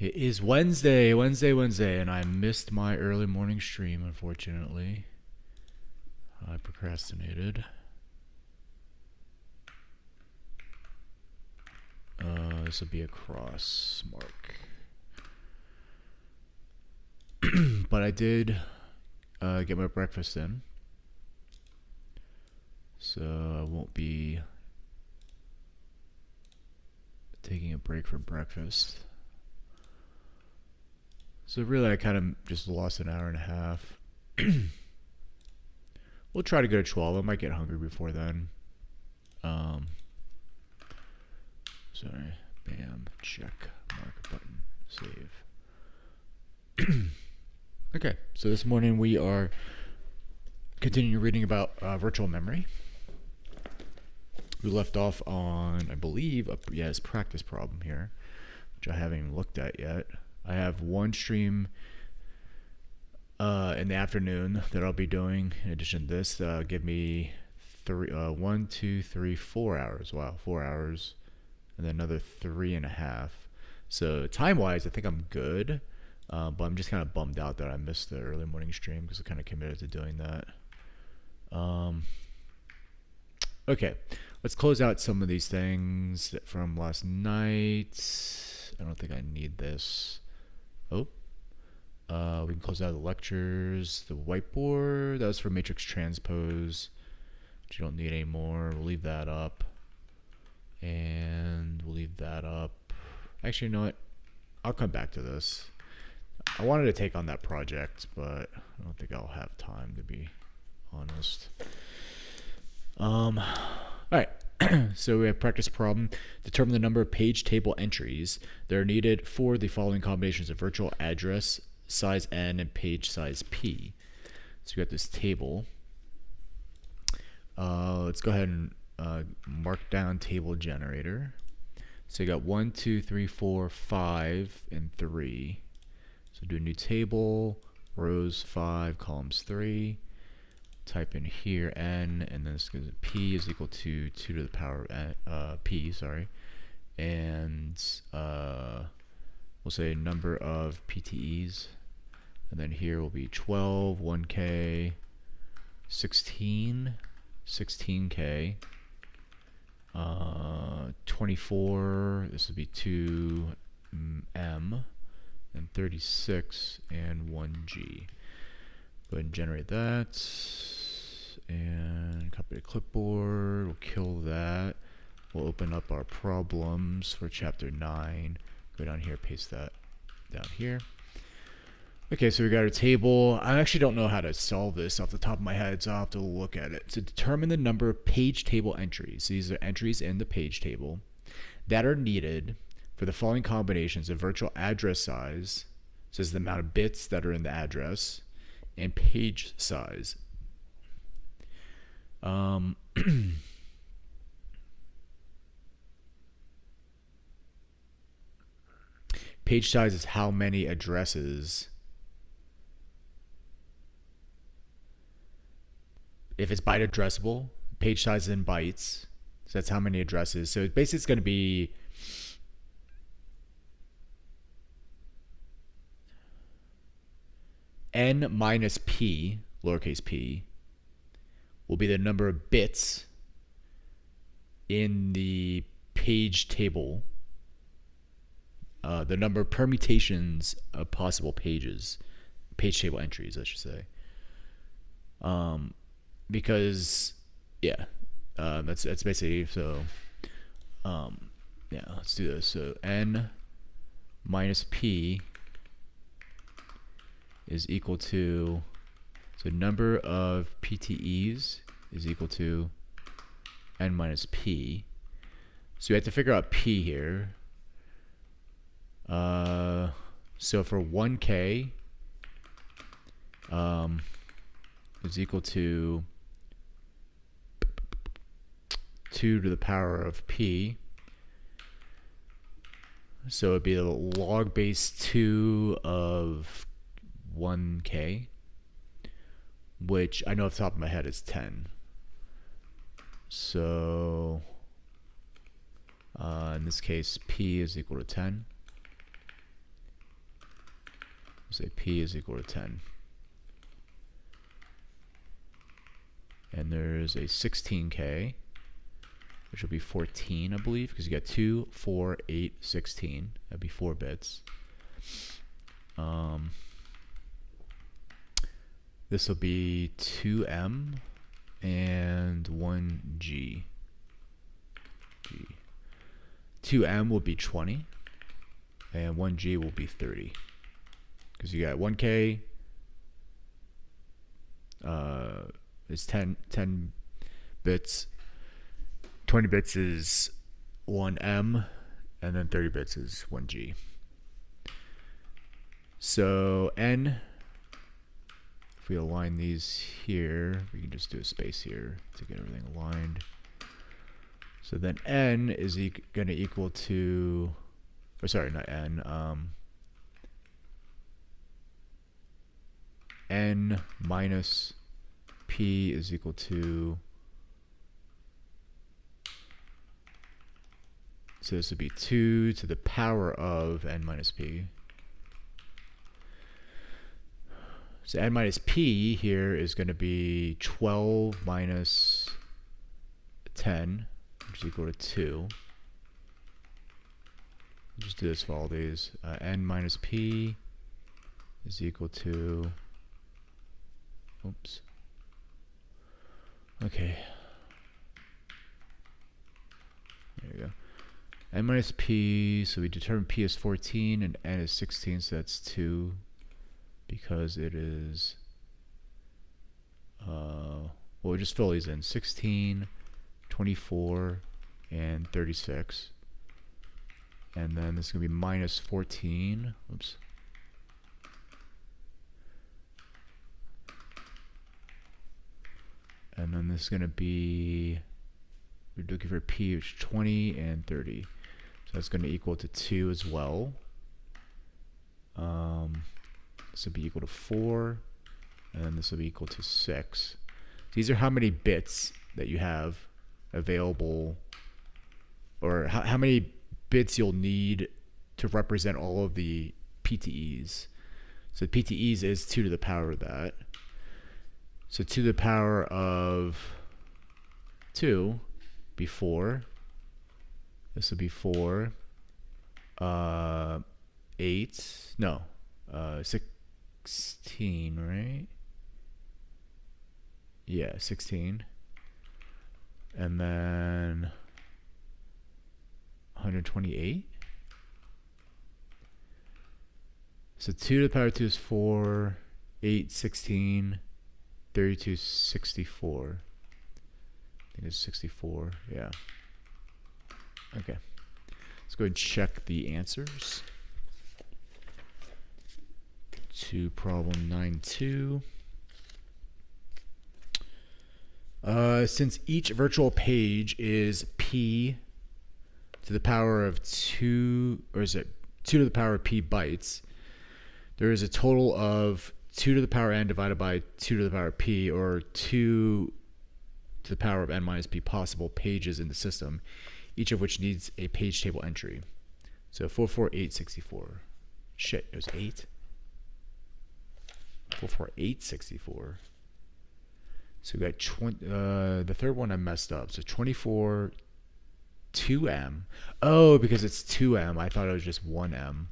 It is Wednesday, and I missed my early morning stream, unfortunately. I procrastinated. This will be a cross mark. But I did get my breakfast in. So I won't be taking a break for breakfast. So really I kind of just lost an hour and a half. We'll try to go to 12. I might get hungry before then. Sorry. Bam. Check. Mark button. Save. Okay. So this morning we are continuing reading about virtual memory. We left off on, I believe, this practice problem here, which I haven't even looked at yet. I have one stream in the afternoon that I'll be doing. In addition to this, give me 1, 2, 3, 4 hours. Wow, 4 hours, and then another 3.5. So time-wise, I think I'm good, but I'm just kind of bummed out that I missed the early morning stream because I kind of committed to doing that. Okay, let's close out some of these things from last night. I don't think I need this. Oh. We can close out the lectures, the whiteboard. That was for matrix transpose, which you don't need anymore. We'll leave that up. And we'll leave that up. Actually, you know what? I'll come back to this. I wanted to take on that project, but I don't think I'll have time, to be honest. All right. So we have practice problem. Determine the number of page table entries that are needed for the following combinations of virtual address, size n, and page size p. So we got this table. Let's go ahead and mark down table generator. So you got 1, 2, 3, 4, 5, and 3. So do a new table, rows 5, columns 3. Type in here n, and then this goes p is equal to 2 to the power of p, sorry. And we'll say number of PTEs. And then here will be 12, 1K, 16, 16K, 24, this would be 2M, and 36, and 1G. Go ahead and generate that, and copy the clipboard, we'll kill that. We'll open up our problems for chapter 9, go down here, paste that down here. Okay, so we got our table. I actually don't know how to solve this off the top of my head, so I'll have to look at it. To determine the number of page table entries, so these are entries in the page table, that are needed for the following combinations of virtual address size, so this is the amount of bits that are in the address, and page size. Page size is how many addresses. If it's byte addressable, page size is in bytes, so that's how many addresses. So basically it's going to be n minus p, lowercase p, will be the number of bits in the page table, the number of permutations of possible pages, page table entries, I should say. Because that's basically, so let's do this. So n minus p is equal to, so number of PTEs is equal to n minus p. So we have to figure out p here. So for 1K is equal to 2 to the power of p. So it'd be the log base 2 of 1K, which I know off the top of my head is 10. So in this case, p is equal to 10. say P is equal to 10. And there's a 16K, which will be 14, I believe, because you got 2, 4, 8, 16. That'd be 4 bits. This will be 2M and 1G. 2M will be 20, and 1G will be 30. Because you got 1K is 10 bits, 20 bits is 1M, and then 30 bits is 1G. So N, if we align these here, we can just do a space here to get everything aligned. So then N is going to equal to, or sorry, not N, N minus P is equal to, so this would be 2 to the power of N minus P. So N minus P here is going to be 12 minus 10, which is equal to 2. Just do this for all these. N minus P is equal to, oops. Okay. There you go. N minus P, so we determine P is 14 and N is 16, so that's 2. Because it is, well, we'll just fill these in. 16, 24, and 36. And then this is going to be minus 14. Oops. And then this is going to be, we're looking for P, which is 20 and 30. So that's going to equal to 2 as well. This will be equal to 4, and then this will be equal to 6. These are how many bits that you have available, or how many bits you'll need to represent all of the PTEs. So PTEs is 2 to the power of that. So 2 to the power of 2 be 4. This will be 4. 8. No. 16, right? Yeah, 16. And then 128. So 2 to the power of 2 is 4, 8, 16, 32, 64. I think it's 64, yeah. Okay. Let's go ahead and check the answers to problem 9.2. Since each virtual page is P to the power of 2, or is it 2 to the power of P bytes, there is a total of 2 to the power N divided by 2 to the power of P, or 2 to the power of N minus P possible pages in the system, each of which needs a page table entry. So 44864. Shit, it was 8. 44864. So we got the third one I messed up. So 24 2M. Oh, because it's 2M. I thought it was just 1M.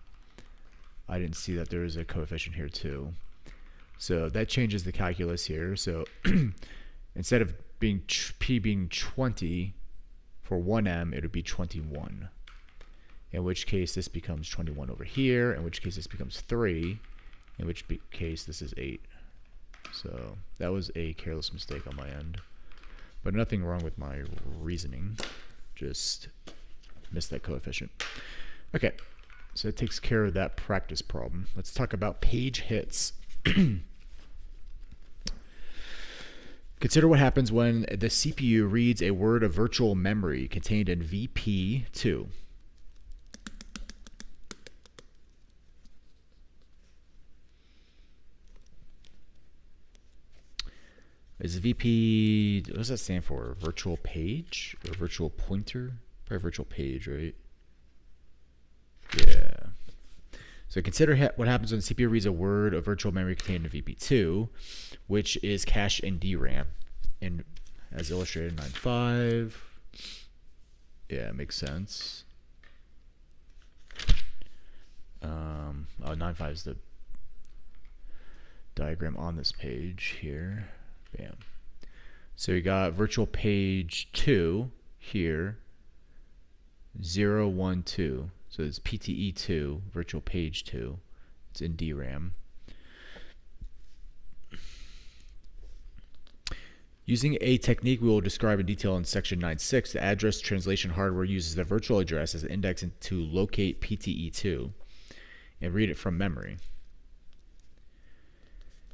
I didn't see that there was a coefficient here too. So that changes the calculus here. So instead of being P being 20 for 1M, it would be 21. In which case this becomes 21 over here. In which case this becomes 3. In which case this is 8. So that was a careless mistake on my end. But nothing wrong with my reasoning. Just missed that coefficient. Okay, so that takes care of that practice problem. Let's talk about page hits. Consider what happens when the CPU reads a word of virtual memory contained in VP2. Is VP, what does that stand for? Virtual page or virtual pointer? Probably virtual page, right? Yeah. So So consider what happens when the CPU reads a word of virtual memory contained in VP2, which is cached in DRAM, and as illustrated in 9.5. Yeah, it makes sense. 9.5 is the diagram on this page here. Bam. So you got virtual page 2 here, 0, 1, 2. So it's PTE2, virtual page 2. It's in DRAM. Using a technique we will describe in detail in section 9.6, the address translation hardware uses the virtual address as an index to locate PTE2 and read it from memory.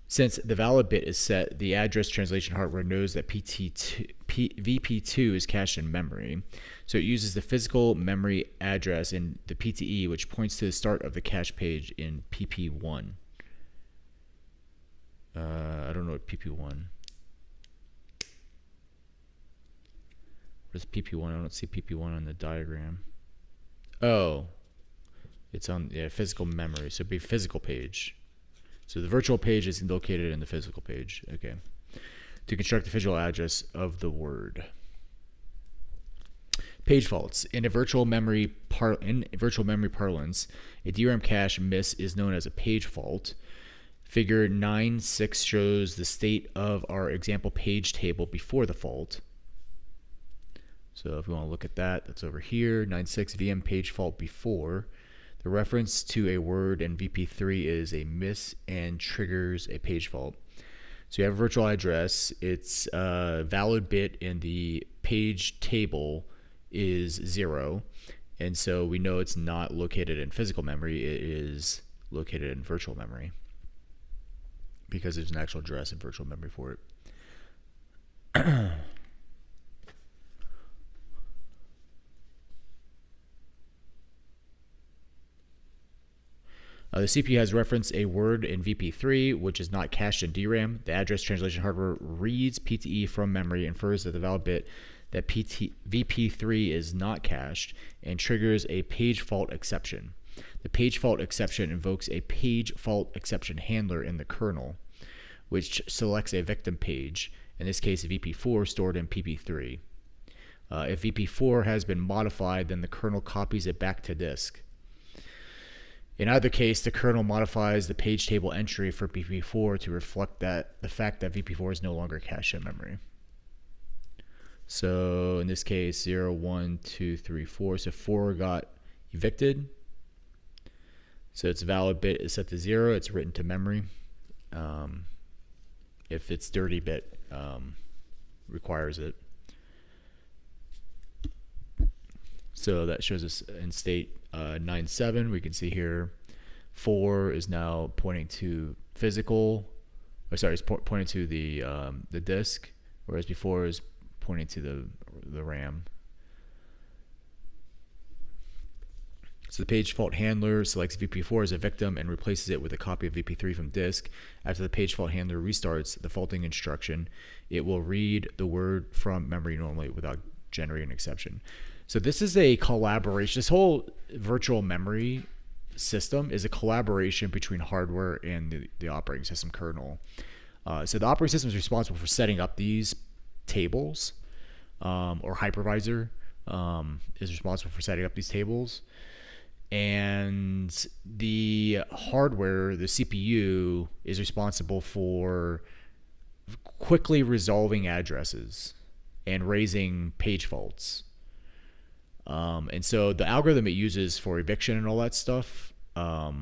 Since the valid bit is set, the address translation hardware knows that VP2 is cached in memory. So it uses the physical memory address in the PTE, which points to the start of the cache page in PP1. I don't know what PP1. What is PP1? I don't see PP1 on the diagram. Oh, it's on physical memory. So it'd be physical page. So the virtual page is located in the physical page. Okay. To construct the physical address of the word. Page faults. In virtual memory parlance, a DRAM cache miss is known as a page fault. Figure 9.6 shows the state of our example page table before the fault. So if we want to look at that, that's over here. 9.6 VM page fault before. The reference to a word in VP3 is a miss and triggers a page fault. So you have a virtual address. Its valid bit in the page table is 0. And so we know it's not located in physical memory. It is located in virtual memory because there's an actual address in virtual memory for it. The CPU has referenced a word in VP3, which is not cached in DRAM. The address translation hardware reads PTE from memory, infers that the valid bit that VP3 is not cached, and triggers a page fault exception. The page fault exception invokes a page fault exception handler in the kernel, which selects a victim page, in this case VP4 stored in PP3. If VP4 has been modified, then the kernel copies it back to disk. In either case, the kernel modifies the page table entry for VP4 to reflect the fact that VP4 is no longer cached in memory. So in this case, 0, 1, 2, 3, 4. So 4 got evicted. So its valid bit is set to 0. It's written to memory. If its dirty bit requires it. So that shows us in state 9.7. We can see here 4 is now pointing to physical, or sorry, it's pointing to the disk, whereas before is pointing to the RAM. So the page fault handler selects VP4 as a victim and replaces it with a copy of VP3 from disk. After the page fault handler restarts the faulting instruction, it will read the word from memory normally without generating an exception. So this is a collaboration. This whole virtual memory system is a collaboration between hardware and the operating system kernel. So the operating system is responsible for setting up these tables, or hypervisor is responsible for setting up these tables. And the hardware, the CPU, is responsible for quickly resolving addresses and raising page faults. And so the algorithm it uses for eviction and all that stuff, well,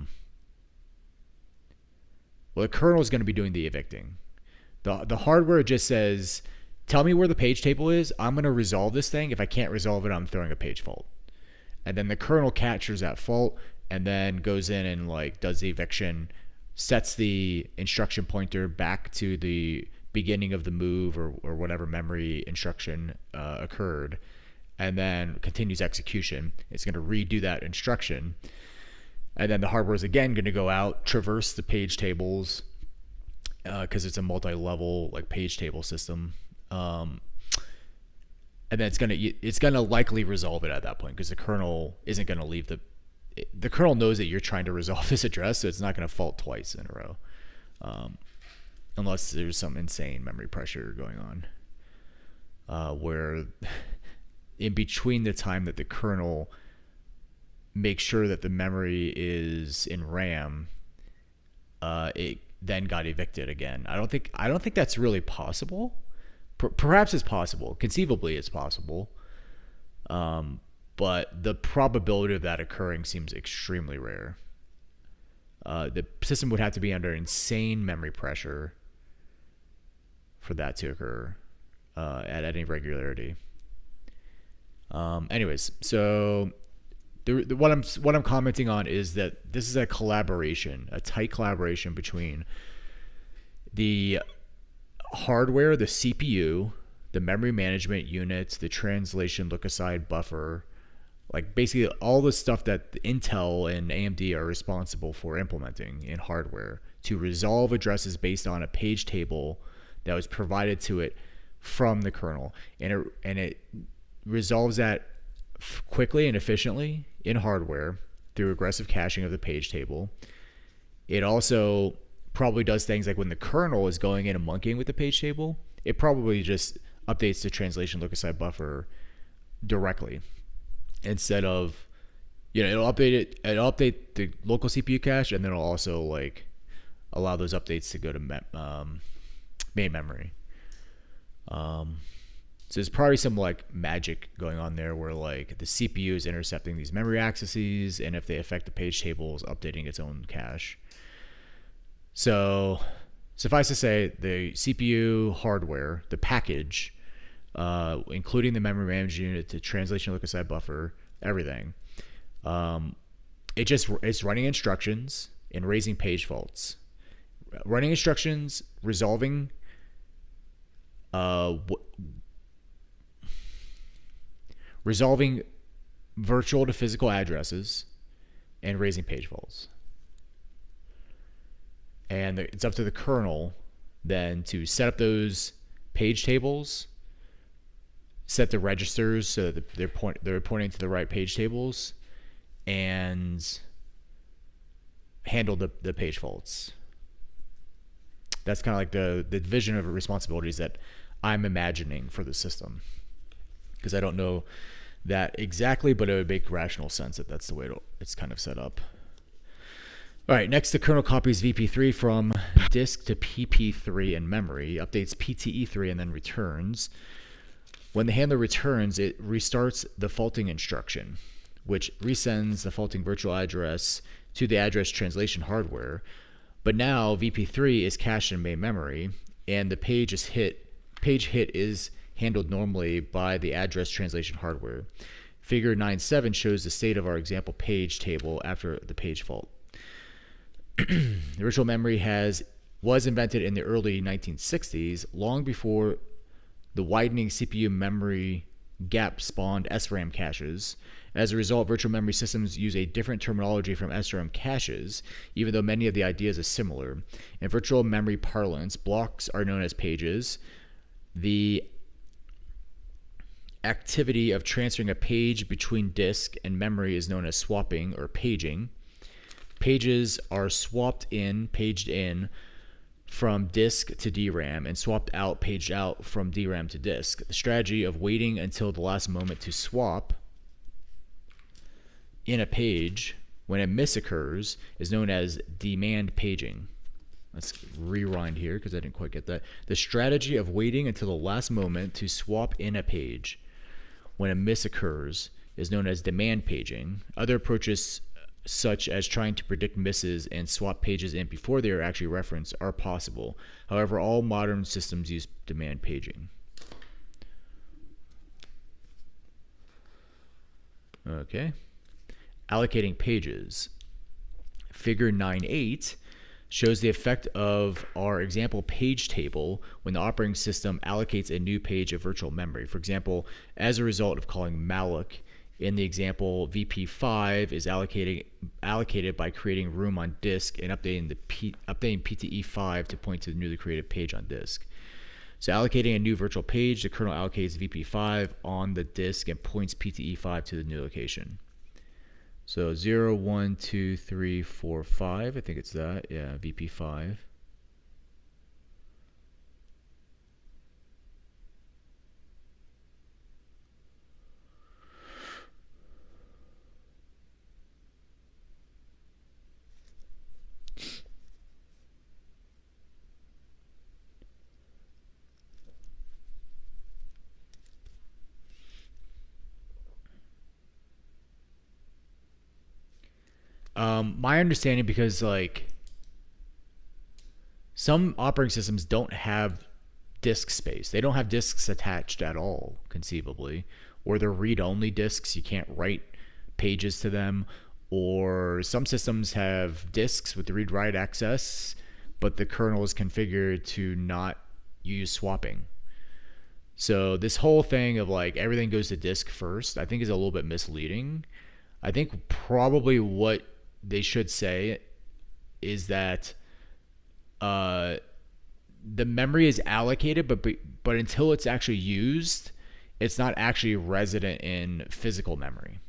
the kernel is going to be doing the evicting. The hardware just says, tell me where the page table is. I'm going to resolve this thing. If I can't resolve it, I'm throwing a page fault. And then the kernel captures that fault and then goes in and does the eviction, sets the instruction pointer back to the beginning of the move or whatever memory instruction occurred, and then continues execution. It's going to redo that instruction. And then the hardware is again going to go out, traverse the page tables, because it's a multi-level page table system. And then it's gonna likely resolve it at that point because the kernel isn't gonna leave the the kernel knows that you're trying to resolve this address, so it's not going to fault twice in a row, unless there's some insane memory pressure going on, where in between the time that the kernel makes sure that the memory is in RAM, it then got evicted again. I don't think that's really possible. Perhaps it's possible. Conceivably, it's possible. But the probability of that occurring seems extremely rare. The system would have to be under insane memory pressure for that to occur at any regularity. Anyways, so what I'm commenting on is that this is a collaboration, a tight collaboration between the hardware, the CPU, the memory management unit, the translation look-aside buffer, like basically all the stuff that Intel and AMD are responsible for implementing in hardware to resolve addresses based on a page table that was provided to it from the kernel, and it resolves that quickly and efficiently in hardware through aggressive caching of the page table. It also probably does things like when the kernel is going in and monkeying with the page table, it probably just updates the translation look-aside buffer directly instead of, it'll update the local CPU cache, and then it'll also like allow those updates to go to main memory. So there's probably some like magic going on there where like the CPU is intercepting these memory accesses, and if they affect the page table, is updating its own cache. So suffice to say, the CPU hardware, the package, including the memory management unit, the translation look-aside buffer, everything, it's running instructions and raising page faults. Running instructions, resolving virtual to physical addresses, and raising page faults. And it's up to the kernel then to set up those page tables, set the registers so that they're pointing to the right page tables, and handle the page faults. That's kind of like the division of responsibilities that I'm imagining for the system, because I don't know that exactly, but it would make rational sense that that's the way it's kind of set up. All right, next the kernel copies VP3 from disk to PP3 in memory, updates PTE3, and then returns. When the handler returns, it restarts the faulting instruction, which resends the faulting virtual address to the address translation hardware. But now VP3 is cached in main memory, and the page hit is handled normally by the address translation hardware. Figure 9.7 shows the state of our example page table after the page fault. The virtual memory was invented in the early 1960s, long before the widening CPU memory gap spawned SRAM caches. As a result, virtual memory systems use a different terminology from SRAM caches, even though many of the ideas are similar. In virtual memory parlance, blocks are known as pages. The activity of transferring a page between disk and memory is known as swapping or paging. Pages are paged in from disk to DRAM, and swapped out, paged out from DRAM to disk. The strategy of waiting until the last moment to swap in a page when a miss occurs is known as demand paging. Let's rewind here because I didn't quite get that. The strategy of waiting until the last moment to swap in a page when a miss occurs is known as demand paging. Other approaches, such as trying to predict misses and swap pages in before they are actually referenced, are possible. However, all modern systems use demand paging. Okay. Allocating pages. Figure 9.8 shows the effect of our example page table when the operating system allocates a new page of virtual memory. For example, as a result of calling malloc, in the example, VP5 is allocated by creating room on disk and updating PTE5 to point to the newly created page on disk. So allocating a new virtual page, the kernel allocates VP5 on the disk and points PTE5 to the new location. So 0, 1, 2, 3, 4, 5. I think it's that. Yeah, VP5. My understanding, because like some operating systems don't have disk space. They don't have disks attached at all, conceivably, or they're read-only disks. You can't write pages to them. Or some systems have disks with read-write access, but the kernel is configured to not use swapping. So this whole thing of like everything goes to disk first, I think is a little bit misleading. I think probably what they should say is that uh, the memory is allocated, but until it's actually used, it's not actually resident in physical memory.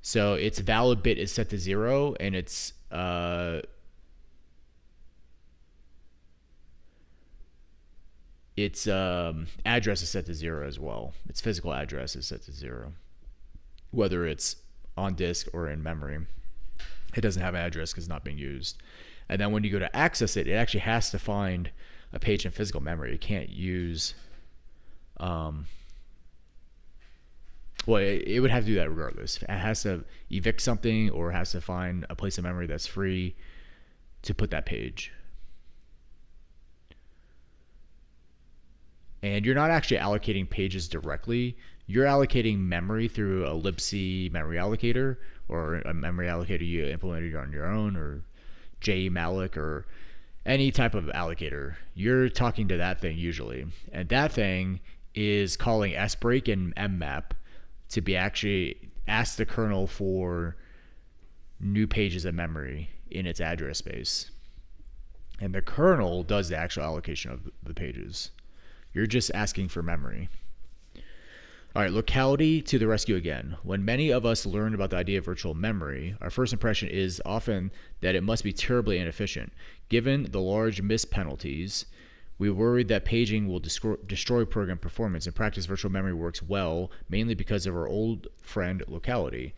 So its valid bit is set to 0, and its address is set to 0 as well. Its physical address is set to 0, whether it's on disk or in memory. It doesn't have an address because it's not being used. And then when you go to access it, it actually has to find a page in physical memory. It can't use, well, it would have to do that regardless. It has to evict something or has to find a place in memory that's free to put that page. And you're not actually allocating pages directly. You're allocating memory through a libc memory allocator, or a memory allocator you implemented on your own, or jmalloc, or any type of allocator. You're talking to that thing usually. And that thing is calling sbreak and mmap to be actually ask the kernel for new pages of memory in its address space. And the kernel does the actual allocation of the pages. You're just asking for memory. All right, locality to the rescue again. When many of us learn about the idea of virtual memory, our first impression is often that it must be terribly inefficient. Given the large missed penalties, we worry that paging will destroy program performance. In practice, virtual memory works well, mainly because of our old friend locality.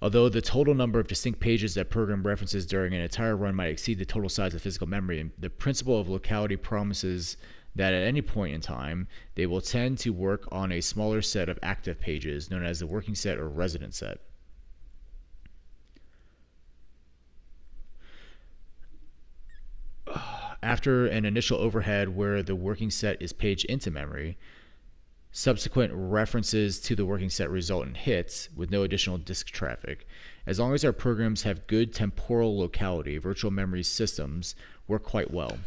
Although the total number of distinct pages that program references during an entire run might exceed the total size of physical memory, the principle of locality promises that at any point in time, they will tend to work on a smaller set of active pages known as the working set or resident set. After an initial overhead where the working set is paged into memory, subsequent references to the working set result in hits with no additional disk traffic. As long as our programs have good temporal locality, virtual memory systems work quite well.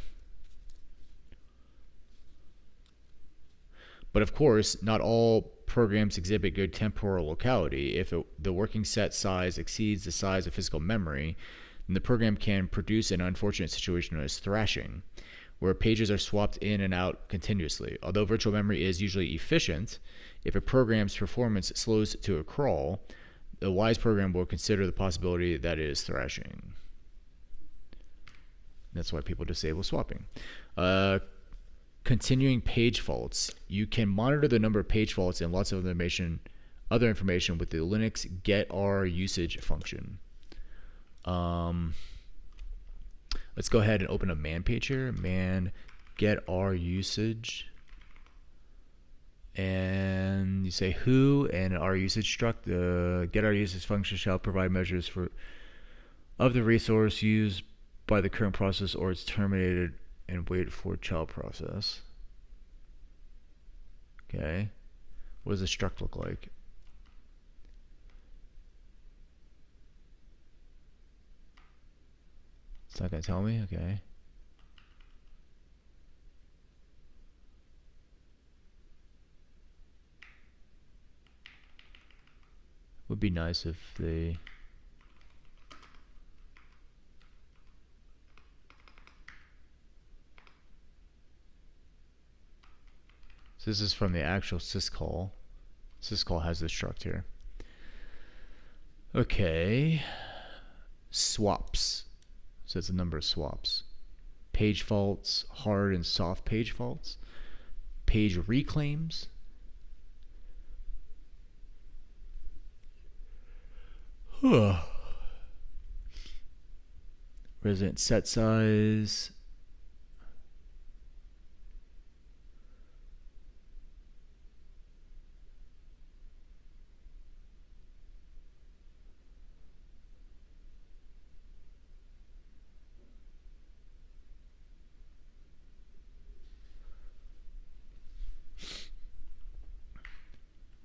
But of course, not all programs exhibit good temporal locality. If the working set size exceeds the size of physical memory, then the program can produce an unfortunate situation known as thrashing, where pages are swapped in and out continuously. Although virtual memory is usually efficient, if a program's performance slows to a crawl, the wise program will consider the possibility that it is thrashing. That's why people disable swapping. Continuing page faults. You can monitor the number of page faults and lots of other information with the Linux getRUsage function. Let's go ahead and open a man page here. Man getRUsage. And you say who and RUsage struct. The getRUsage function shall provide measures of the resource used by the current process or it's terminated and wait for child process. Okay. What does a struct look like? It's not going to tell me? Okay. Would be nice if they... So this is from the actual syscall. Syscall has this struct here. Okay. Swaps. So it's a number of swaps. Page faults, hard and soft page faults. Page reclaims. Resident set size.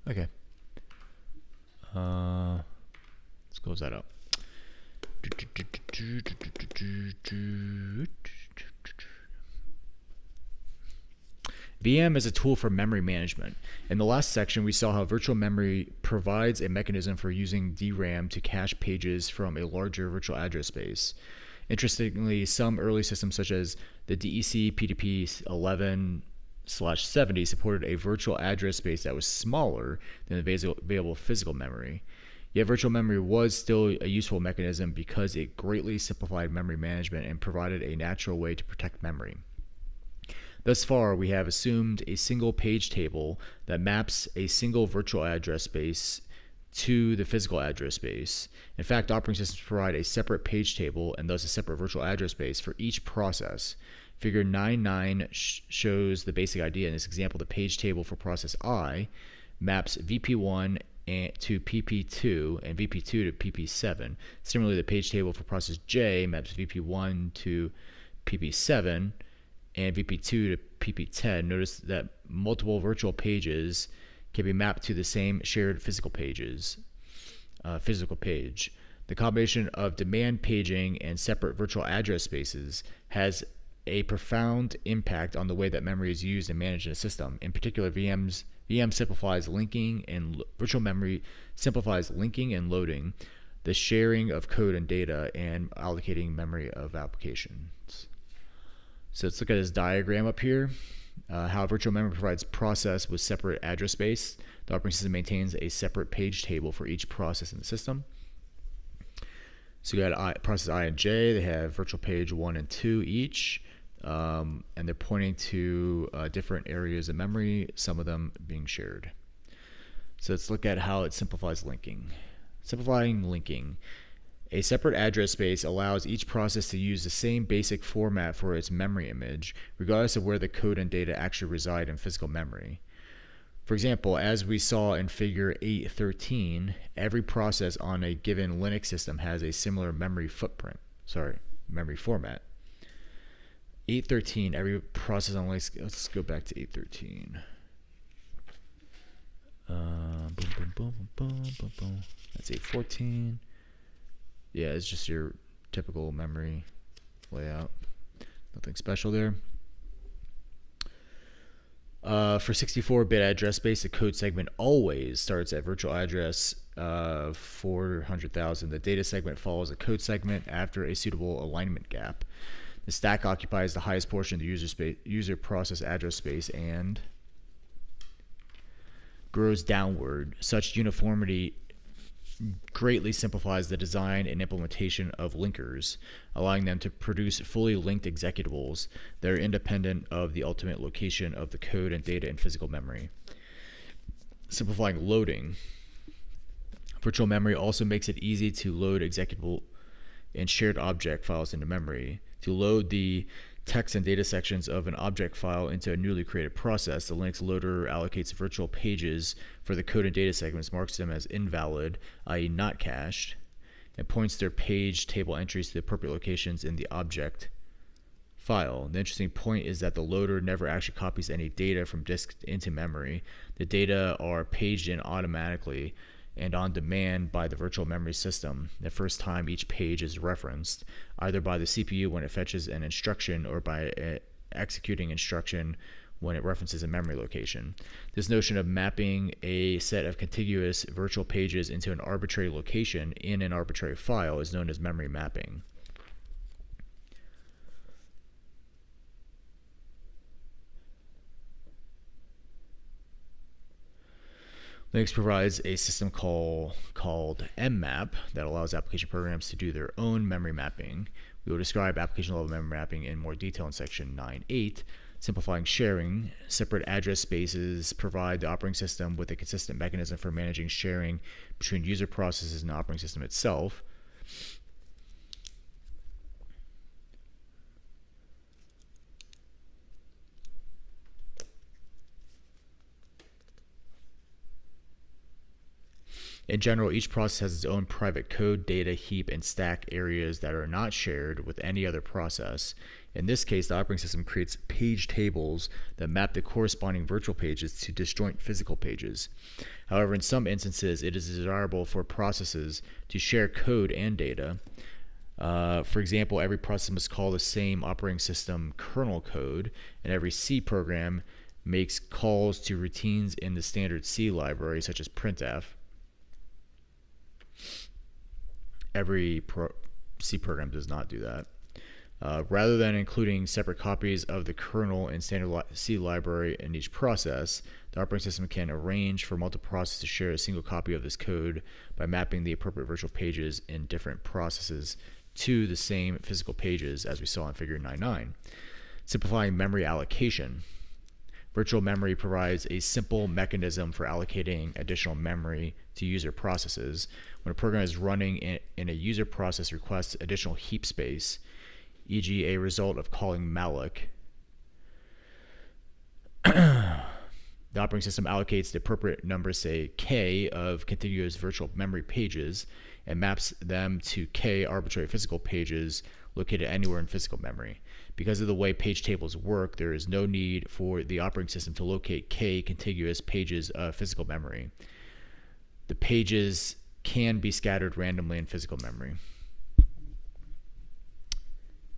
Okay. Let's close that up. VM is a tool for memory management. In the last section, we saw how virtual memory provides a mechanism for using DRAM to cache pages from a larger virtual address space. Interestingly, some early systems such as the DEC PDP-11/70 supported a virtual address space that was smaller than the available physical memory. Yet virtual memory was still a useful mechanism because it greatly simplified memory management and provided a natural way to protect memory. Thus far, we have assumed a single page table that maps a single virtual address space to the physical address space. In fact, operating systems provide a separate page table and thus a separate virtual address space for each process. Figure 9.9 shows the basic idea. In this example, the page table for process I maps VP1 to PP2 and VP2 to PP7. Similarly, the page table for process J maps VP1 to PP7 and VP2 to PP10. Notice that multiple virtual pages can be mapped to the same shared physical page. The combination of demand paging and separate virtual address spaces has a profound impact on the way that memory is used and managed in a system. In particular, VM simplifies linking, and virtual memory simplifies linking and loading, the sharing of code and data, and allocating memory of applications. So let's look at this diagram up here. How virtual memory provides process with separate address space. The operating system maintains a separate page table for each process in the system. So you got process I and J. They have virtual page 1 and 2 each, and they're pointing to different areas of memory, some of them being shared. So let's look at how it simplifies linking. Simplifying linking. A separate address space allows each process to use the same basic format for its memory image, regardless of where the code and data actually reside in physical memory. For example, as we saw in figure 8.13, every process on a given Linux system has a similar memory format. 8.13, every process on Linux, let's go back to 8.13. That's 8.14. Yeah, it's just your typical memory layout. Nothing special there. For 64-bit address space, the code segment always starts at virtual address 400,000. The data segment follows a code segment after a suitable alignment gap. The stack occupies the highest portion of the user process address space and grows downward. Such uniformity greatly simplifies the design and implementation of linkers, allowing them to produce fully linked executables that are independent of the ultimate location of the code and data in physical memory. Simplifying loading. Virtual memory also makes it easy to load executable and shared object files into memory. To load the text and data sections of an object file into a newly created process, the Linux loader allocates virtual pages for the code and data segments, marks them as invalid, i.e. not cached, and points their page table entries to the appropriate locations in the object file. The interesting point is that the loader never actually copies any data from disk into memory. The data are paged in automatically and on demand by the virtual memory system the first time each page is referenced, either by the CPU when it fetches an instruction or by executing instruction when it references a memory location. This notion of mapping a set of contiguous virtual pages into an arbitrary location in an arbitrary file is known as memory mapping. Linux provides a system call called mmap that allows application programs to do their own memory mapping. We will describe application level memory mapping in more detail in section 9.8. Simplifying sharing, separate address spaces provide the operating system with a consistent mechanism for managing sharing between user processes and the operating system itself. In general, each process has its own private code, data, heap, and stack areas that are not shared with any other process. In this case, the operating system creates page tables that map the corresponding virtual pages to disjoint physical pages. However, in some instances, it is desirable for processes to share code and data. For example, every process must call the same operating system kernel code, and every C program makes calls to routines in the standard C library, such as printf. Every C program does not do that. Rather than including separate copies of the kernel and standard C library in each process, the operating system can arrange for multiple processes to share a single copy of this code by mapping the appropriate virtual pages in different processes to the same physical pages, as we saw in figure 9.9. Simplifying memory allocation. Virtual memory provides a simple mechanism for allocating additional memory to user processes. When a program is running in a user process requests additional heap space, e.g. a result of calling malloc, the operating system allocates the appropriate number, say k, of contiguous virtual memory pages and maps them to k arbitrary physical pages located anywhere in physical memory. Because of the way page tables work, there is no need for the operating system to locate k contiguous pages of physical memory. The pages can be scattered randomly in physical memory.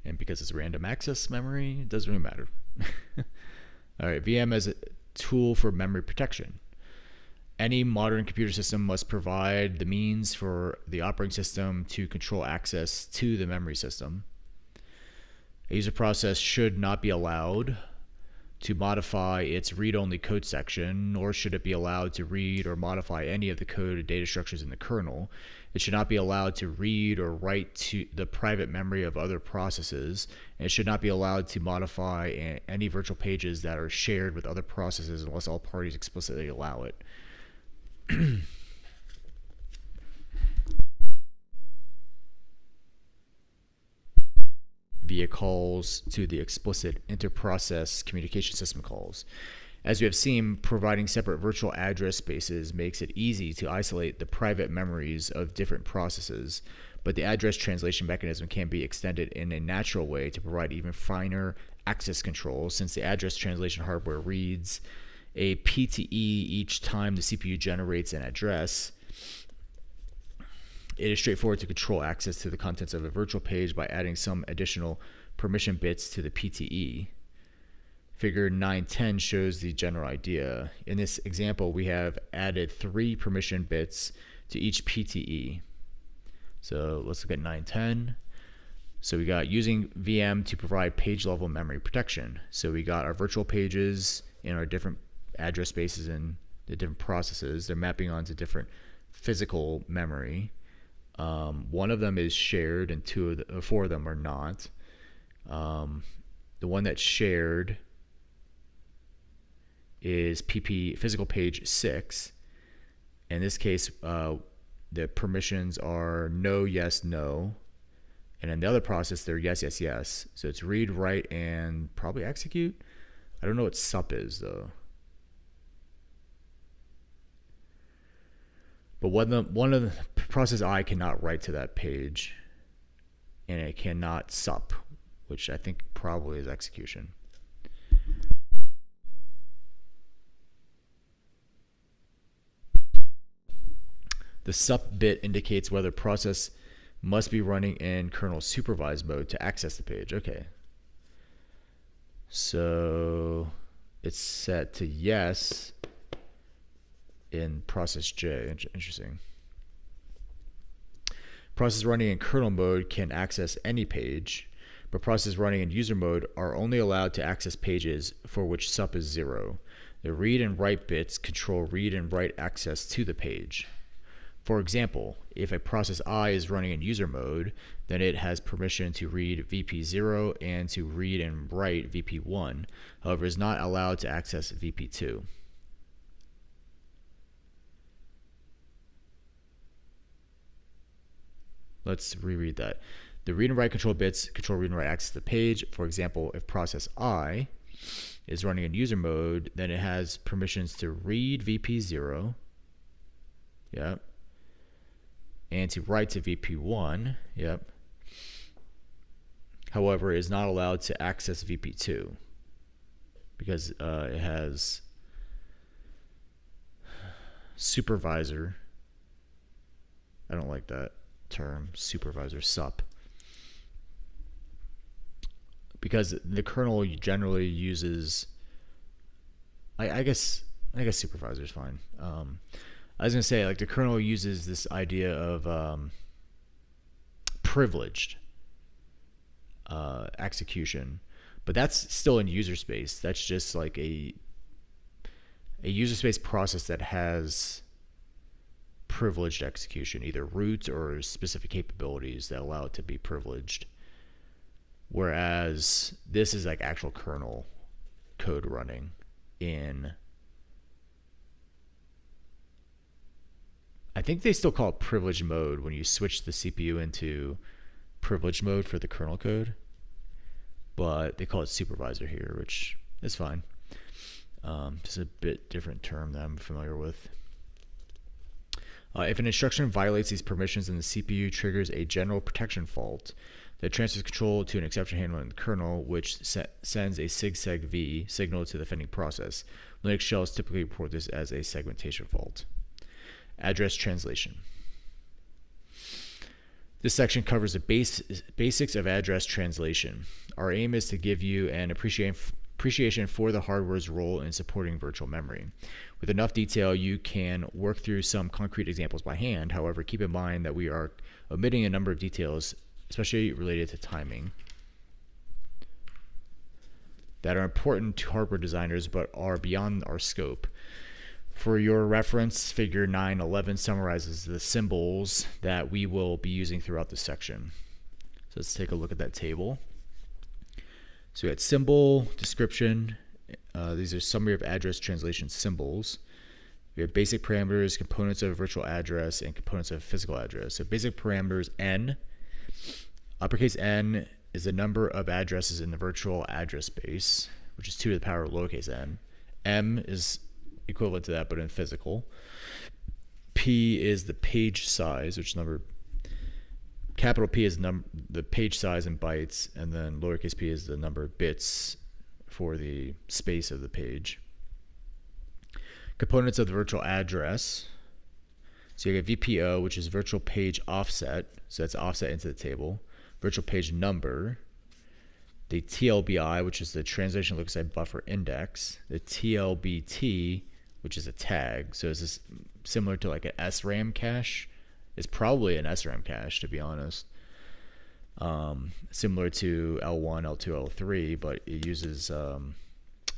And because it's random access memory, it doesn't really matter. All right, VM as a tool for memory protection. Any modern computer system must provide the means for the operating system to control access to the memory system. A user process should not be allowed to modify its read-only code section, nor should it be allowed to read or modify any of the code or data structures in the kernel. It should not be allowed to read or write to the private memory of other processes, and it should not be allowed to modify any virtual pages that are shared with other processes unless all parties explicitly allow it. Via calls to the explicit inter-process communication system calls. As we have seen, providing separate virtual address spaces makes it easy to isolate the private memories of different processes, but the address translation mechanism can be extended in a natural way to provide even finer access control, since the address translation hardware reads a PTE each time the CPU generates an address. It is straightforward to control access to the contents of a virtual page by adding some additional permission bits to the PTE. Figure 9.10 shows the general idea. In this example, we have added 3 permission bits to each PTE. So let's look at 9.10. So we got using VM to provide page level memory protection. So we got our virtual pages in our different address spaces in the different processes. They're mapping onto different physical memory. One of them is shared and 4 of them are not. The one that's shared is physical page 6. In this case, the permissions are no, yes, no. And in the other process, they're yes, yes, yes. So it's read, write, and probably execute. I don't know what sup is, though. But one of the process I cannot write to that page, and it cannot sup, which I think probably is execution. The sup bit indicates whether process must be running in kernel supervised mode to access the page. Okay. So it's set to yes in process J. Interesting. Process running in kernel mode can access any page, but processes running in user mode are only allowed to access pages for which sup is 0. The read and write bits control read and write access to the page. For example, if a process I is running in user mode, then it has permission to read VP0 and to read and write VP1, however is not allowed to access VP2. Let's reread that. The read and write control bits control read and write access to the page. For example, if process I is running in user mode, then it has permissions to read VP0, yep, and to write to VP1, yep. However, it is not allowed to access VP2 because it has supervisor. I don't like that term, supervisor, sup. Because the kernel generally uses, I guess supervisor is fine. I was gonna say, like, the kernel uses this idea of privileged execution, but that's still in user space. That's just like a user space process that has privileged execution, either root or specific capabilities that allow it to be privileged. Whereas this is like actual kernel code running in, I think they still call it privileged mode when you switch the CPU into privileged mode for the kernel code, but they call it supervisor here, which is fine. Just a bit different term that I'm familiar with. If an instruction violates these permissions, then the CPU triggers a general protection fault that transfers control to an exception handler in the kernel, which sends a SIG-SEG-V signal to the offending process. Linux shells typically report this as a segmentation fault. Address translation. This section covers the basics of address translation. Our aim is to give you an appreciation for the hardware's role in supporting virtual memory. With enough detail, you can work through some concrete examples by hand. However, keep in mind that we are omitting a number of details, especially related to timing, that are important to hardware designers but are beyond our scope. For your reference, figure 911 summarizes the symbols that we will be using throughout this section. So let's take a look at that table. So we got symbol, description. These are summary of address translation symbols. We have basic parameters, components of a virtual address, and components of a physical address. So basic parameters, N. Uppercase N is the number of addresses in the virtual address space, which is 2 to the power of lowercase n. M is equivalent to that, but in physical. P is the page size, which number. Capital P is the page size in bytes, and then lowercase p is the number of bits for the space of the page. Components of the virtual address. So you get VPO, which is virtual page offset, so that's offset into the table. Virtual page number. The TLBI, which is the translation lookaside buffer index. The TLBT, which is a tag. So is this similar to like an SRAM cache? It's probably an SRAM cache, to be honest. Similar to L1, L2, L3, but it uses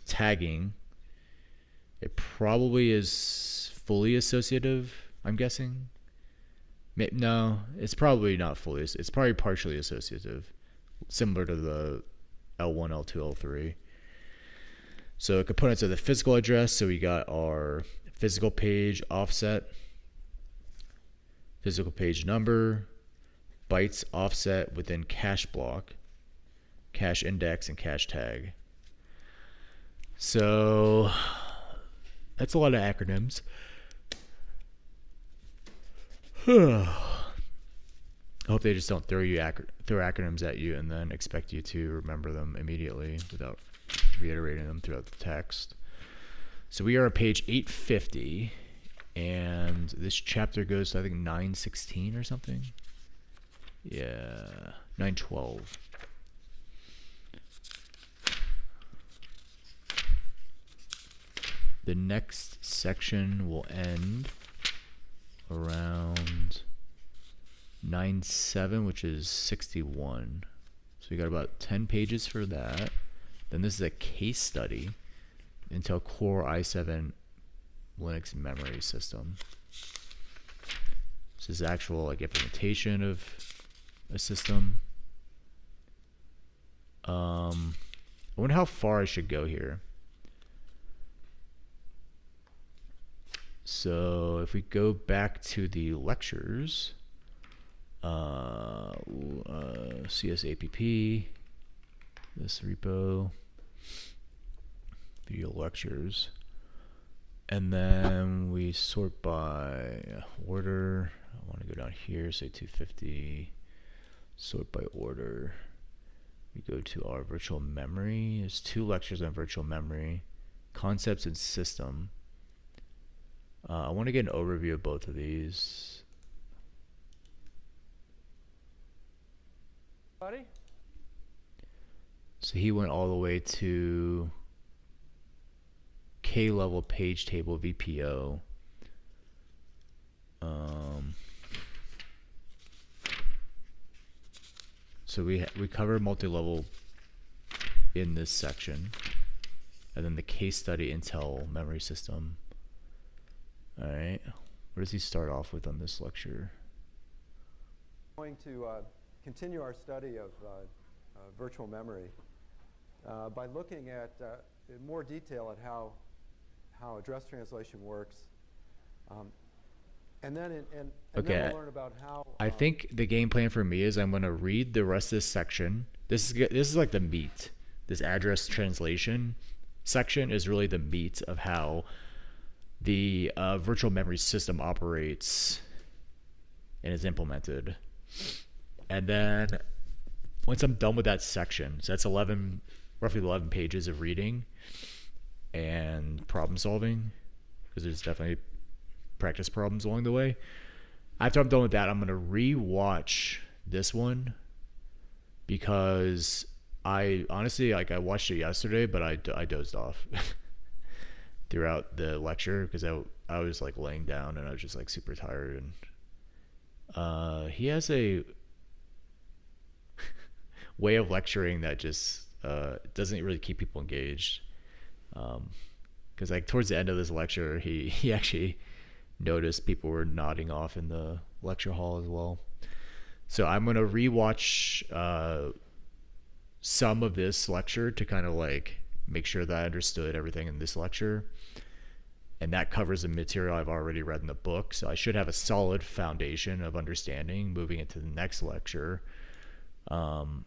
tagging. It probably is fully associative, I'm guessing. No, it's probably not fully. It's probably partially associative, similar to the L1, L2, L3. So components of the physical address. So we got our physical page offset, physical page number, bytes offset within cache block, cache index, and cache tag. So that's a lot of acronyms. I hope they just don't throw acronyms at you and then expect you to remember them immediately without reiterating them throughout the text. So we are on page 850, and this chapter goes to, I think, 916 or something. Yeah, 912. The next section will end around 9.7, which is 61. So we got about 10 pages for that. Then this is a case study. Intel Core i7 Linux memory system. This is actual like implementation of a system. I wonder how far I should go here. So if we go back to the lectures, CSAPP, this repo, video lectures, and then we sort by order. I want to go down here, say 250, sort by order. We go to our virtual memory. There's 2 lectures on virtual memory, concepts and system. I want to get an overview of both of these. Buddy? So he went all the way to K-level page table VPO. So we cover multi-level in this section, and then the case study Intel memory system. All right, what does he start off with on this lecture? We're going to continue our study of virtual memory by looking at in more detail at how address translation works, and then we'll learn about how. I think the game plan for me is I'm going to read the rest of this section. This is like the meat. This address translation section is really the meat of how the virtual memory system operates and is implemented. And then once I'm done with that section, so that's roughly 11 pages of reading and problem solving, because there's definitely practice problems along the way. After I'm done with that, I'm going to re-watch this one, because I honestly, like, I watched it yesterday, but I dozed off throughout the lecture because I was like laying down and I was just like super tired. And he has a way of lecturing that just doesn't really keep people engaged, because like towards the end of this lecture he actually noticed people were nodding off in the lecture hall as well. So I'm going to rewatch some of this lecture to kind of like make sure that I understood everything in this lecture, and that covers the material I've already read in the book, so I should have a solid foundation of understanding moving into the next lecture. And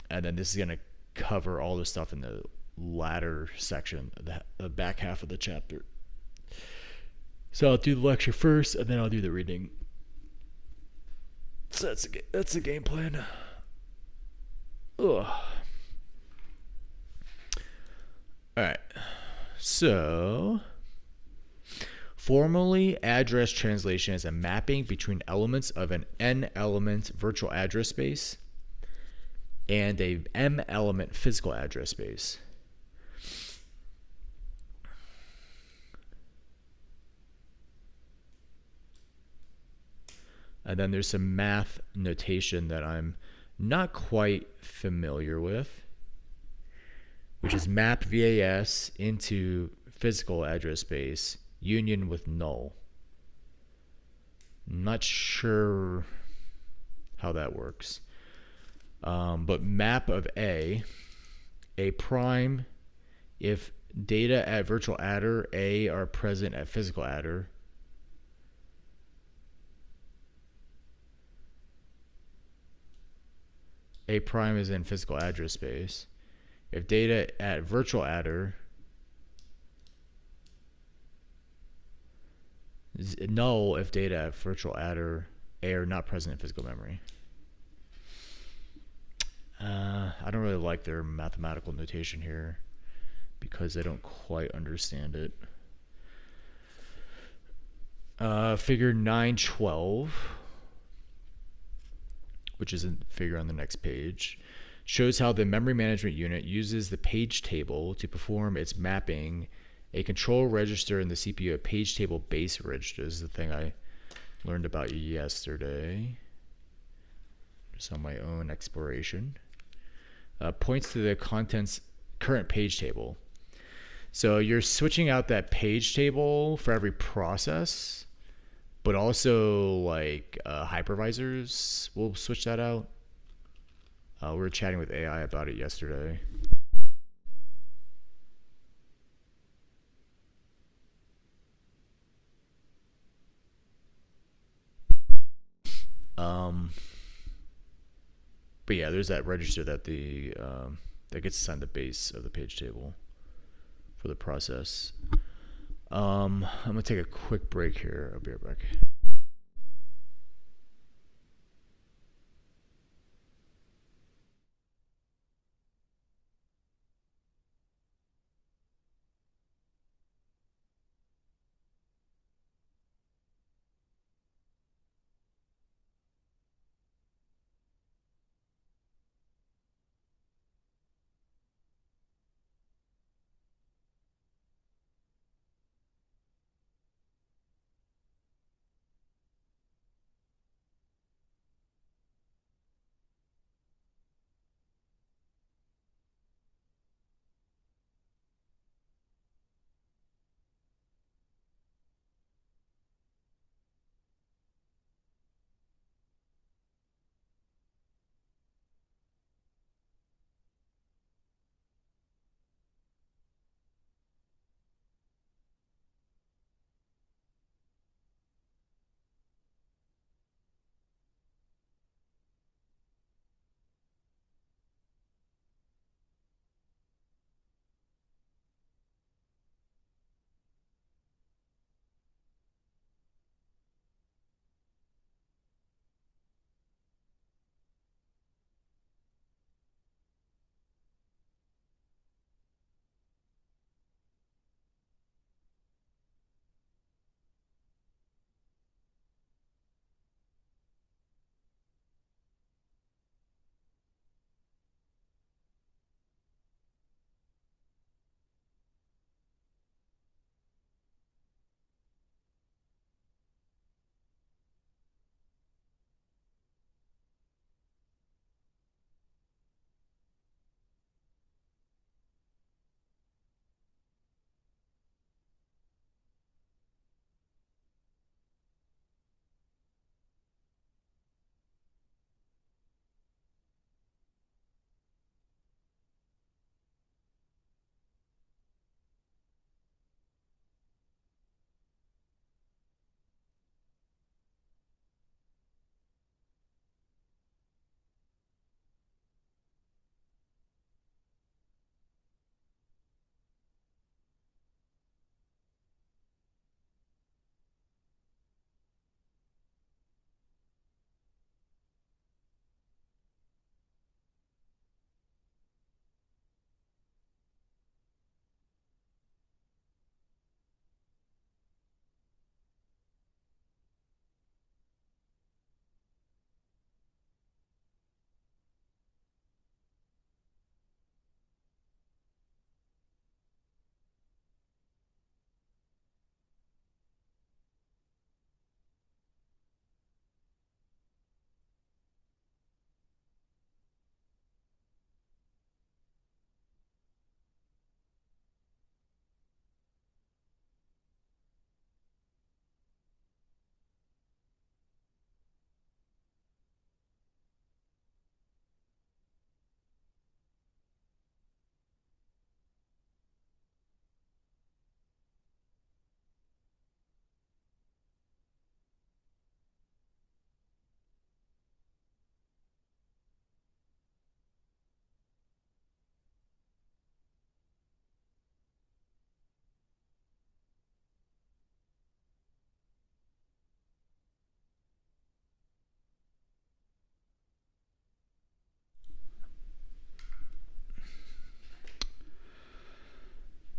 then this is going to cover all the stuff in the latter section, the back half of the chapter. So I'll do the lecture first, and then I'll do the reading. So that's the game plan. Ugh. Alright, so formally, address translation is a mapping between elements of an n-element virtual address space and a m-element physical address space. And then there's some math notation that I'm not quite familiar with, which is map VAS into physical address space union with null. I'm not sure how that works. But map of A prime, if data at virtual adder A are present at physical adder, A prime is in physical address space. If data at virtual adder is null, if data at virtual adder A are not present in physical memory. I don't really like their mathematical notation here because I don't quite understand it. Figure 912, which is a figure on the next page, shows how the memory management unit uses the page table to perform its mapping. A control register in the CPU, a page table base register. This is the thing I learned about yesterday, just on my own exploration. Points to the contents current page table. So you're switching out that page table for every process, but also like hypervisors will switch that out. We were chatting with AI about it yesterday. But yeah, there's that register that that gets assigned the base of the page table for the process. I'm gonna take a quick break here. I'll be right back.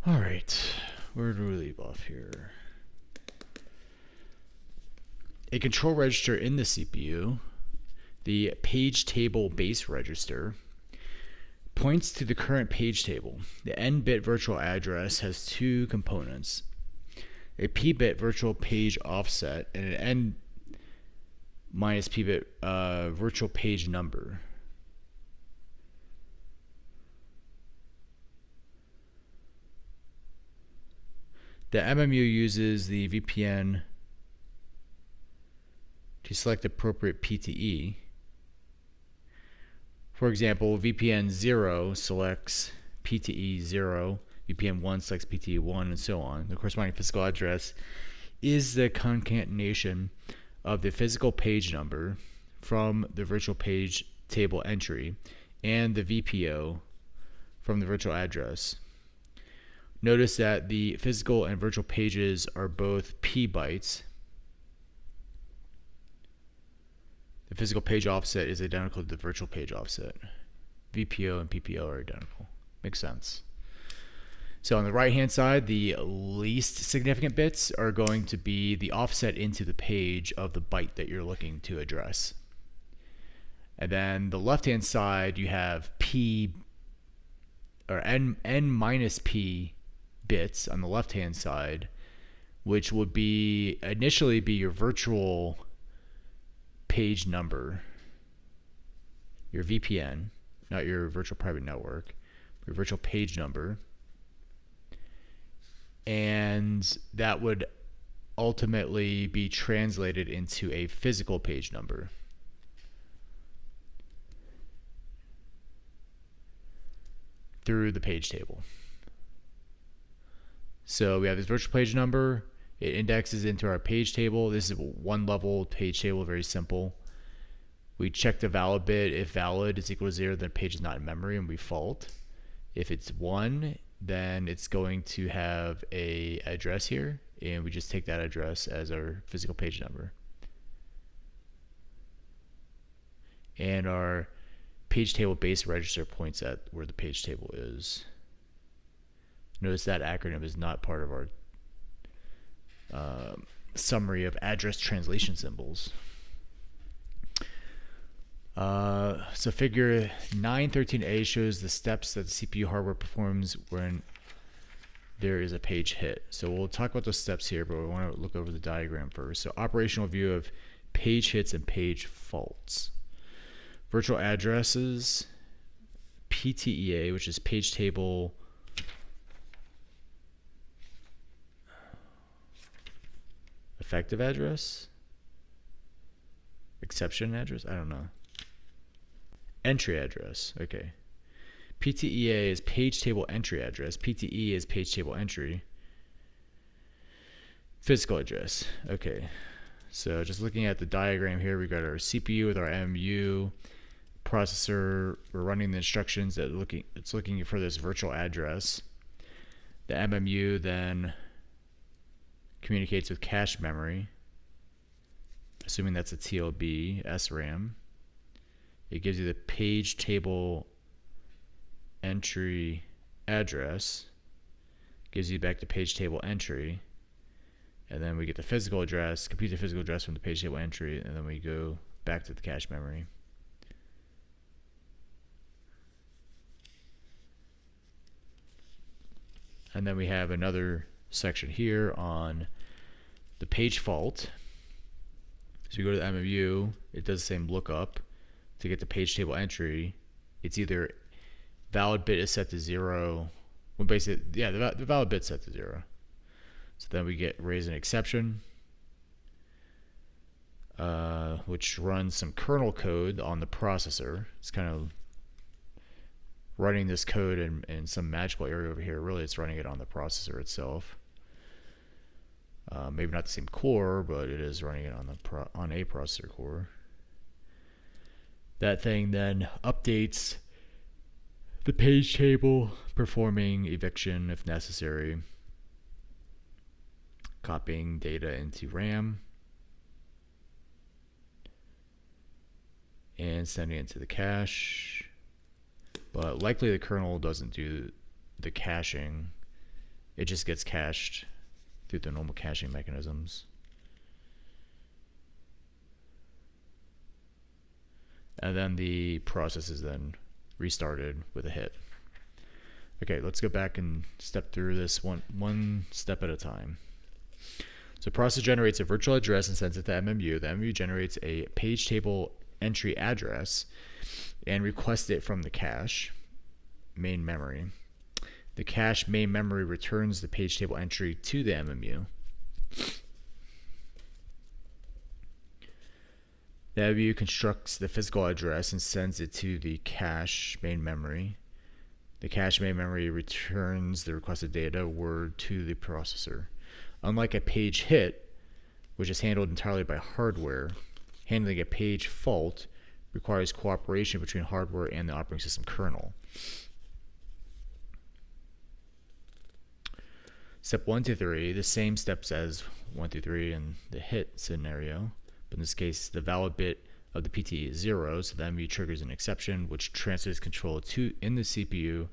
All right, where do we leave off here? A control register in the CPU, the page table base register, points to the current page table. The n-bit virtual address has two components: a p-bit virtual page offset and an n minus p-bit virtual page number. The MMU uses the VPN to select appropriate PTE. For example, VPN 0 selects PTE 0, VPN 1 selects PTE 1, and so on. The corresponding physical address is the concatenation of the physical page number from the virtual page table entry and the VPO from the virtual address. Notice that the physical and virtual pages are both P bytes. The physical page offset is identical to the virtual page offset. VPO and PPO are identical. Makes sense. So on the right-hand side, the least significant bits are going to be the offset into the page of the byte that you're looking to address. And then the left-hand side, you have P or N minus P bits on the left-hand side, which would be initially be your virtual page number, your VPN, not your virtual private network, your virtual page number. And that would ultimately be translated into a physical page number. Through the page table. So we have this virtual page number. It indexes into our page table. This is a one level page table, very simple. We check the valid bit. If valid is equal to 0, then the page is not in memory and we fault. If it's 1, then it's going to have a address here, and we just take that address as our physical page number. And our page table base register points at where the page table is. Notice that acronym is not part of our summary of address translation symbols. So figure 913A shows the steps that the CPU hardware performs when there is a page hit. So we'll talk about those steps here, but we want to look over the diagram first. So operational view of page hits and page faults. Virtual addresses, PTEA, which is page table effective address, exception address, I don't know. Entry address, okay. PTEA is page table entry address. PTE is page table entry. Physical address, okay. So just looking at the diagram here, we got our CPU with our MMU processor. We're running the instructions that it's looking for this virtual address. The MMU then communicates with cache memory, assuming that's a TLB SRAM. It gives you the page table entry address, gives you back the page table entry, and then we get the physical address, compute the physical address from the page table entry, and then we go back to the cache memory. And then we have another section here on the page fault. So you go to the MMU, it does the same lookup to get the page table entry. It's either valid bit is set to 0. Well, basically, yeah, the valid bit's set to 0. So then we raise an exception, which runs some kernel code on the processor. It's kind of running this code in some magical area over here. Really, it's running it on the processor itself. Maybe not the same core, but it is running it on a processor core. That thing then updates the page table, performing eviction if necessary, copying data into RAM, and sending it to the cache. But likely the kernel doesn't do the caching. It just gets cached through the normal caching mechanisms. And then the process is then restarted with a hit. Okay, let's go back and step through this one step at a time. So process generates a virtual address and sends it to MMU. The MMU generates a page table entry address and requests it from the cache, main memory. The cache main memory returns the page table entry to the MMU. The MMU constructs the physical address and sends it to the cache main memory. The cache main memory returns the requested data word to the processor. Unlike a page hit, which is handled entirely by hardware, handling a page fault requires cooperation between hardware and the operating system kernel. Step 1 to 3, the same steps as 1 through 3 in the hit scenario, but in this case, the valid bit of the PTE is 0, so the MMU triggers an exception, which transfers control in the CPU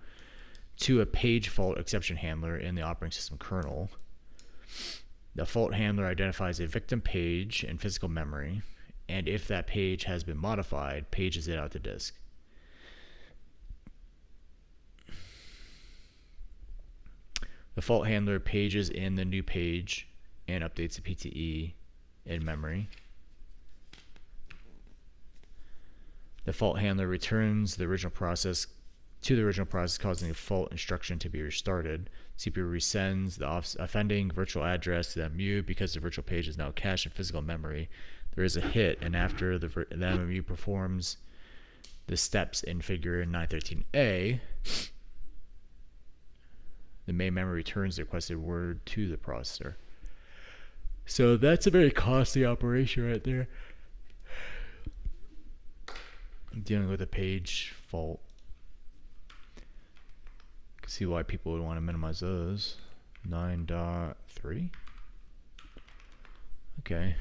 to a page fault exception handler in the operating system kernel. The fault handler identifies a victim page in physical memory, and if that page has been modified, pages it out to disk. The fault handler pages in the new page and updates the PTE in memory. The fault handler returns the original process to the original process, causing the fault instruction to be restarted. CPU resends the offending virtual address to the MMU because the virtual page is now cached in physical memory. There is a hit, and after the MMU performs the steps in figure 913A, the main memory returns the requested word to the processor. So that's a very costly operation right there. Dealing with a page fault. You can see why people would want to minimize those. 9.3. Okay.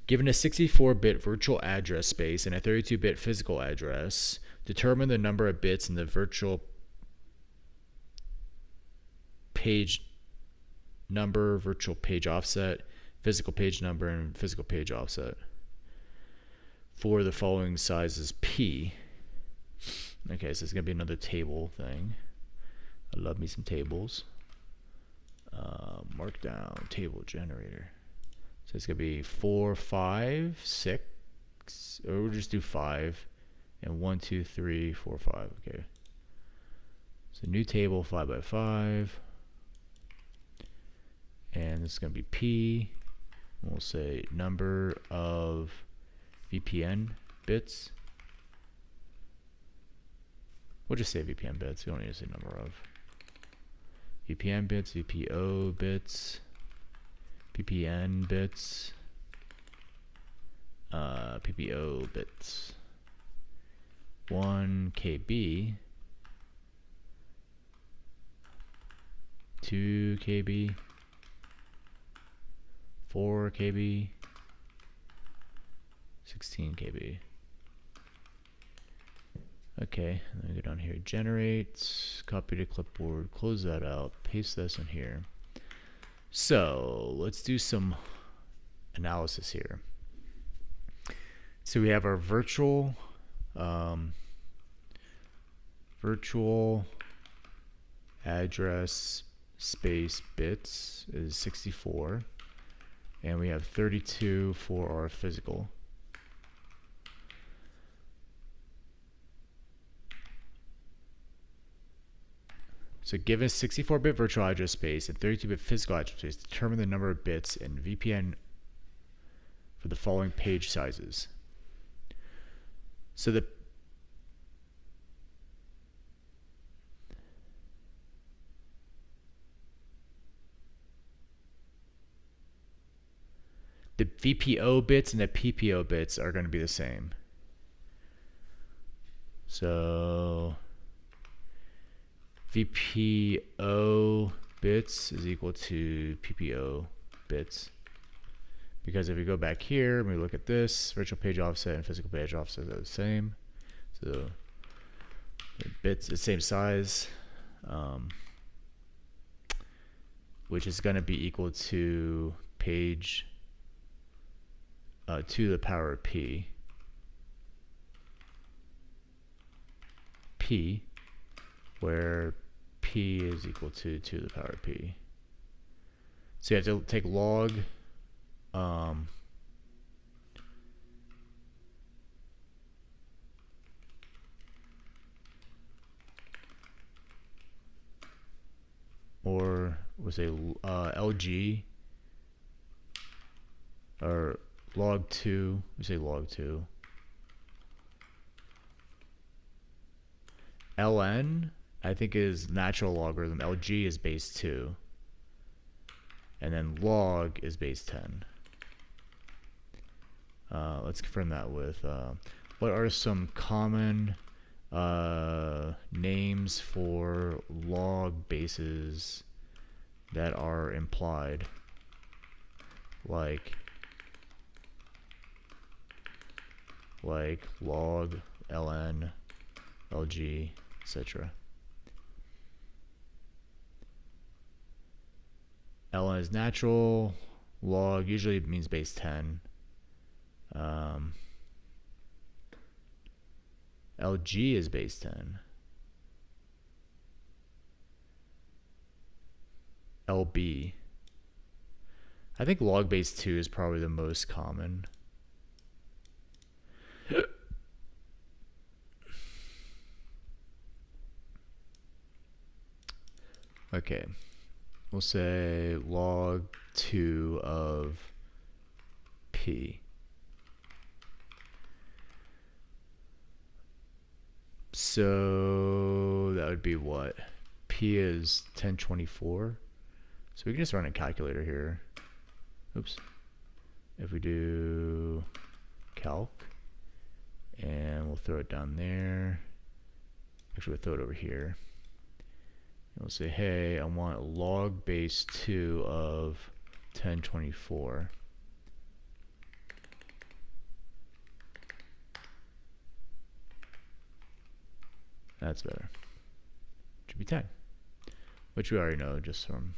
Given a 64-bit virtual address space and a 32-bit physical address, determine the number of bits in the virtual page number, virtual page offset, physical page number, and physical page offset for the following sizes P. Okay, so it's going to be another table thing. I love me some tables. Markdown table generator. So it's going to be 4, 5, 6, or we'll just do 5, and 1, 2, 3, 4, 5. Okay. So new table 5 by 5. And this is going to be P. We'll say number of VPN bits. We'll just say VPN bits. We don't need to say number of. VPN bits, VPO bits, VPN bits, PPO bits. 1 KB, 2 KB, 4 KB, 16 KB. Okay, let me go down here, generate, copy to clipboard, close that out, paste this in here. So let's do some analysis here. So we have our virtual address space bits is 64, and we have 32 for our physical. So given a 64-bit virtual address space and 32-bit physical address space, determine the number of bits in VPN for the following page sizes. So the VPO bits and the PPO bits are going to be the same. So VPO bits is equal to PPO bits. Because if we go back here and we look at this, virtual page offset and physical page offset are the same. So the bits the same size, which is going to be equal to page to the power of P. P, where P is equal to the power of P. So you have to take log we'll say LG, or log 2, we say log 2. ln, I think, is natural logarithm. LG is base 2. And then log is base 10. Let's confirm that with what are some common names for log bases that are implied, like log, ln, lg, etc. ln is natural, log usually means base 10. LG is base 10. LB. I think log base 2 is probably the most common. Okay. We'll say log 2 of P. So that would be what? P is 1024. So we can just run a calculator here. Oops. If we do calc, and we'll throw it down there. Actually, we'll throw it over here. And we'll say, hey, I want log base 2 of 1024. That's better. Should be 10, which we already know just from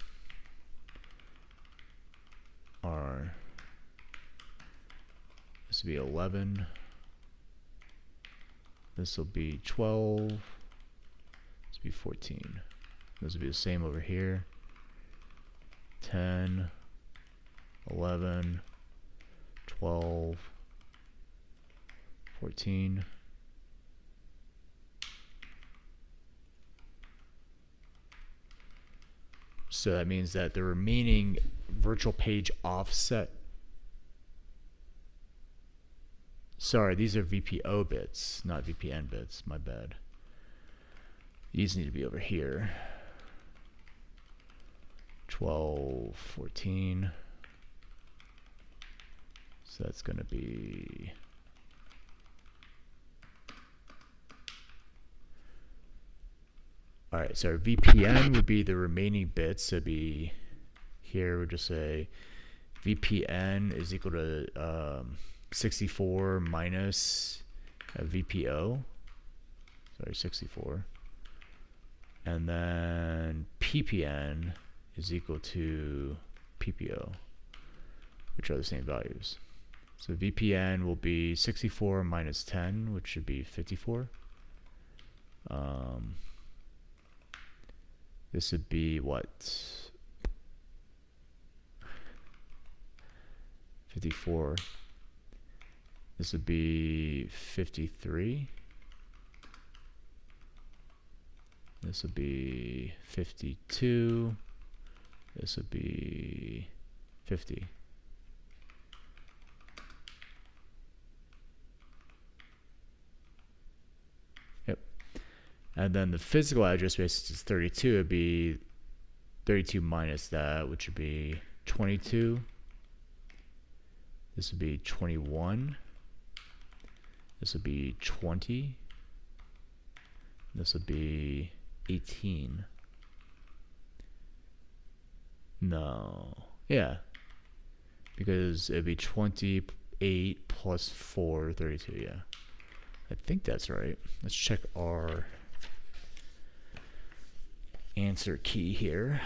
our. This will be 11. This will be 12. This will be 14. This will be the same over here. 10, 11, 12, 14. So that means that the remaining virtual page offset. Sorry, these are VPO bits, not VPN bits. My bad. These need to be over here. 12, 14. So that's going to be. All right, so our VPN would be the remaining bits. So it'd be here, we'll just say VPN is equal to 64 minus VPO. Sorry, 64. And then PPN is equal to PPO, which are the same values. So VPN will be 64 minus 10, which should be 54. This would be what? 54. This would be 53. This would be 52. This would be 50. And then the physical address space is 32. It would be 32 minus that, which would be 22. This would be 21. This would be 20. This would be 18. No. Yeah. Because it would be 28 plus 4, 32. Yeah. I think that's right. Let's check our answer key here.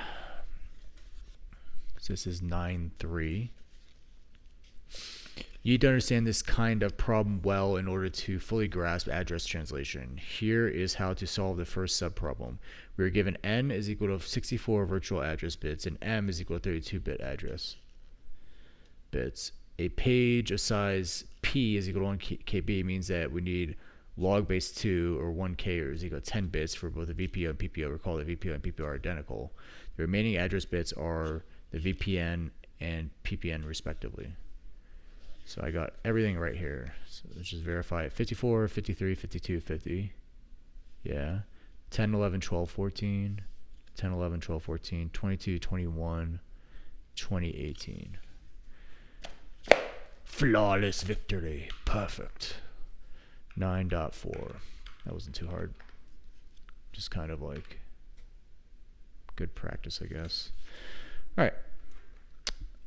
So this is 9-3. You need to understand this kind of problem well in order to fully grasp address translation. Here is how to solve the first subproblem. We are given n is equal to 64 virtual address bits and m is equal to 32-bit address bits. A page of size p is equal to 1 KB means that we need log base 2 or 1K is equal to 10 bits for both the VPO and PPO. Recall that VPO and PPO are identical. The remaining address bits are the VPN and PPN respectively. So I got everything right here. So let's just verify it. 54, 53, 52, 50. Yeah. 10, 11, 12, 14. 10, 11, 12, 14. 22, 21, 2018. Flawless victory. Perfect. 9.4. That wasn't too hard. Just kind of like good practice, I guess. All right.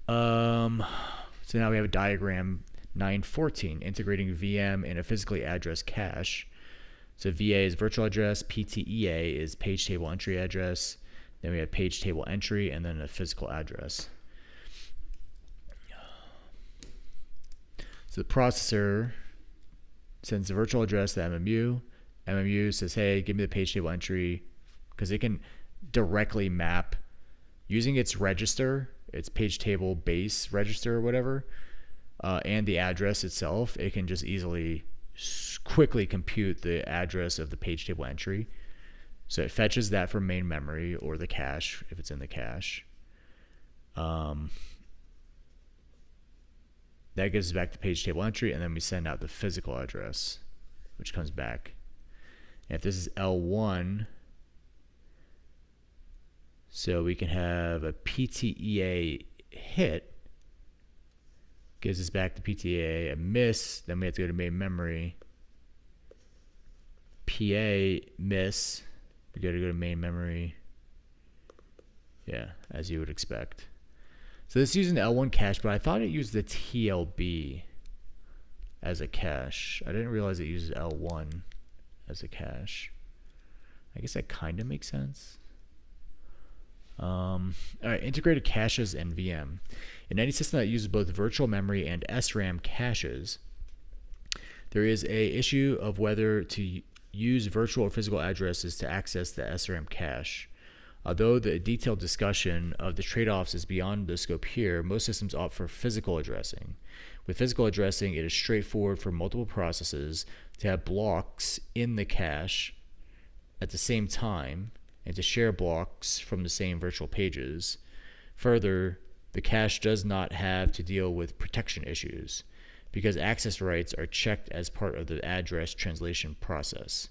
So now we have a diagram 914, integrating VM in a physically addressed cache. So VA is virtual address, PTEA is page table entry address. Then we have page table entry and then a physical address. So the processor sends the virtual address to MMU. MMU says, hey, give me the page table entry, because it can directly map using its register, its page table base register or whatever, and the address itself. It can just easily quickly compute the address of the page table entry. So it fetches that from main memory or the cache if it's in the cache. That gives us back the page table entry, and then we send out the physical address, which comes back. And if this is L1, so we can have a PTEA hit, gives us back the PTEA, a miss, then we have to go to main memory. PA miss, we got to go to main memory. Yeah, as you would expect. So this is using the L1 cache, but I thought it used the TLB as a cache. I didn't realize it uses L1 as a cache. I guess that kind of makes sense. All right, integrated caches and VM. In any system that uses both virtual memory and SRAM caches, there is a issue of whether to use virtual or physical addresses to access the SRAM cache. Although the detailed discussion of the trade-offs is beyond the scope here, most systems opt for physical addressing. With physical addressing, it is straightforward for multiple processes to have blocks in the cache at the same time and to share blocks from the same virtual pages. Further, the cache does not have to deal with protection issues because access rights are checked as part of the address translation process.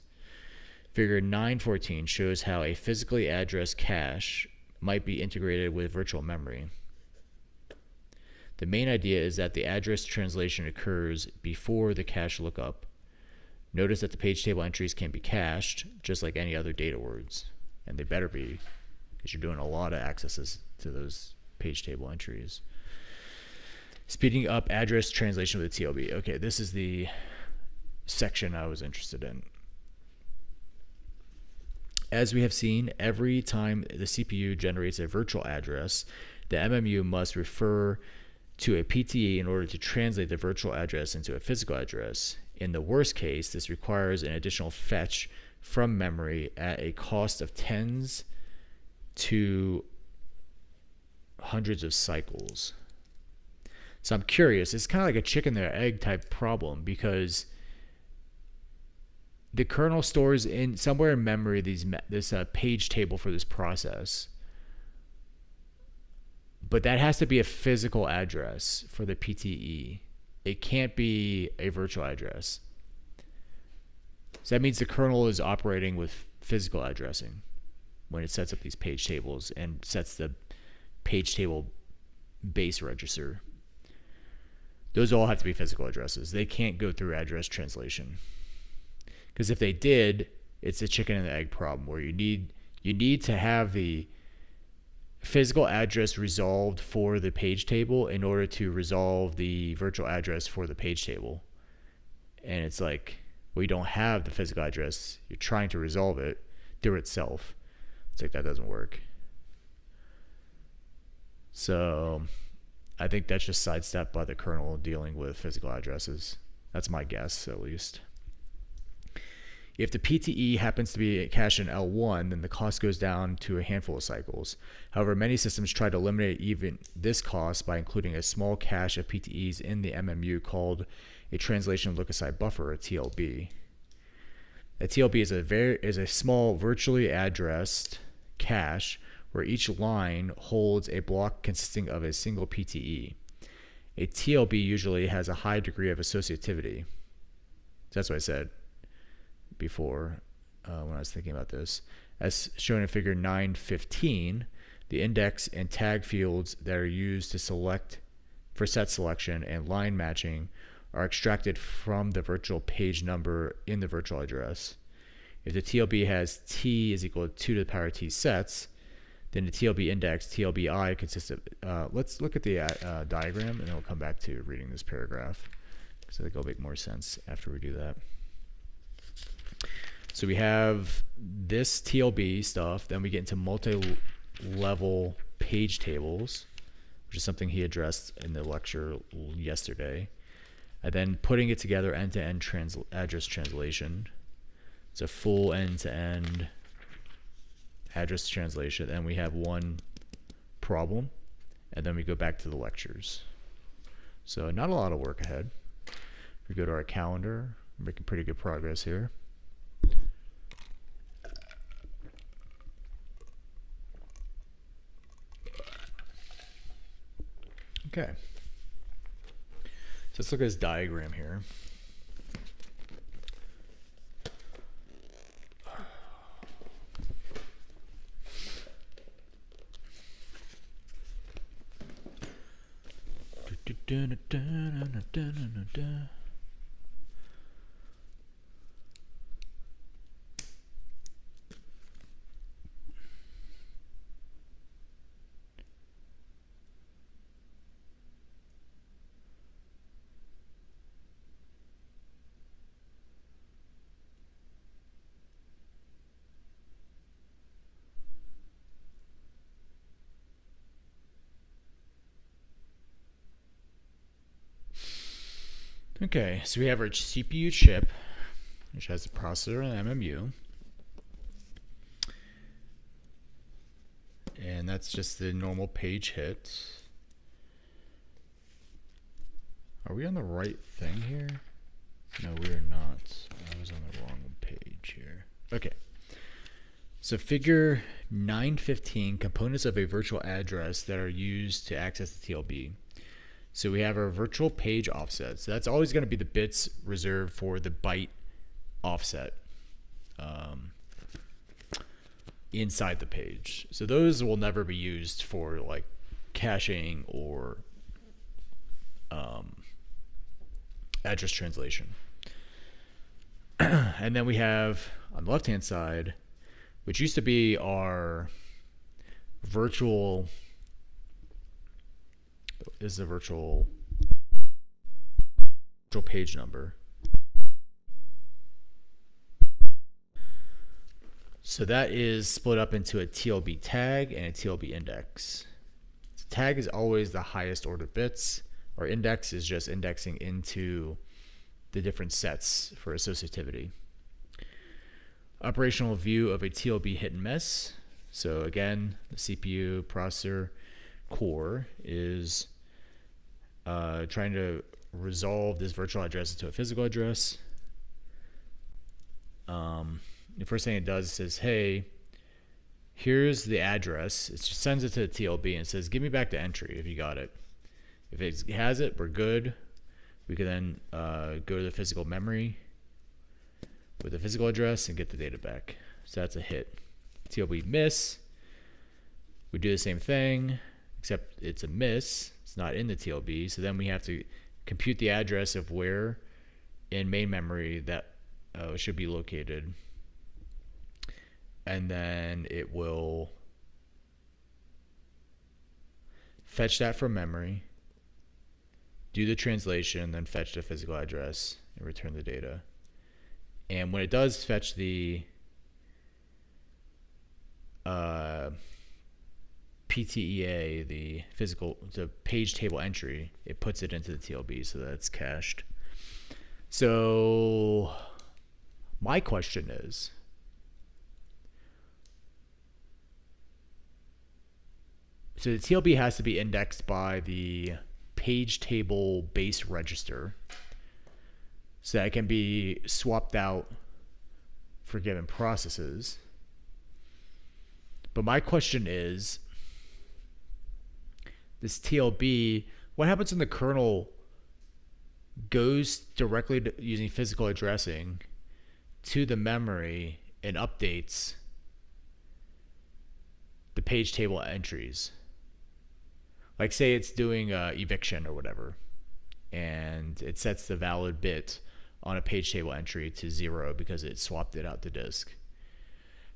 Figure 914 shows how a physically addressed cache might be integrated with virtual memory. The main idea is that the address translation occurs before the cache lookup. Notice that the page table entries can be cached just like any other data words, and they better be, because you're doing a lot of accesses to those page table entries. Speeding up address translation with the TLB. Okay, this is the section I was interested in. As we have seen, every time the CPU generates a virtual address, the MMU must refer to a PTE in order to translate the virtual address into a physical address. In the worst case, this requires an additional fetch from memory at a cost of tens to hundreds of cycles. So I'm curious, it's kind of like a chicken or egg type problem, because the kernel stores in somewhere in memory this page table for this process, but that has to be a physical address for the PTE. It can't be a virtual address. So that means the kernel is operating with physical addressing when it sets up these page tables and sets the page table base register. Those all have to be physical addresses. They can't go through address translation. Because if they did, it's a chicken and the egg problem where you need to have the physical address resolved for the page table in order to resolve the virtual address for the page table. And it's like, well, you don't have the physical address. You're trying to resolve it through itself. It's like, that doesn't work. So I think that's just sidestepped by the kernel dealing with physical addresses. That's my guess, at least. If the PTE happens to be cached in L1, then the cost goes down to a handful of cycles. However, many systems try to eliminate even this cost by including a small cache of PTEs in the MMU called a translation look-aside buffer, or TLB. A TLB is a small virtually addressed cache where each line holds a block consisting of a single PTE. A TLB usually has a high degree of associativity. That's what I said before when I was thinking about this. As shown in figure 915, the index and tag fields that are used to select for set selection and line matching are extracted from the virtual page number in the virtual address. If the TLB has t is equal to 2 to the power t sets, then the TLB index, TLBI, consists of, let's look at the diagram, and then we'll come back to reading this paragraph, because I think it'll make more sense after we do that. So we have this TLB stuff, then we get into multi-level page tables, which is something he addressed in the lecture yesterday. And then putting it together end-to-end address translation. It's a full end-to-end address translation. And we have one problem, and then we go back to the lectures. So not a lot of work ahead. We go to our calendar. We're making pretty good progress here. Okay. So let's look at this diagram here. Okay, so we have our CPU chip, which has a processor and MMU. And that's just the normal page hit. Are we on the right thing here? No, we are not. I was on the wrong page here. Okay. So figure 915, components of a virtual address that are used to access the TLB. So we have our virtual page offset. So that's always going to be the bits reserved for the byte offset inside the page. So those will never be used for like caching or address translation. And then we have on the left-hand side, which used to be our virtual is the virtual page number. So that is split up into a TLB tag and a TLB index. So tag is always the highest order bits. Our index is just indexing into the different sets for associativity. Operational view of a TLB hit and miss. So again, the CPU processor core is trying to resolve this virtual address into a physical address. The first thing it does is says, hey, here's the address. It just sends it to the TLB and says, give me back the entry if you got it. If it has it, we're good. We can then go to the physical memory with the physical address and get the data back. So that's a hit. TLB miss. We do the same thing, except it's a miss. It's not in the TLB. So then we have to compute the address of where in main memory that should be located. And then it will fetch that from memory, do the translation, then fetch the physical address and return the data. And when it does fetch the PTEA, the page table entry, it puts it into the TLB so that it's cached. So my question is, so the TLB has to be indexed by the page table base register so that it can be swapped out for given processes. But my question is, this TLB, what happens when the kernel goes directly to, using physical addressing, to the memory and updates the page table entries? Like say it's doing eviction or whatever, and it sets the valid bit on a page table entry to 0 because it swapped it out to disk.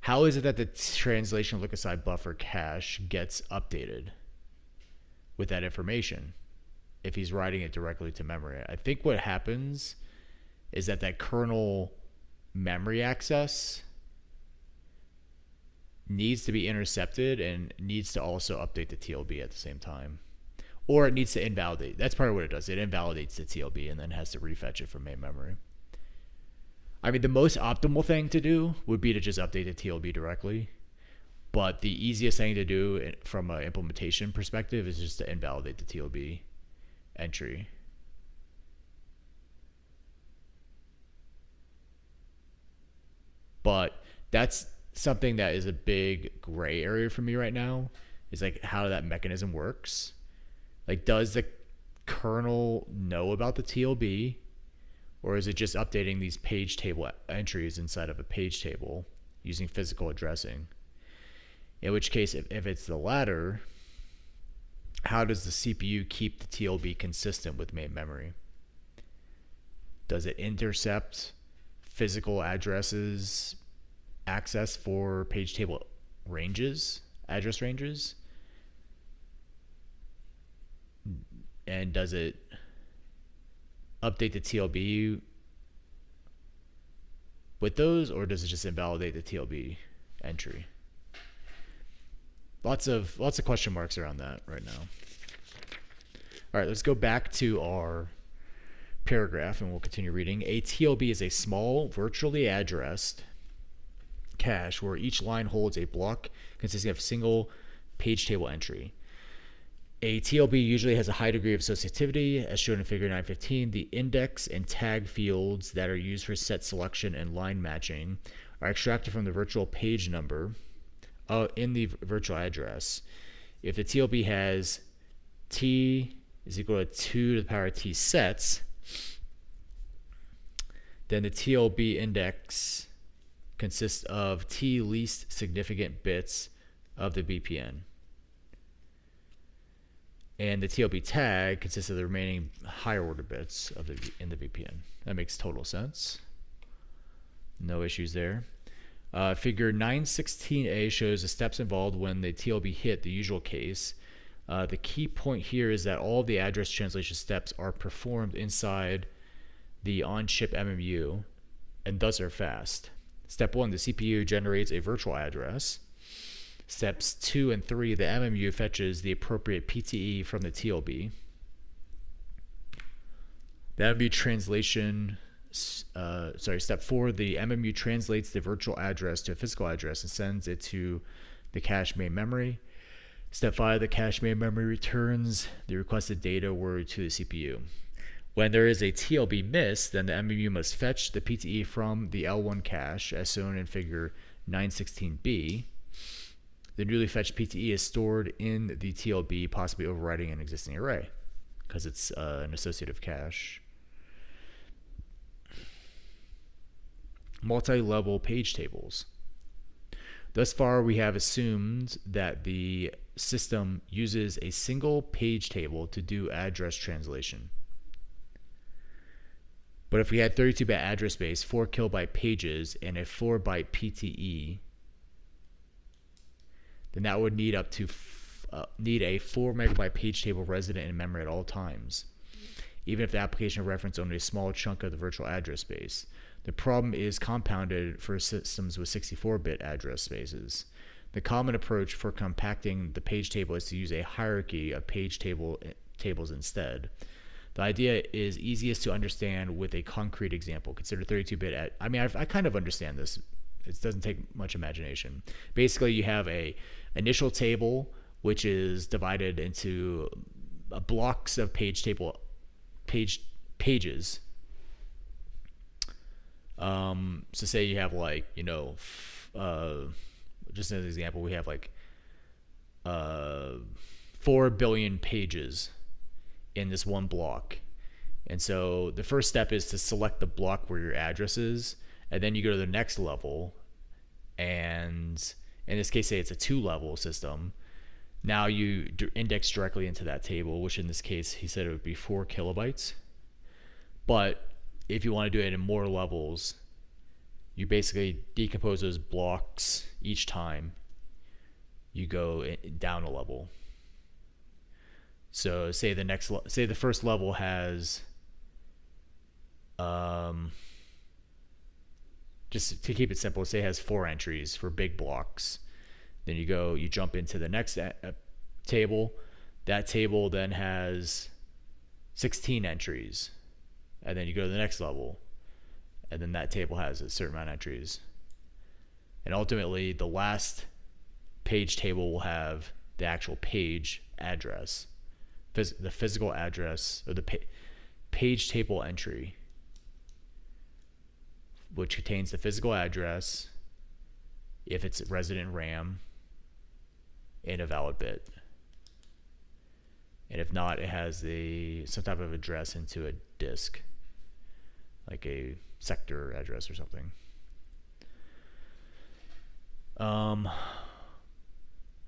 How is it that the translation look-aside buffer cache gets updated with that information if he's writing it directly to memory? I think what happens is that kernel memory access needs to be intercepted and needs to also update the TLB at the same time. Or it needs to invalidate. That's probably what it does. It invalidates the TLB and then has to refetch it from main memory. I mean, the most optimal thing to do would be to just update the TLB directly. But the easiest thing to do from an implementation perspective is just to invalidate the TLB entry. But that's something that is a big gray area for me right now, is like how that mechanism works. Like, does the kernel know about the TLB, or is it just updating these page table entries inside of a page table using physical addressing? In which case, if it's the latter, how does the CPU keep the TLB consistent with main memory? Does it intercept physical addresses access for page table ranges, address ranges? And does it update the TLB with those, or does it just invalidate the TLB entry? Lots of question marks around that right now. All right, let's go back to our paragraph and we'll continue reading. A TLB is a small, virtually addressed cache where each line holds a block consisting of a single page table entry. A TLB usually has a high degree of associativity, as shown in figure 915. The index and tag fields that are used for set selection and line matching are extracted from the virtual page number in the virtual address. If the TLB has T is equal to 2 to the power of T sets, then the TLB index consists of T least significant bits of the BPN. And the TLB tag consists of the remaining higher order bits of in the BPN. That makes total sense. No issues there. Figure 916A shows the steps involved when the TLB hit the usual case. The key point here is that all of the address translation steps are performed inside the on-chip MMU and thus are fast. Step 1, the CPU generates a virtual address. Steps 2 and 3, the MMU fetches the appropriate PTE from the TLB. That would be translation. Step 4, the MMU translates the virtual address to a physical address and sends it to the cache main memory. Step 5, the cache main memory returns the requested data word to the CPU. When there is a TLB miss, then the MMU must fetch the PTE from the L1 cache, as shown in figure 916B. The newly fetched PTE is stored in the TLB, possibly overriding an existing array, because it's an associative cache. Multi-level page tables. Thus far, we have assumed that the system uses a single page table to do address translation. But if we had 32-bit address space, 4 kilobyte pages, and a 4-byte PTE, then that would need need a 4 megabyte page table resident in memory at all times, even if the application referenced only a small chunk of the virtual address space. The problem is compounded for systems with 64-bit address spaces. The common approach for compacting the page table is to use a hierarchy of page tables instead. The idea is easiest to understand with a concrete example. Consider 32-bit. I kind of understand this. It doesn't take much imagination. Basically, you have a initial table, which is divided into blocks of pages. So say you have like, just as an example, we have like 4 billion pages in this one block. And so the first step is to select the block where your address is, and then you go to the next level. And in this case, say it's a 2-level system. Now you index directly into that table, which in this case, he said it would be 4 kilobytes. But if you want to do it in more levels, you basically decompose those blocks each time you go down a level. So say the first level has, just to keep it simple, say it has 4 entries for big blocks. Then you jump into the next table. That table then has 16 entries. And then you go to the next level. And then that table has a certain amount of entries. And ultimately, the last page table will have the actual page address, the physical address, or the page table entry, which contains the physical address, if it's resident RAM, and a valid bit. And if not, it has some type of address into a disk, like a sector address or something.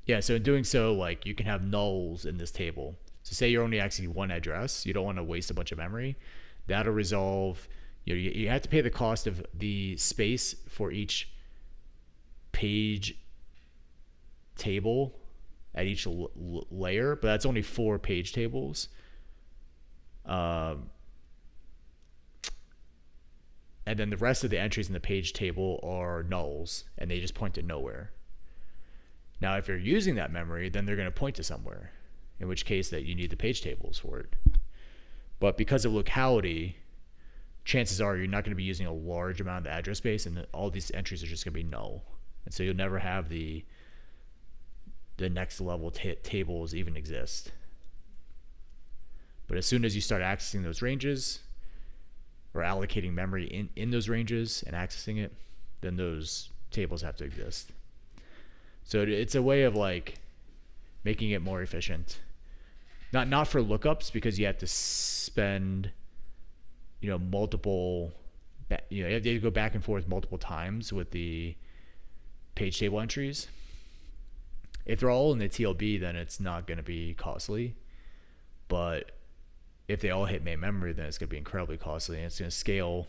Yeah, so in doing so, like, you can have nulls in this table. So say you're only accessing one address, you don't want to waste a bunch of memory. That'll resolve, you have to pay the cost of the space for each page table at each layer, but that's only 4 page tables. And then the rest of the entries in the page table are nulls, and they just point to nowhere. Now, if you're using that memory, then they're going to point to somewhere, in which case that you need the page tables for it. But because of locality, chances are you're not going to be using a large amount of the address space, and all these entries are just going to be null. And so you'll never have the next level tables even exist. But as soon as you start accessing those ranges, or allocating memory in those ranges and accessing it, then those tables have to exist. So it's a way of like making it more efficient. Not for lookups, because you have to spend, multiple, you have to go back and forth multiple times with the page table entries. If they're all in the TLB, then it's not going to be costly. But if they all hit main memory, then it's going to be incredibly costly, and it's going to scale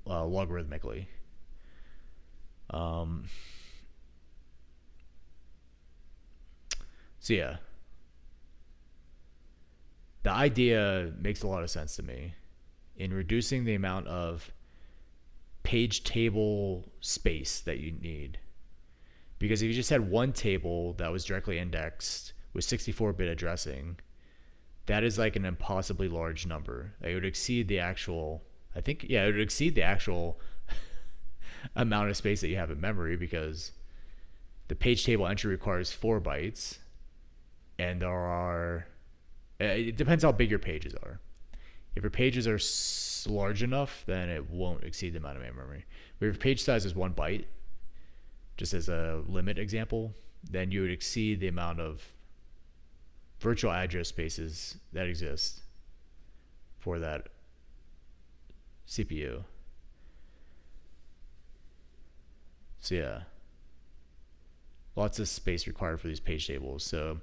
logarithmically. So yeah, the idea makes a lot of sense to me in reducing the amount of page table space that you need. Because if you just had one table that was directly indexed with 64-bit addressing, that is like an impossibly large number. It would exceed the actual, it would exceed the actual amount of space that you have in memory, because the page table entry requires 4 bytes. And it depends how big your pages are. If your pages are large enough, then it won't exceed the amount of main memory. But if your page size is 1 byte, just as a limit example, then you would exceed the amount of virtual address spaces that exist for that CPU. So yeah, lots of space required for these page tables. So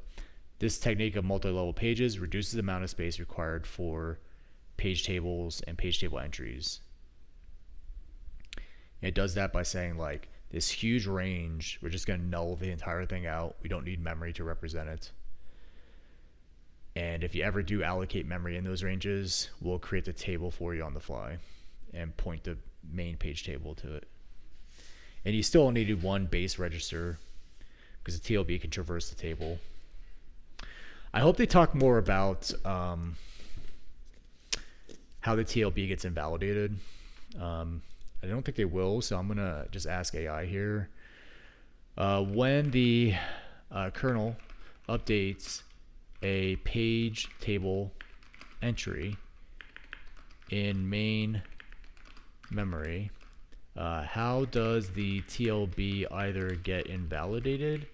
this technique of multi-level pages reduces the amount of space required for page tables and page table entries. And it does that by saying, like, this huge range, we're just going to null the entire thing out. We don't need memory to represent it. And if you ever do allocate memory in those ranges, we'll create the table for you on the fly and point the main page table to it. And you still only need 1 base register, because the TLB can traverse the table. I hope they talk more about how the TLB gets invalidated. I don't think they will, so I'm going to just ask AI here. When the kernel updates a page table entry in main memory, how does the TLB either get invalidated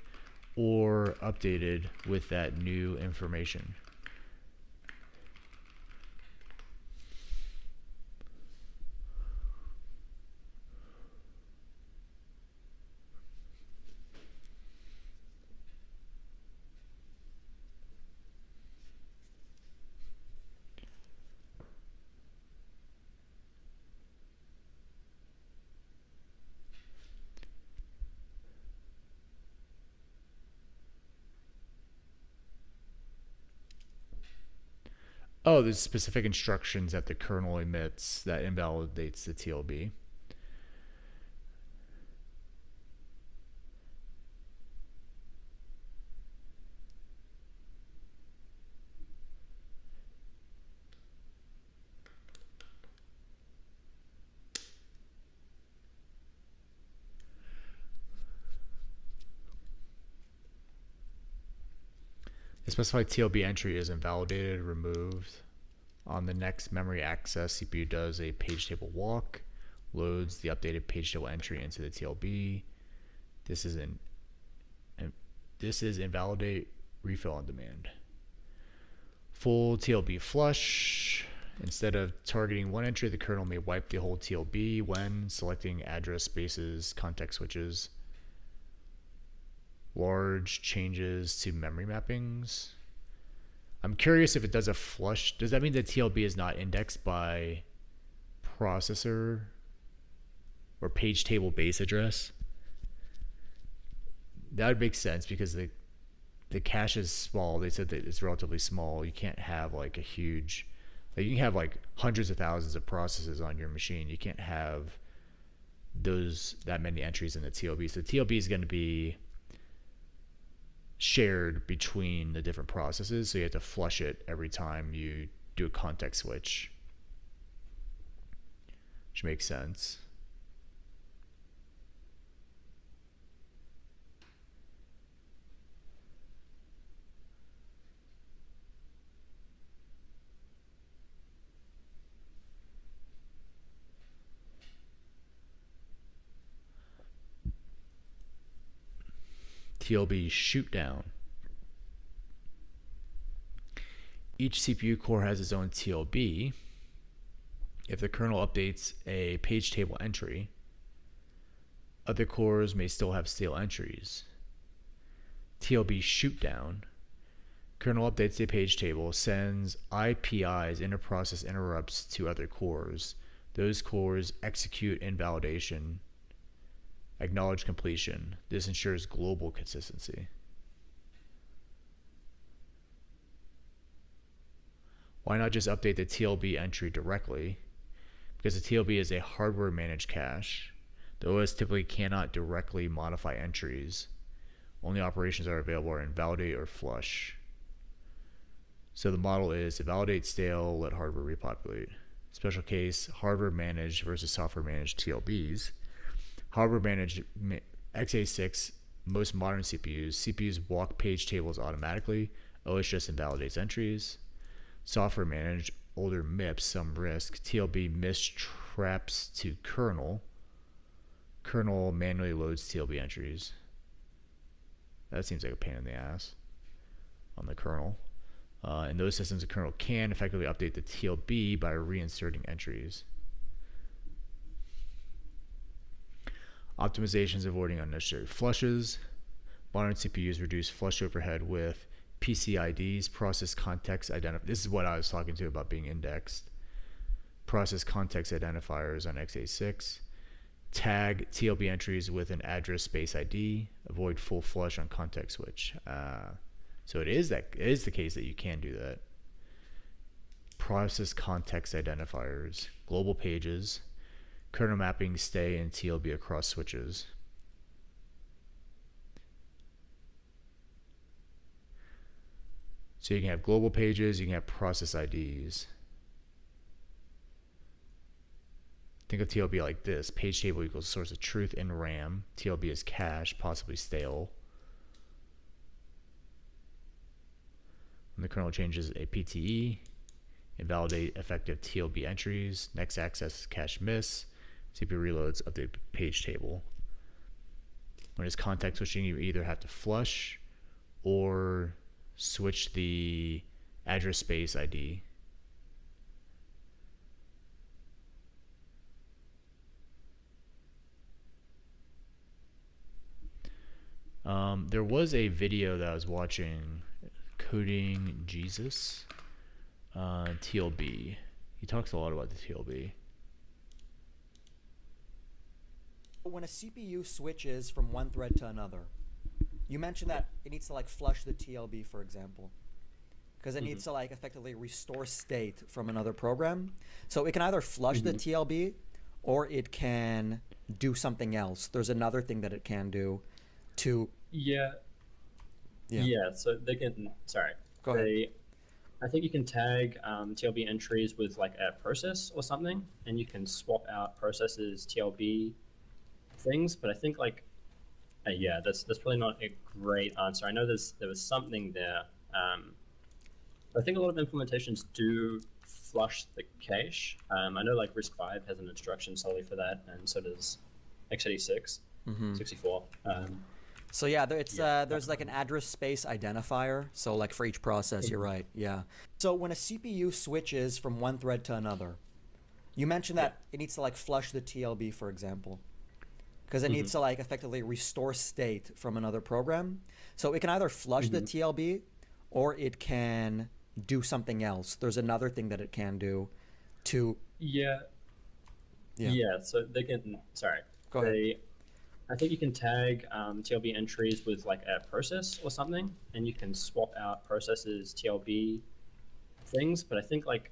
or updated with that new information? Oh, there's specific instructions that the kernel emits that invalidates the TLB. The specified TLB entry is invalidated, removed. On the next memory access, CPU does a page table walk, loads the updated page table entry into the TLB. This is invalidate refill on demand. Full TLB flush. Instead of targeting one entry, the kernel may wipe the whole TLB when selecting address spaces, context switches. Large changes to memory mappings. I'm curious if it does a flush. Does that mean the TLB is not indexed by processor or page table base address? That would make sense because the cache is small. They said that it's relatively small. You can't have like a huge, like you can have like hundreds of thousands of processes on your machine. You can't have that many entries in the TLB. So the TLB is going to be shared between the different processes, so you have to flush it every time you do a context switch, which makes sense. TLB shoot down. Each CPU core has its own TLB. If the kernel updates a page table entry, other cores may still have stale entries. TLB shoot down. Kernel updates a page table, sends IPIs, interprocess interrupts, to other cores. Those cores execute invalidation, acknowledge completion. This ensures global consistency. Why not just update the TLB entry directly? Because the TLB is a hardware managed cache. The OS typically cannot directly modify entries. Only operations that are available are invalidate or flush. So the model is invalidate stale, let hardware repopulate. Special case, hardware managed versus software managed TLBs. Hardware managed x86, most modern CPUs walk page tables automatically. OS just invalidates entries. Software managed, older MIPS, some risk. TLB mistraps to kernel. Kernel manually loads TLB entries. That seems like a pain in the ass on the kernel. In those systems, the kernel can effectively update the TLB by reinserting entries. Optimizations avoiding unnecessary flushes. Modern CPUs reduce flush overhead with PCIDs, process context identifiers. This is what I was talking to about being indexed. Process context identifiers on x86. Tag TLB entries with an address space ID. Avoid full flush on context switch. So it is the case that you can do that. Process context identifiers. Global pages. Kernel mappings stay in TLB across switches. So you can have global pages, you can have process IDs. Think of TLB like this. Page table equals source of truth in RAM. TLB is cache, possibly stale. When the kernel changes a PTE, invalidate effective TLB entries. Next access cache miss. CPU reloads update page table. When it's context switching, you either have to flush or switch the address space ID. There was a video that I was watching, Coding Jesus, TLB. He talks a lot about the TLB. When a CPU switches from one thread to another, you mentioned that it needs to like flush the TLB, for example, because it needs to like effectively restore state from another program. So it can either flush the TLB or it can do something else. There's another thing that it can do to... Yeah, so they can, sorry. Go ahead. I think you can tag TLB entries with like a process or something, and you can swap out processes TLB things, but I think like, yeah, that's probably not a great answer. I know there was something there. I think a lot of implementations do flush the cache. I know like RISC-V has an instruction solely for that, and so does x86, 64. So yeah, there's like an address space identifier. So like for each process, you're right. Yeah. So when a CPU switches from one thread to another, you mentioned that it needs to like flush the TLB, for example, because it needs to like effectively restore state from another program. So it can either flush the TLB or it can do something else. There's another thing that it can do to... Yeah, so they can, sorry. Go ahead. I think you can tag TLB entries with like a process or something, and you can swap out processes TLB things, but I think like,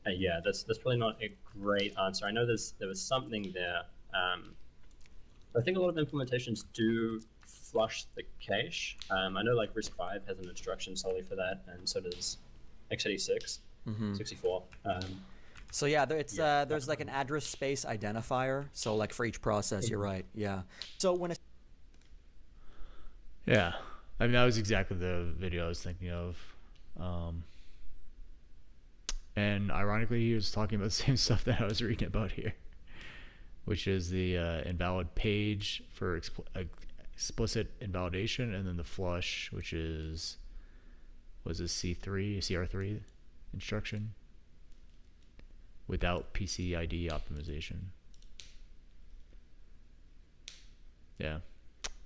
yeah, that's probably not a great answer. I know there was something there. I think a lot of implementations do flush the cache. I know like RISC-V has an instruction solely for that, and so does x86, 64. So yeah, there's like an address space identifier. So like for each process, you're right. Yeah. So when a... Yeah, I mean, that was exactly the video I was thinking of. And ironically, he was talking about the same stuff that I was reading about here, which is the invalid page for explicit invalidation, and then the flush, which is, was this CR3 instruction without PCID optimization. Yeah,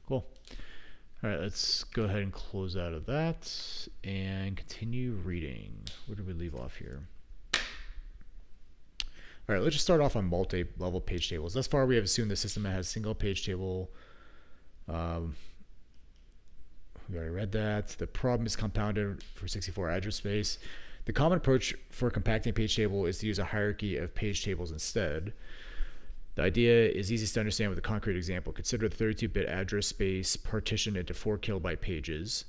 cool. All right, let's go ahead and close out of that and continue reading. Where did we leave off here? All right, let's just start off on multi-level page tables. Thus far, we have assumed the system has a single page table. We already read that. The problem is compounded for 64 address space. The common approach for compacting a page table is to use a hierarchy of page tables instead. The idea is easiest to understand with a concrete example. Consider the 32-bit address space partitioned into 4 kilobyte pages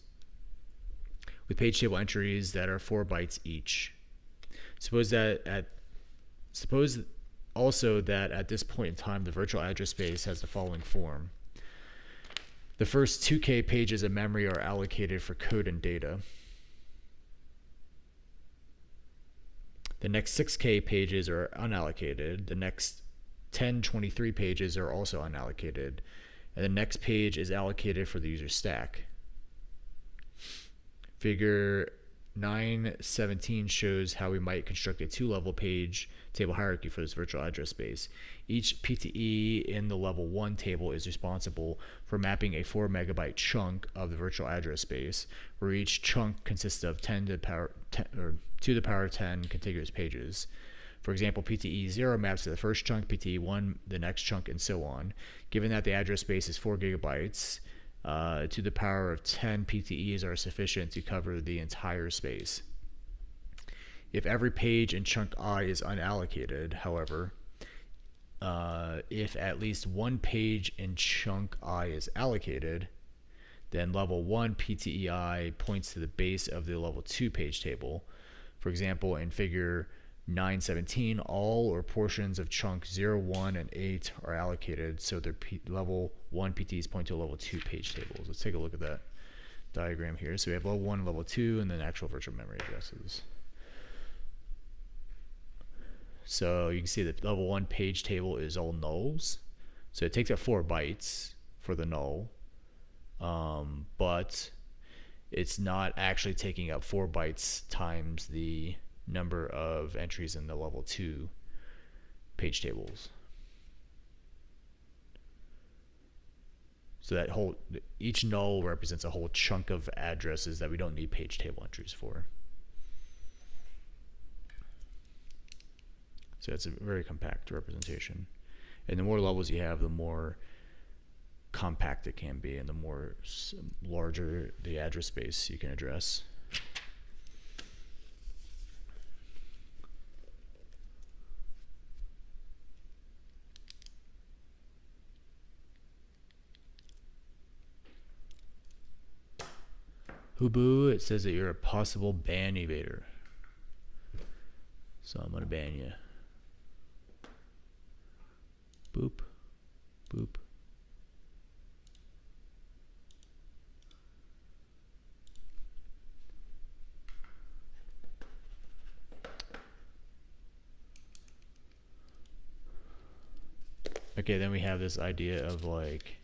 with page table entries that are 4 bytes each. Suppose also that at this point in time, the virtual address space has the following form. The first 2K pages of memory are allocated for code and data. The next 6K pages are unallocated. The next 1023 pages are also unallocated. And the next page is allocated for the user stack. Figure 917 shows how we might construct a 2-level page table hierarchy for this virtual address space. Each PTE in the level 1 table is responsible for mapping a 4 megabyte chunk of the virtual address space, where each chunk consists of 10 to the power 10, or 2 to the power 10 contiguous pages. For example, PTE 0 maps to the first chunk, PTE 1 the next chunk, and so on. Given that the address space is 4 gigabytes, to the power of 10 PTEs are sufficient to cover the entire space. If every page in chunk I is unallocated, however, if at least one page in chunk I is allocated, then level 1 PTEI points to the base of the level 2 page table. For example, in figure 917, all or portions of chunk 0, 1, and 8 are allocated, so their level 1 PTEs point to level 2 page tables. Let's take a look at that diagram here. So we have level 1 and level 2, and then actual virtual memory addresses. So you can see the level 1 page table is all nulls. So it takes up 4 bytes for the null, but it's not actually taking up 4 bytes times the number of entries in the level 2 page tables. So that each null represents a whole chunk of addresses that we don't need page table entries for. So it's a very compact representation. And the more levels you have, the more compact it can be, and the more larger the address space you can address. Hubu, it says that you're a possible ban evader. So I'm gonna ban you. Boop, boop. Okay, then we have this idea of like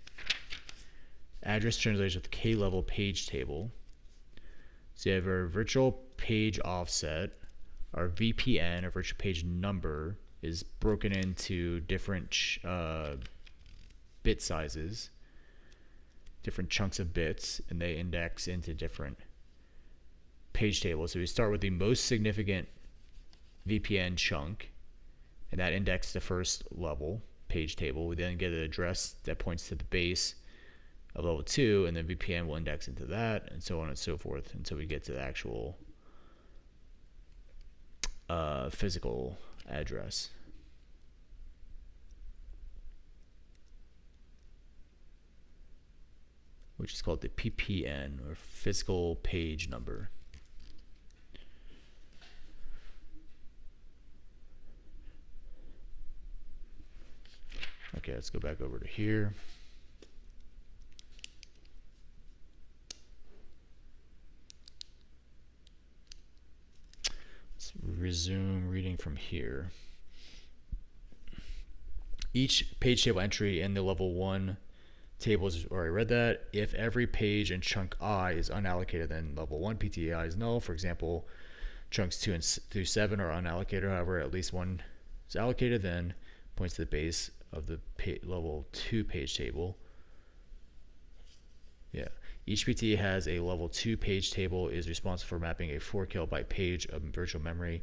address translation with k-level page table. So you have our virtual page offset, our VPN, or virtual page number, is broken into different bit sizes, different chunks of bits, and they index into different page tables. So we start with the most significant VPN chunk, and that indexes the first level page table. We then get an address that points to the base of level 2, and then VPN will index into that, and so on and so forth until we get to the actual physical address. Which is called the PPN, or physical page number. Okay, let's go back over to here. Let's resume reading from here. Each page table entry in the level 1 table is already read that. If every page in chunk I is unallocated, then level 1 PTI is null. For example, chunks 2 through 7 are unallocated. However, at least one is allocated, then points to the base of the level 2 page table. Yeah. Each PT has a level 2 page table, is responsible for mapping a 4 kilobyte page of virtual memory,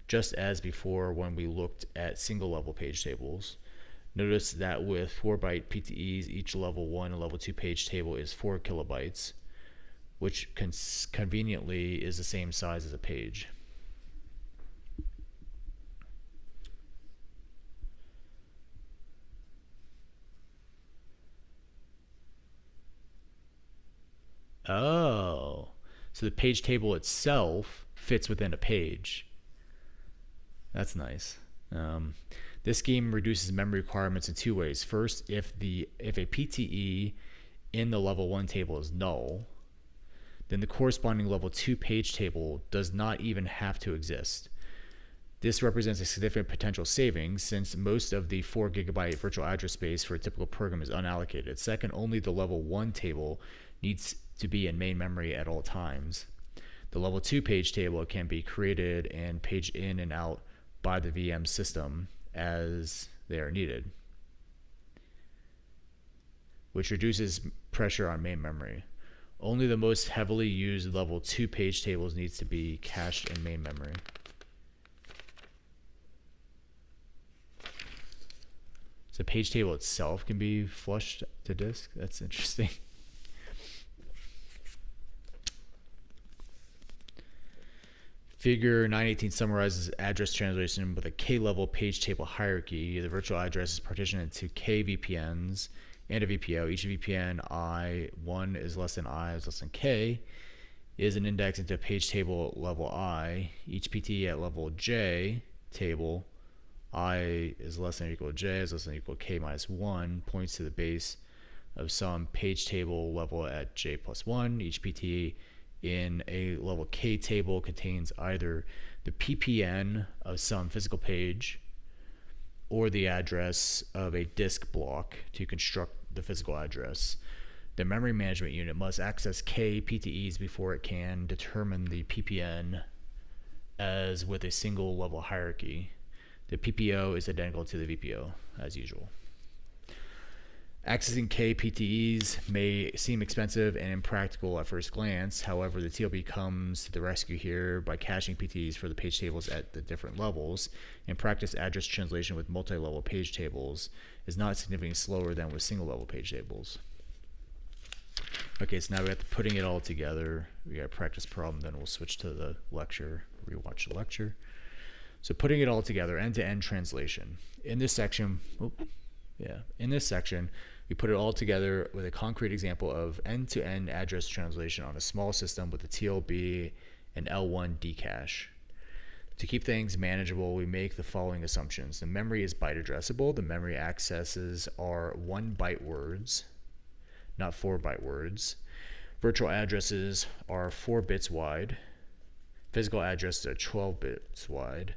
just as before when we looked at single level page tables. Notice that with 4 byte PTEs, each level 1 and level 2 page table is 4 kilobytes, which conveniently is the same size as a page. Oh, so the page table itself fits within a page. That's nice. This scheme reduces memory requirements in 2 ways. First, if a PTE in the level 1 table is null, then the corresponding level 2 page table does not even have to exist. This represents a significant potential savings since most of the 4 gigabyte virtual address space for a typical program is unallocated. Second, only the level 1 table needs to be in main memory at all times. The level 2 page table can be created and paged in and out by the VM system as they are needed, which reduces pressure on main memory. Only the most heavily used level 2 page tables needs to be cached in main memory. So the page table itself can be flushed to disk. That's interesting. Figure 918 summarizes address translation with a k-level page table hierarchy. The virtual address is partitioned into k VPNs and a VPO. Each VPN I1 is less than I is less than k is an index into a page table level I. Each PT at level j table I is less than or equal to j is less than or equal to k minus 1 points to the base of some page table level at j plus 1. Each PT in a level K table contains either the ppn of some physical page or the address of a disk block to construct the physical address. The memory management unit must access K PTEs before it can determine the ppn as with a single level hierarchy. The PPO is identical to the VPO as usual. Accessing K PTEs may seem expensive and impractical at first glance. However, the TLB comes to the rescue here by caching PTEs for the page tables at the different levels. In practice, address translation with multi-level page tables is not significantly slower than with single-level page tables. Okay, so now we have to putting it all together. We got a practice problem, then we'll switch to the lecture, rewatch the lecture. So putting it all together, end-to-end translation. In this section, we put it all together with a concrete example of end-to-end address translation on a small system with a TLB and L1 dcache. To keep things manageable, we make the following assumptions. The memory is byte addressable. The memory accesses are 1 byte words, not 4 byte words. Virtual addresses are 4 bits wide. Physical addresses are 12 bits wide.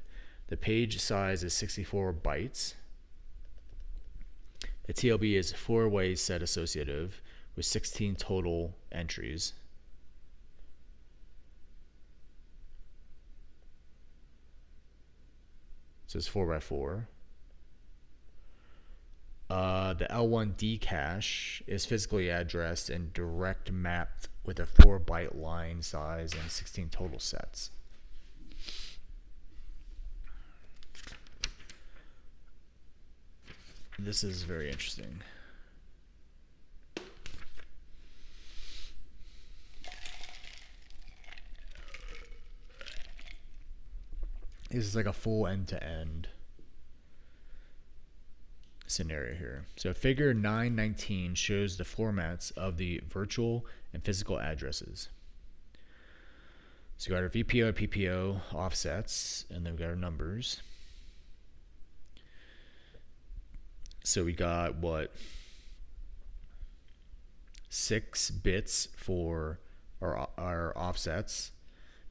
The page size is 64 bytes. A TLB is 4-way set associative with 16 total entries. So it's 4x4. The L1 dcache is physically addressed and direct mapped with a 4-byte line size and 16 total sets. This is very interesting. This is like a full end-to-end scenario here. So figure 919 shows the formats of the virtual and physical addresses. So we got our VPO and PPO offsets, and then we got our numbers. So we got 6 bits for our offsets,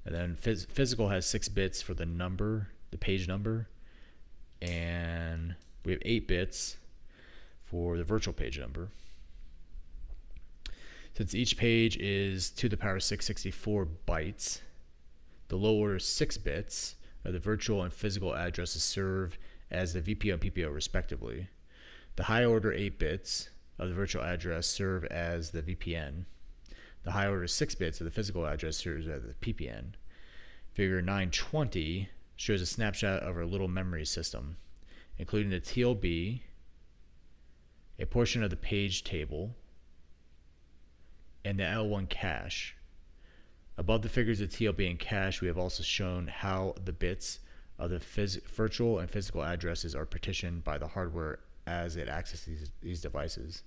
and then physical has 6 bits for the number, the page number, and we have 8 bits for the virtual page number. Since each page is to the power 664 bytes, the low order 6 bits of the virtual and physical addresses serve as the VPO and PPO respectively. The high order 8 bits of the virtual address serve as the VPN. The high order 6 bits of the physical address serves as the PPN. Figure 920 shows a snapshot of our little memory system, including the TLB, a portion of the page table, and the L1 cache. Above the figures of TLB and cache, we have also shown how the bits of the virtual and physical addresses are partitioned by the hardware as it accesses these devices.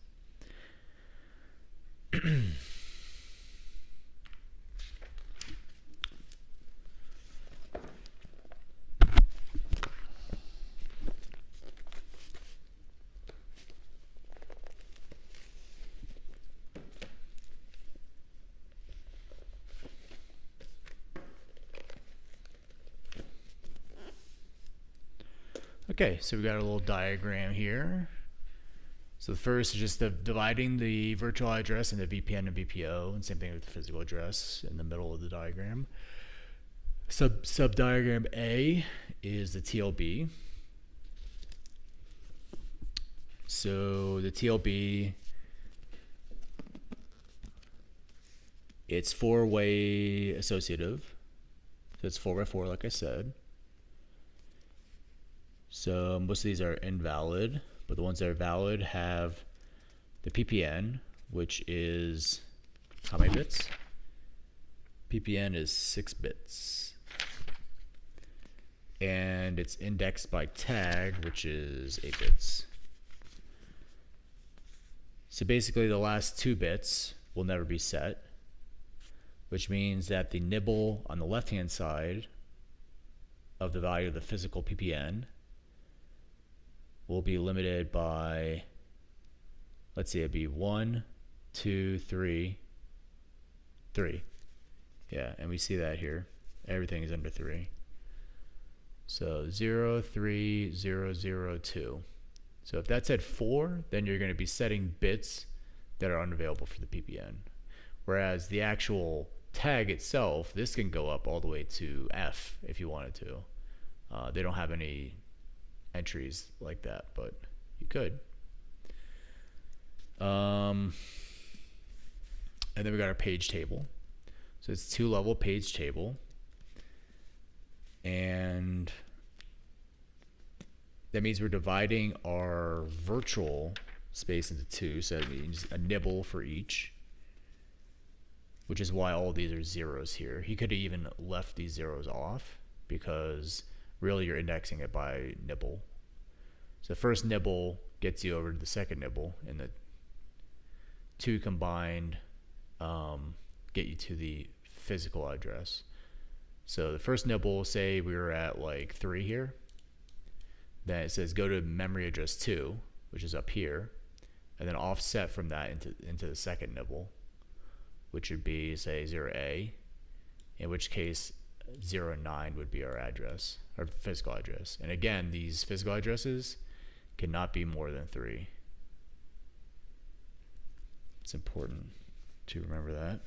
Okay, so we got a little diagram here. So the first is just dividing the virtual address into VPN and VPO, and same thing with the physical address in the middle of the diagram. Sub diagram A is the TLB. So the TLB, it's 4-way associative. So it's 4x4, like I said. So most of these are invalid, but the ones that are valid have the PPN, which is how many bits? PPN is 6 bits. And it's indexed by tag, which is 8 bits. So basically the last 2 bits will never be set, which means that the nibble on the left-hand side of the value of the physical PPN will be limited by, let's say it'd be 1, 2, 3, 3. Yeah, and we see that here. Everything is under 3. So 0, 3, 0, 0, 2. So if that's at 4, then you're going to be setting bits that are unavailable for the PPN. Whereas the actual tag itself, this can go up all the way to F if you wanted to. They don't have any entries like that, but you could. And then we got our page table. So it's 2-level page table. And that means we're dividing our virtual space into 2. So that means a nibble for each, which is why all these are zeros here. He could have even left these zeros off because really you're indexing it by nibble. So the first nibble gets you over to the second nibble, and the 2 combined get you to the physical address. So the first nibble, say we were at like 3 here, then it says go to memory address 2, which is up here, and then offset from that into the second nibble, which would be, say, 0A, in which case 09 would be our address, our physical address. And again, these physical addresses cannot be more than 3. It's important to remember that.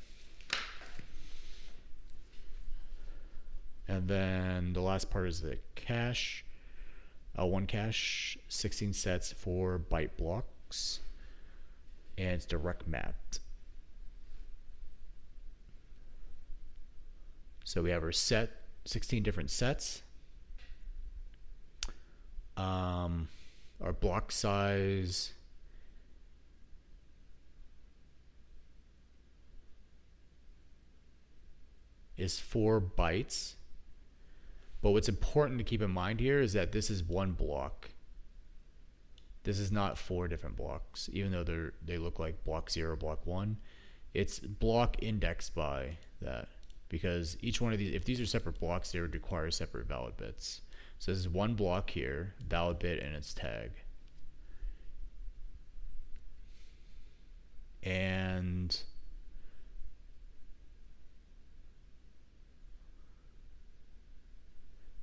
And then the last part is the cache. One cache, 16 sets, 4 byte blocks, and it's direct mapped. So we have our set, 16 different sets. Our block size is 4 bytes. But what's important to keep in mind here is that this is one block. This is not 4 different blocks, even though they look like block 0, block 1. It's block indexed by that, because each one of these, if these are separate blocks, they would require separate valid bits. So this is one block here, valid bit and its tag. And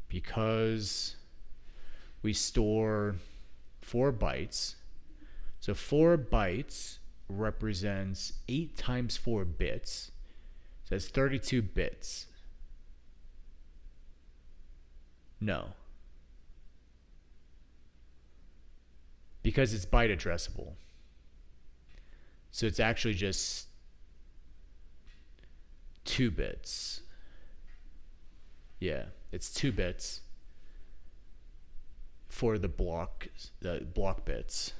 because we store 4 bytes, so 4 bytes represents 8 times 4 bits, so that's 32 bits. No, because it's byte addressable, so it's actually just 2 bits. Yeah, it's 2 bits for the block bits,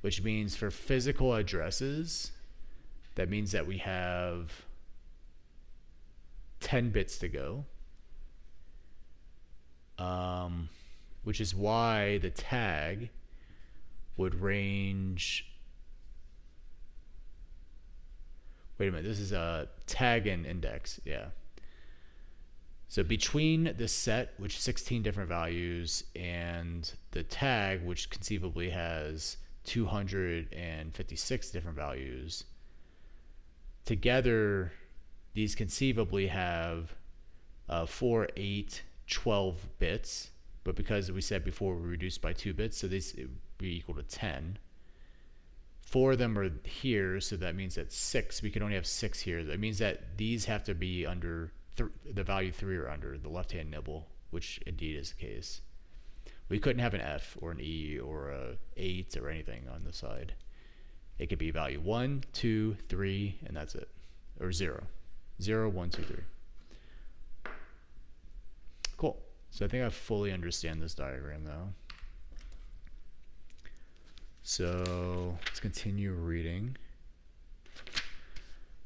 which means for physical addresses, that means that we have 10 bits to go, which is why the tag would range. Wait a minute, this is a tag and index, yeah. So between the set, which 16 different values, and the tag, which conceivably has 256 different values, together these conceivably have 4, 8, 12 bits, but because we said before we reduced by 2 bits, so this would be equal to 10. 4 of them are here, so that means that 6, we can only have 6 here. That means that these have to be under the value 3 or under the left-hand nibble, which indeed is the case. We couldn't have an F or an E or a 8 or anything on the side. It could be value 1, 2, 3, and that's it. Or 0. 0, 1, 2, 3. Cool. So I think I fully understand this diagram now. So let's continue reading.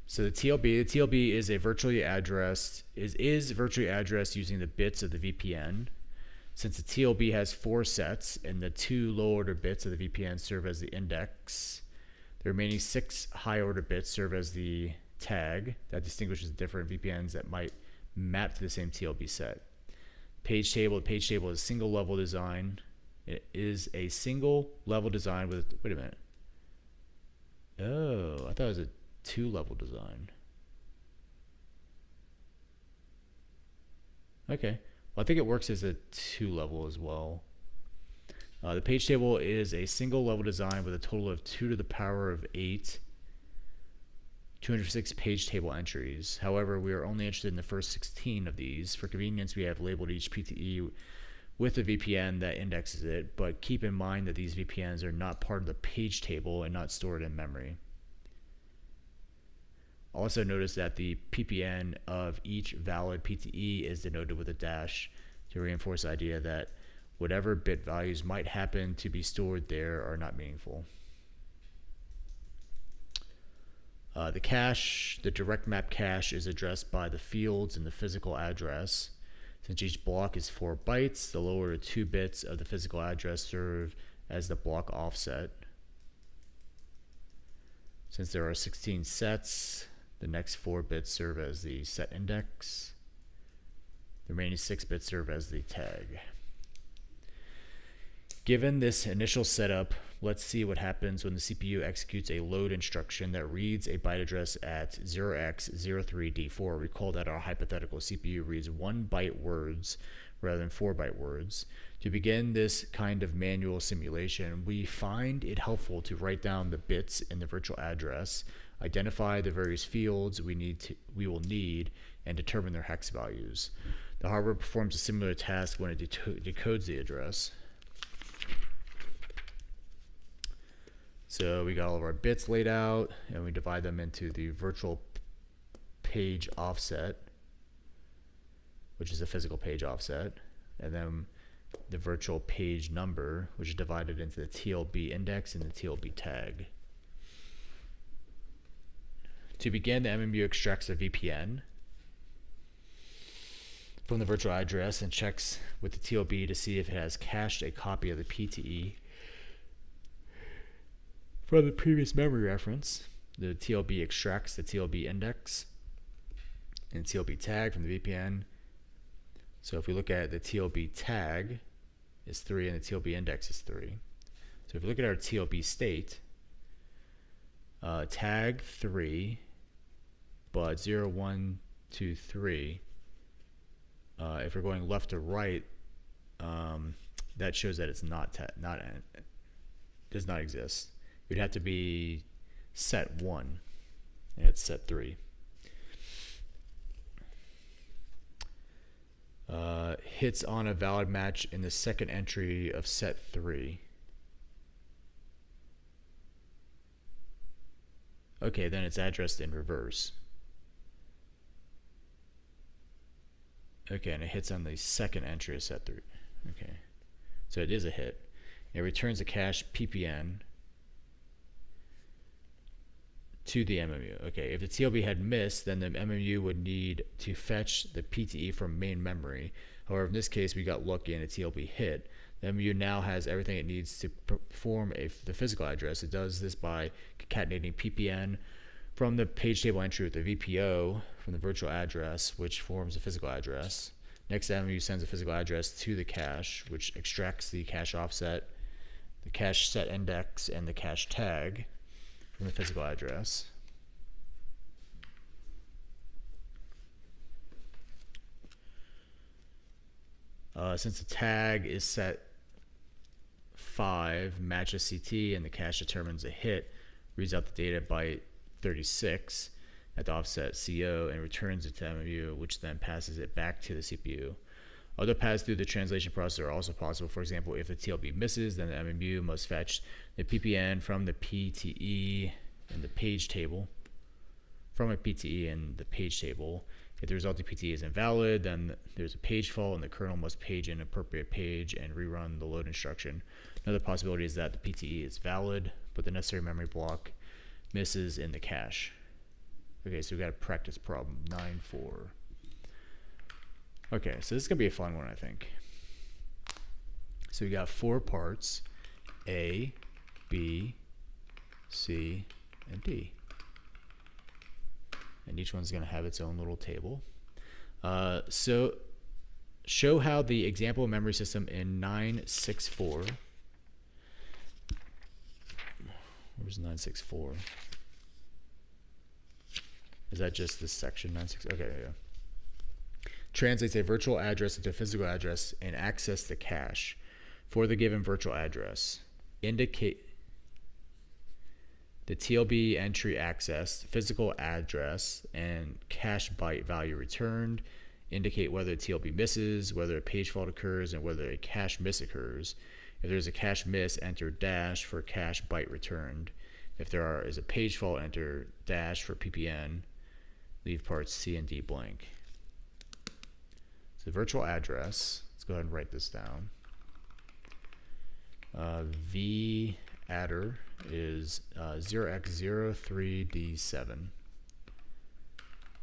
So the TLB is virtually addressed using the bits of the VPN. Since the TLB has 4 sets and the 2 low order bits of the VPN serve as the index, the remaining 6 high order bits serve as the tag that distinguishes different VPNs that might map to the same TLB set. The page table is a single level design. It is a single level design with, wait a minute. Oh, I thought it was a 2-level design. Okay. Well, I think it works as a 2-level as well. The page table is a single level design with a total of 2 to the power of 8, 206 page table entries. However, we are only interested in the first 16 of these. For convenience, we have labeled each PTE with a VPN that indexes it, but keep in mind that these VPNs are not part of the page table and not stored in memory. Also notice that the PPN of each valid PTE is denoted with a dash to reinforce the idea that whatever bit values might happen to be stored there are not meaningful. The cache, the direct map cache, is addressed by the fields in the physical address. Since each block is 4 bytes, the lower 2 bits of the physical address serve as the block offset. Since there are 16 sets, the next 4 bits serve as the set index. The remaining 6 bits serve as the tag. Given this initial setup, let's see what happens when the CPU executes a load instruction that reads a byte address at 0x03D4. Recall that our hypothetical CPU reads 1 byte words rather than 4 byte words. To begin this kind of manual simulation, we find it helpful to write down the bits in the virtual address, identify the various fields we will need, and determine their hex values. The hardware performs a similar task when it decodes the address. So we got all of our bits laid out, and we divide them into the virtual page offset, which is a physical page offset, and then the virtual page number, which is divided into the TLB index and the TLB tag. To begin, the MMU extracts a VPN from the virtual address and checks with the TLB to see if it has cached a copy of the PTE from the previous memory reference. The TLB extracts the TLB index and TLB tag from the VPN. So if we look at the TLB tag is 3 and the TLB index is 3. So if we look at our TLB state, tag 3, but 0, 1, 2, 3. If we're going left to right, that shows that it's does not exist. It would have to be set 1, and it's set 3. Hits on a valid match in the second entry of set 3. Okay, then it's addressed in reverse. Okay, and it hits on the second entry of set 3. Okay, so it is a hit. It returns a cache PPN to the MMU. Okay, if the TLB had missed, then the MMU would need to fetch the PTE from main memory. However, in this case, we got lucky and the TLB hit. The MMU now has everything it needs to perform the physical address. It does this by concatenating PPN from the page table entry with the VPO from the virtual address, which forms the physical address. Next, the MMU sends a physical address to the cache, which extracts the cache offset, the cache set index, and the cache tag from the physical address. Since the tag is set 5, matches CT, and the cache determines a hit, reads out the data byte 36 at the offset CO and returns it to MMU, which then passes it back to the CPU. Other paths through the translation process are also possible. For example, if the TLB misses, then the MMU must fetch the PPN from the PTE and the page table. From a PTE and the page table. If the resulting PTE is invalid, then there's a page fault and the kernel must page an appropriate page and rerun the load instruction. Another possibility is that the PTE is valid, but the necessary memory block misses in the cache. Okay, so we got a practice problem, 9-4. Okay, so this is gonna be a fun one, I think. So we got 4 parts, A, B, C, and D. And each one's gonna have its own little table. So show how the example memory system in 964, where's 964? Is that just this section, 96? Okay, yeah. translates a virtual address into a physical address and access the cache for the given virtual address. Indicate the TLB entry accessed, physical address, and cache byte value returned. Indicate whether a TLB misses, whether a page fault occurs, and whether a cache miss occurs. If there's a cache miss, enter dash for cache byte returned. If there is a page fault, enter dash for PPN. Leave parts C and D blank. So the virtual address, let's go ahead and write this down. V adder is 0x03D7.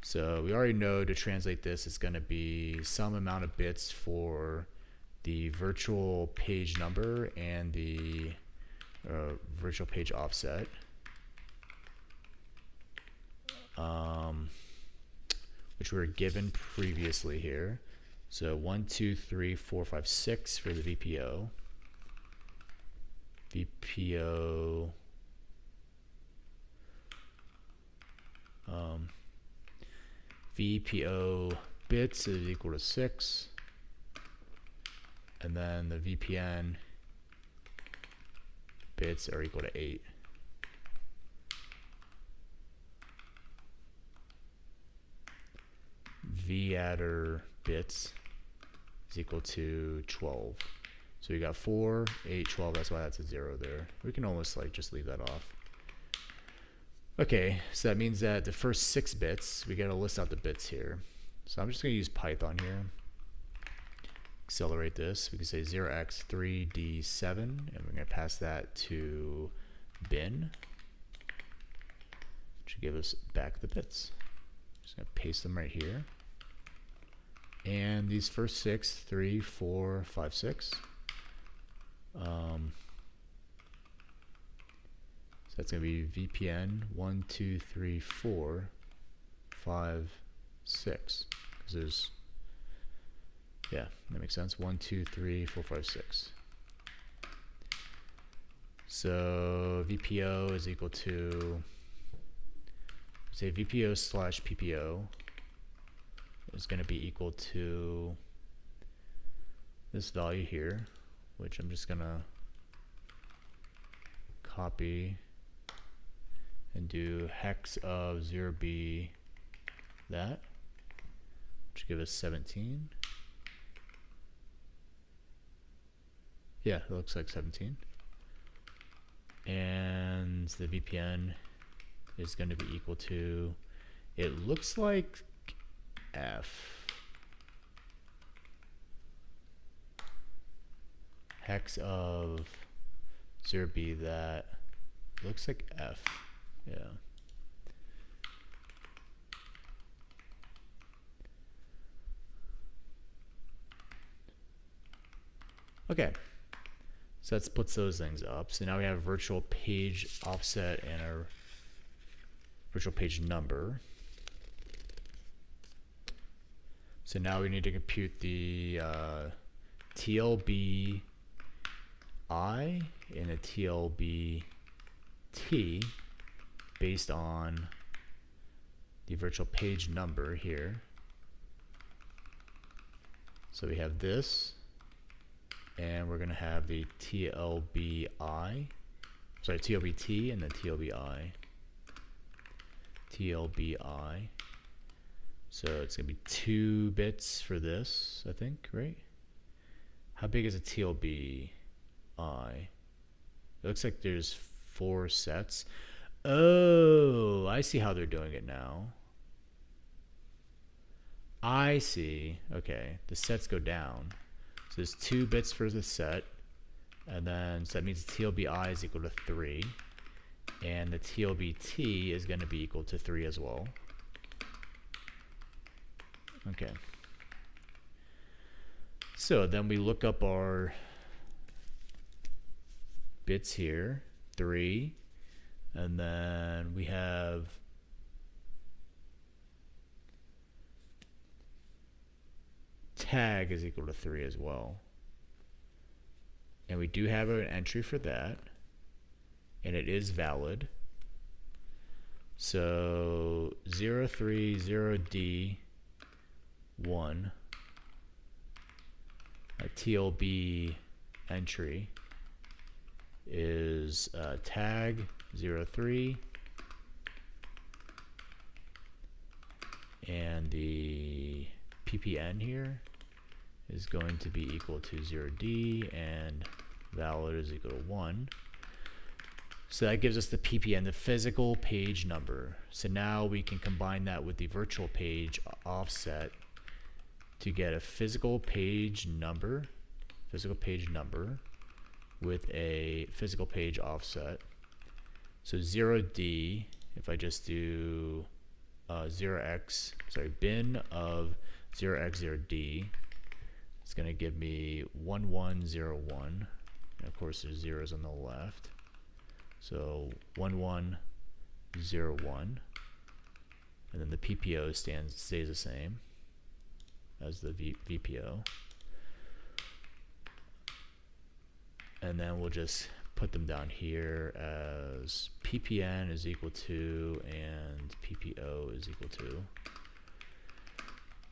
So we already know to translate this, it's going to be some amount of bits for the virtual page number and the virtual page offset. Which we were given previously here. So 1, 2, 3, 4, 5, 6 for the VPO. VPO bits is equal to 6, and then the VPN bits are equal to 8. VAdder bits is equal to 12. So we got 4, 8, 12. That's why that's a 0 there. We can almost like just leave that off. Okay, so that means that the first 6 bits, we got to list out the bits here. So I'm just going to use Python here. Accelerate this. We can say 0x3d7, and we're going to pass that to bin, which should give us back the bits. Just going to paste them right here. And these first 6, 3, 4, 5, 6. So that's going to be VPN 1, 2, 3, 4, 5, 6. Because there's, yeah, that makes sense. 1, 2, 3, 4, 5, 6. So VPO is equal to, say VPO slash PPO is going to be equal to this value here, which I'm just going to copy and do hex of 0b that, which give us 17. Yeah, it looks like 17. And the VPN is going to be equal to, it looks like F. Hex of 0b that looks like F. Yeah. Okay. So that splits those things up. So now we have virtual page offset and our virtual page number. So now we need to compute the TLB I and a TLB T based on the virtual page number here. So we have this, and we're going to have the TLBI, sorry, TLBT and the TLBI. TLBI. So it's going to be 2 bits for this, I think, right? How big is a TLBI? It looks like there's 4 sets. Oh, I see how they're doing it now. I see. Okay, the sets go down. So there's 2 bits for the set, and then so that means the TLBI is equal to 3, and the TLBT is going to be equal to 3 as well. Okay. So then we look up our bits here, 3, and then we have tag is equal to 3 as well. And we do have an entry for that, and it is valid. So 030D1 a TLB entry is tag 03, and the ppn here is going to be equal to 0D, and valid is equal to 1. So that gives us the ppn, the physical page number. So now we can combine that with the virtual page offset to get a physical page number with a physical page offset. So 0D, if I just do bin of 0x0D, it's going to give me 1101. And of course, there's zeros on the left. So 1101. And then the PPO stays the same as the VPO. And then we'll just put them down here as ppn is equal to and PPO is equal to.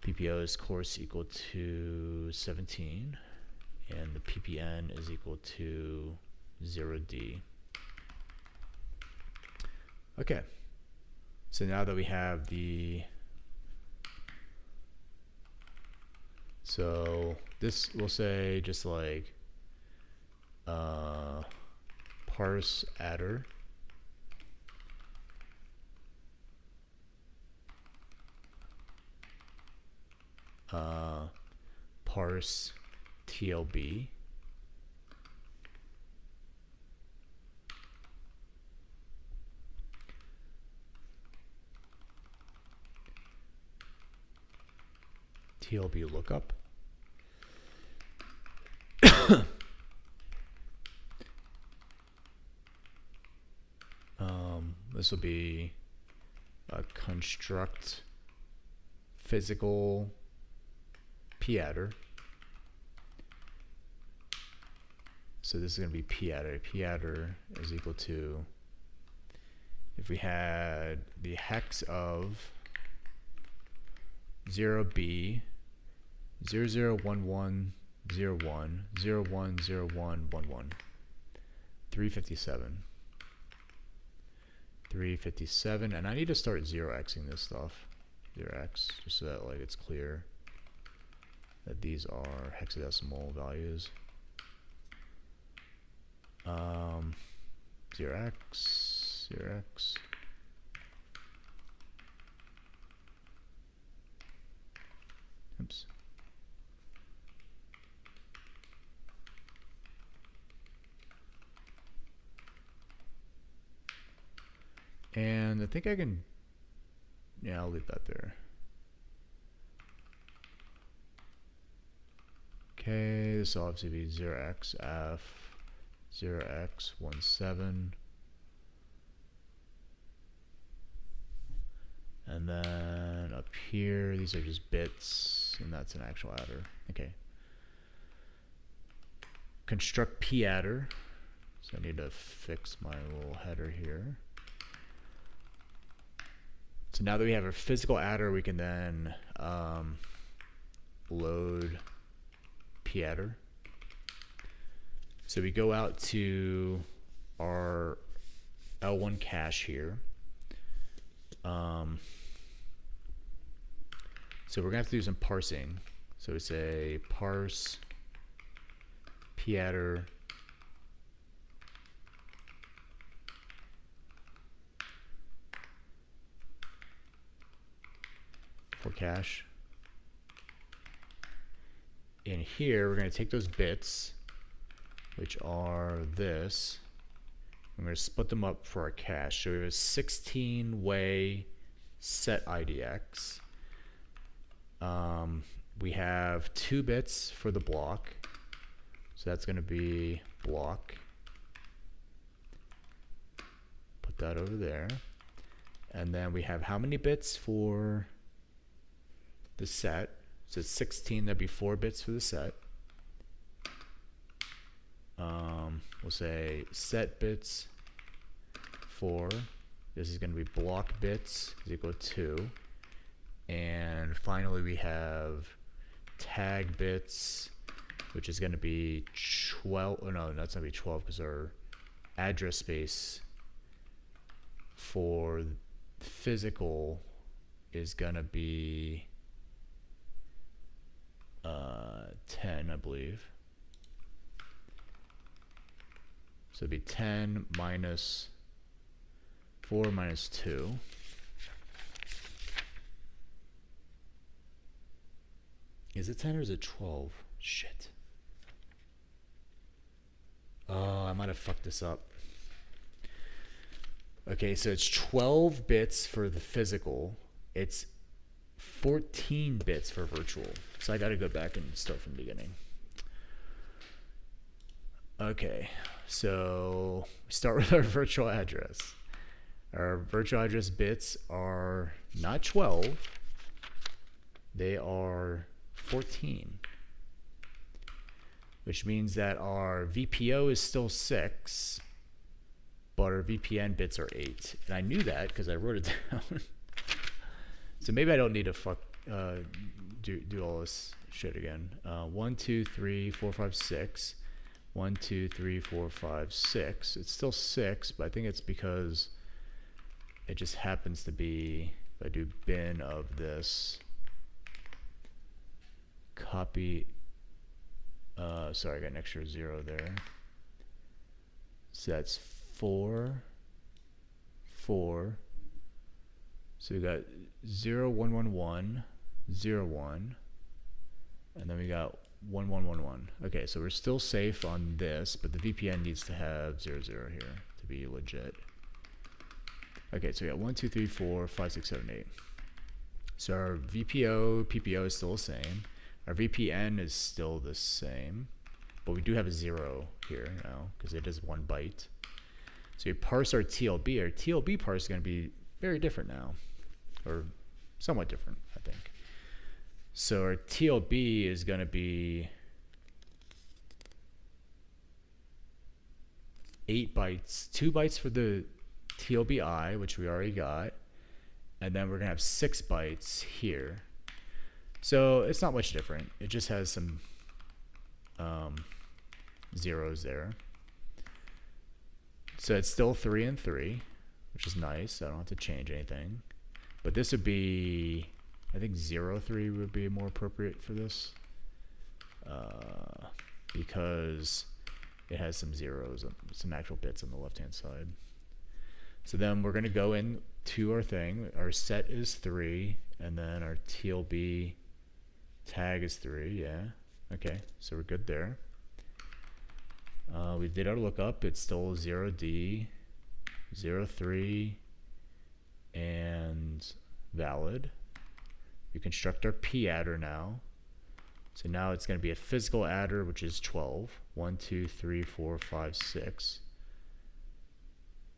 PPO is course equal to 17, and the ppn is equal to 0D. Okay, so now that we have so this will say just like parse adder parse TLB TLB lookup. This will be a construct physical p-adder. So this is going to be p-adder. P-adder is equal to, if we had the hex of 0B 001101 010111 357, and I need to start 0xing this stuff. 0x, just so that like it's clear that these are hexadecimal values. 0x 0x. Oops. And I think I can, yeah, I'll leave that there. Okay, this will obviously be 0xf 0x17, and then up here these are just bits, and that's an actual adder. Okay, construct p-adder, so I need to fix my little header here. So now that we have a physical adder, we can then load p-adder. So we go out to our L1 cache here. So we're gonna have to do some parsing. So we say parse p-adder for cache. In here, we're going to take those bits, which are this. I'm going to split them up for our cache. So we have a 16-way set IDX. We have 2 bits for the block. So that's going to be block. Put that over there. And then we have how many bits for the set? So it's 16, that'd be 4 bits for the set. We'll say set bits 4. This is going to be block bits is equal to 2. And finally we have tag bits which is going to be 12. Oh no, that's going to be 12 because our address space for physical is going to be 10, I believe. So it'd be 10 minus 4 minus 2. Is it 10 or is it 12? Shit. Oh, I might have fucked this up. Okay, so it's 12 bits for the physical. It's 14 bits for virtual. So I gotta go back and start from the beginning. Okay, so we start with our virtual address. Our virtual address bits are not 12. They are 14. Which means that our VPO is still 6, but our VPN bits are 8. And I knew that because I wrote it down. So maybe I don't need to do all this shit again. 1, 2, 3, 4, 5, 6. 1, 2, 3, 4, 5, 6. It's still 6, but I think it's because it just happens to be, if I do bin of this, copy, sorry, I got an extra 0 there. So that's 4, 4. So we got 0, 1, 1, 1, 0, 1, and then we got 1, 1, 1, 1. Okay, so we're still safe on this, but the VPN needs to have 0, 0 here to be legit. Okay, so we got 1, 2, 3, 4, 5, 6, 7, 8. So our VPO, PPO is still the same. Our VPN is still the same, but we do have a 0 here now because it is 1 byte. So we parse our TLB. Our TLB parse is going to be very different now, or somewhat different, I think. So our TLB is going to be 8 bytes, 2 bytes for the TLBI, which we already got, and then we're going to have 6 bytes here. So it's not much different. It just has some zeros there. So it's still 3 and 3, which is nice. I don't have to change anything. But this would be, I think 0, 3 would be more appropriate for this, because it has some zeros, some actual bits on the left-hand side. So then we're going to go into our thing. Our set is 3, and then our TLB tag is 3. Yeah. Okay. So we're good there. We did our lookup. It's still 0D, 03, and valid. We construct our P adder now. So now it's going to be a physical adder, which is 12. 1, 2, 3, 4, 5, 6.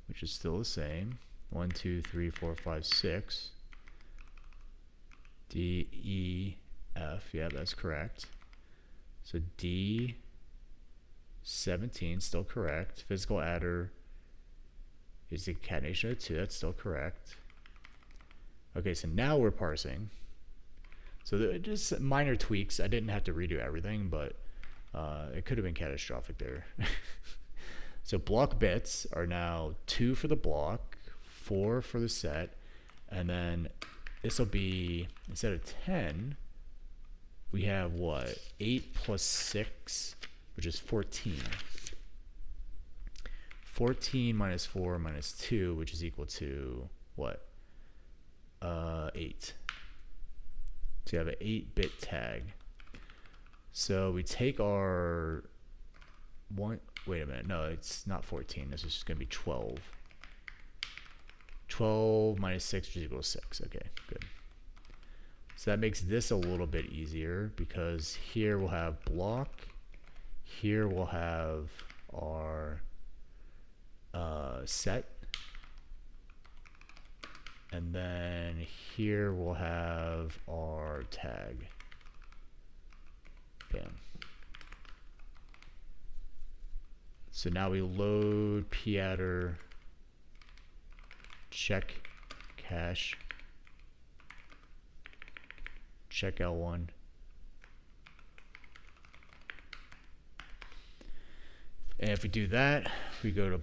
Which is still the same. 1, 2, 3, 4, 5, 6. D, E, F. Yeah, that's correct. So D, 17, still correct. Physical adder is the concatenation of 2. That's still correct. Okay, so now we're parsing. So just minor tweaks. I didn't have to redo everything, but it could have been catastrophic there. So block bits are now 2 for the block, 4 for the set, and then this will be, instead of 10, we have what? 8 plus 6, which is 14. 14 minus 4 minus 2, which is equal to what? 8. So you have an 8-bit tag. So we take our one, wait a minute, no, it's not 14. This is just going to be 12. 12 minus 6, which is equal to 6. Okay, good. So that makes this a little bit easier because here we'll have block. Here we'll have our set. And then here we'll have our tag. Bam. So now we load padder, check cache, check L1, And if we do that, we go to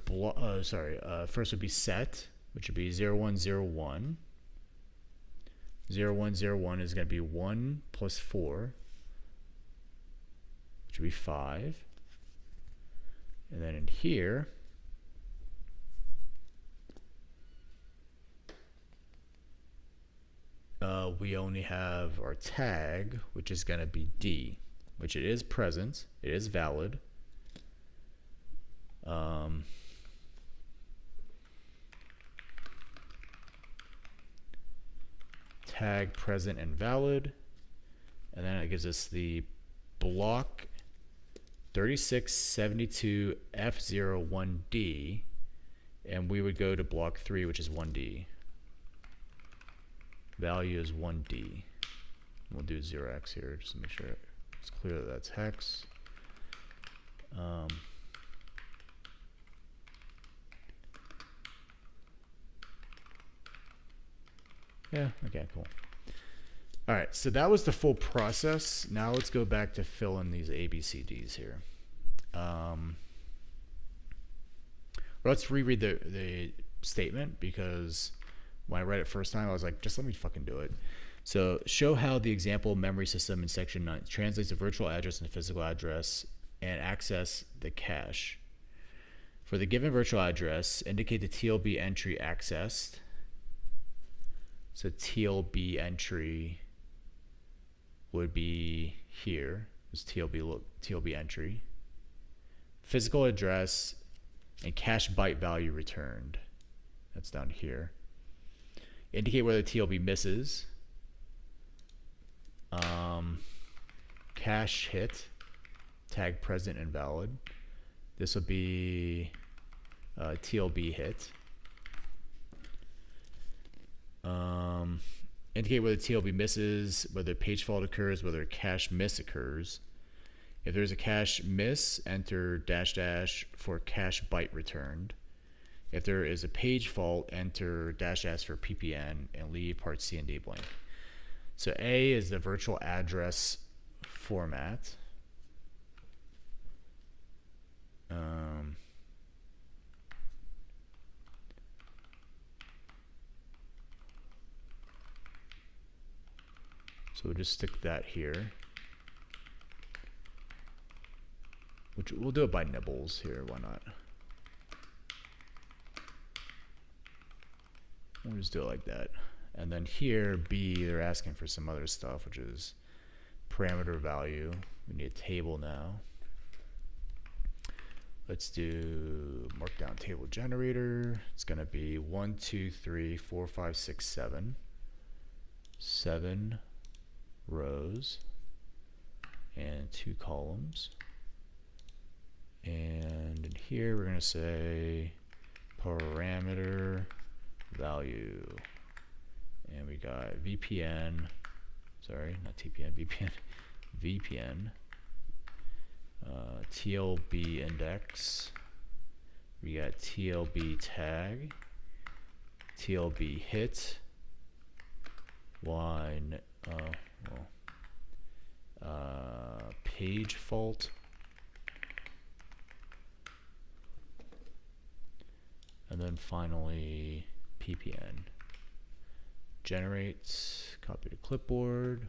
first would be set, which would be 0101. 0101 is going to be 1 plus 4, which would be 5. And then in here, we only have our tag, which is going to be D, which it is present, it is valid. Tag present and valid, and then it gives us the block 3672 F01D, and we would go to block 3, which is 1D. Value is 1D. We'll do 0x here just to make sure it's clear that that's hex. Yeah, okay, cool. All right, so that was the full process. Now let's go back to fill in these ABCDs here. Let's reread the statement, because when I read it first time, I was like, just let me fucking do it. So show how the example memory system in section 9 translates a virtual address into physical address and access the cache. For the given virtual address, indicate the TLB entry accessed. So TLB entry would be here. This TLB entry. Physical address and cache byte value returned. That's down here. Indicate whether TLB misses. Cache hit. Tag present and valid. This would be TLB hit. Indicate whether TLB misses, whether page fault occurs, whether a cache miss occurs. If there's a cache miss, enter -- for cache byte returned. If there is a page fault, enter -- for PPN and leave part C and D blank. So A is the virtual address format. So we'll just stick that here. Which we'll do it by nibbles here, why not? We'll just do it like that. And then here, B, they're asking for some other stuff, which is parameter value. We need a table now. Let's do markdown table generator. It's gonna be 1, 2, 3, 4, 5, 6, 7. 7 rows and 2 columns. And in here we're going to say parameter value. And we got VPN, sorry, not TPN, VPN, VPN, TLB index. We got TLB tag, TLB hit, line, page fault, and then finally PPN. Generates, copy to clipboard,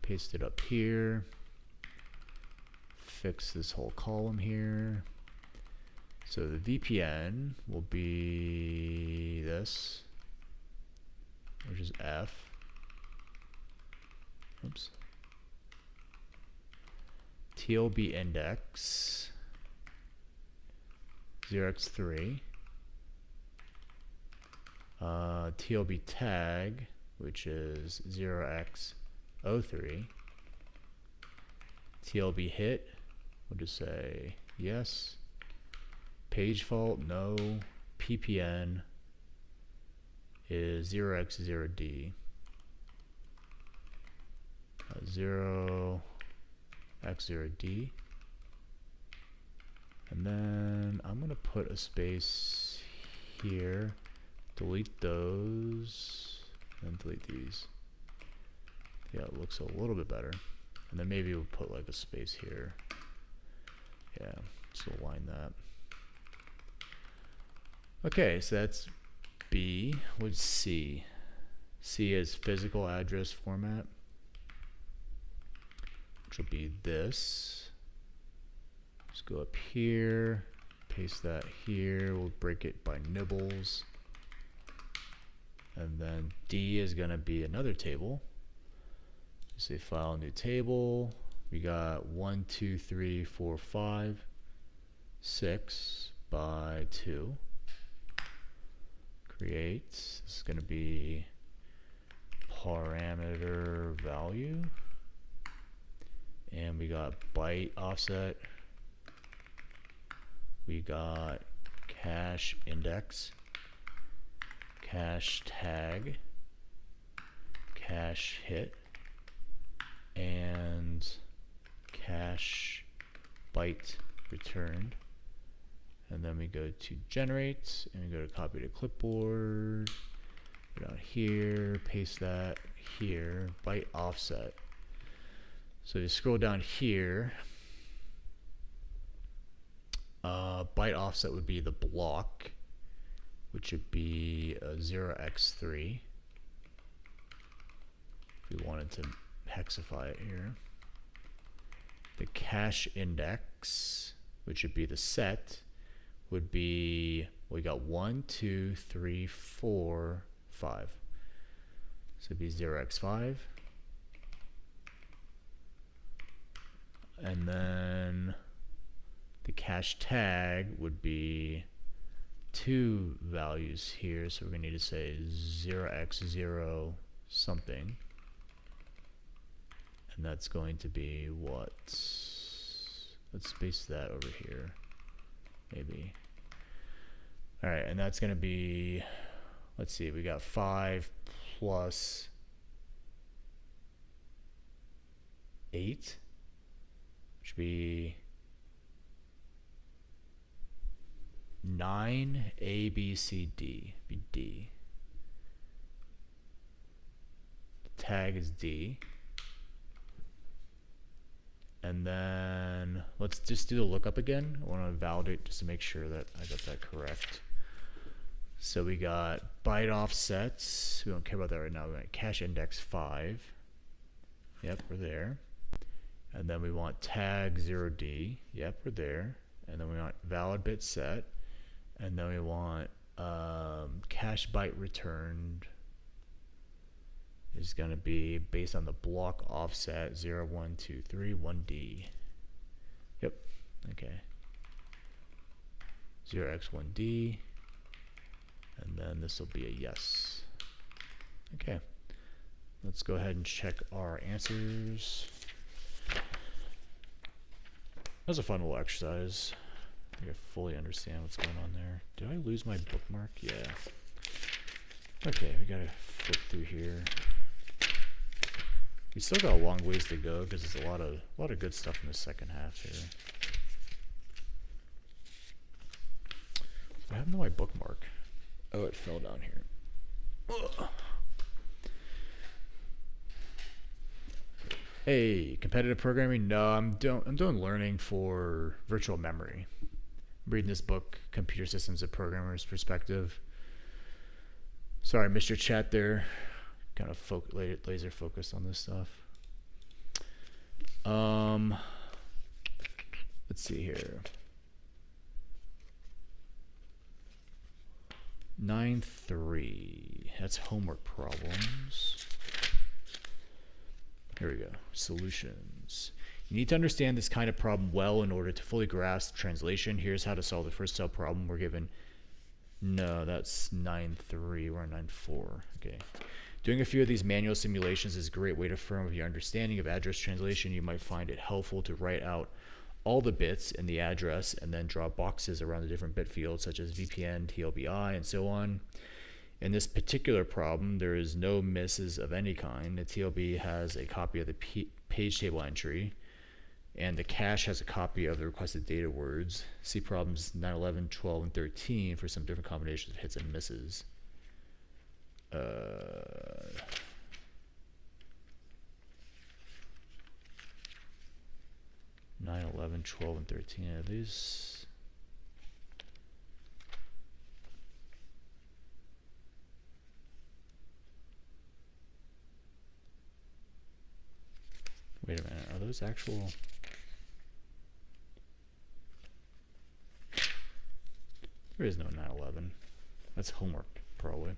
paste it up here, fix this whole column here. So the VPN will be this, which is F. Oops. TLB index 0x3. TLB tag, which is 0x03. TLB hit, we'll just say yes. Page fault, no. PPN is 0x0D. 0x0D. And then I'm going to put a space here. Delete those and delete these. Yeah, it looks a little bit better. And then maybe we'll put like a space here. Yeah, So align that. Okay, so that's B. What's C? C is physical address format, which will be this. Just go up here, paste that here. We'll break it by nibbles. And then D is going to be another table. Say file, new table. We got 1, 2, 3, 4, 5, 6 by 2. Create. This is going to be parameter value. And we got byte offset. We got cache index, cache tag, cache hit, and cache byte returned. And then we go to generate, and we go to copy to clipboard, go down here, paste that here, byte offset. So you scroll down here, byte offset would be the block, which would be 0x3 if we wanted to hexify it here. The cache index, which would be the set, would be, we got 1, 2, 3, 4, 5. So it'd be 0x5. And then the cache tag would be 2 values here, so we're going to need to say 0x0 something. And that's going to be what? Let's paste that over here, maybe. All right, and that's going to be, let's see, we got 5 plus 8, which would be 9, A, B, C, D, be D. The tag is D. And then let's just do the lookup again. I want to validate just to make sure that I got that correct. So we got byte offsets. We don't care about that right now. We want cache index 5. Yep, we're there. And then we want tag 0D. Yep, we're there. And then we want valid bit set. And then we want cache byte returned is going to be based on the block offset 0, 1, 2, 3, 1D. Yep. Okay. 0x1D. And then this will be a yes. Okay. Let's go ahead and check our answers. That was a fun little exercise. I think I fully understand what's going on there. Did I lose my bookmark? Yeah. Okay, we gotta flip through here. We still got a long ways to go because there's a lot of good stuff in the second half here. What happened to my bookmark? Oh, it fell down here. Ugh. Hey, competitive programming? No, I'm doing learning for virtual memory. I'm reading this book, Computer Systems: A Programmer's Perspective. Sorry, I missed your chat there. Kind of laser focused on this stuff. Let's see here. 9.3. That's homework problems. Here we go. Solutions. You need to understand this kind of problem well in order to fully grasp translation. Here's how to solve the first cell problem. We're given. No, that's 9.3. We're on 9.4. Okay. Doing a few of these manual simulations is a great way to firm up your understanding of address translation. You might find it helpful to write out all the bits in the address and then draw boxes around the different bit fields such as VPN, TLBI, and so on. In this particular problem, there is no misses of any kind. The TLB has a copy of the page table entry, and the cache has a copy of the requested data words. See problems 9, 11, 12, and 13 for some different combinations of hits and misses. 9, 9, 11, 12, and 13 are these. Wait a minute, are those actual? There is no 9, 11. That's homework, probably.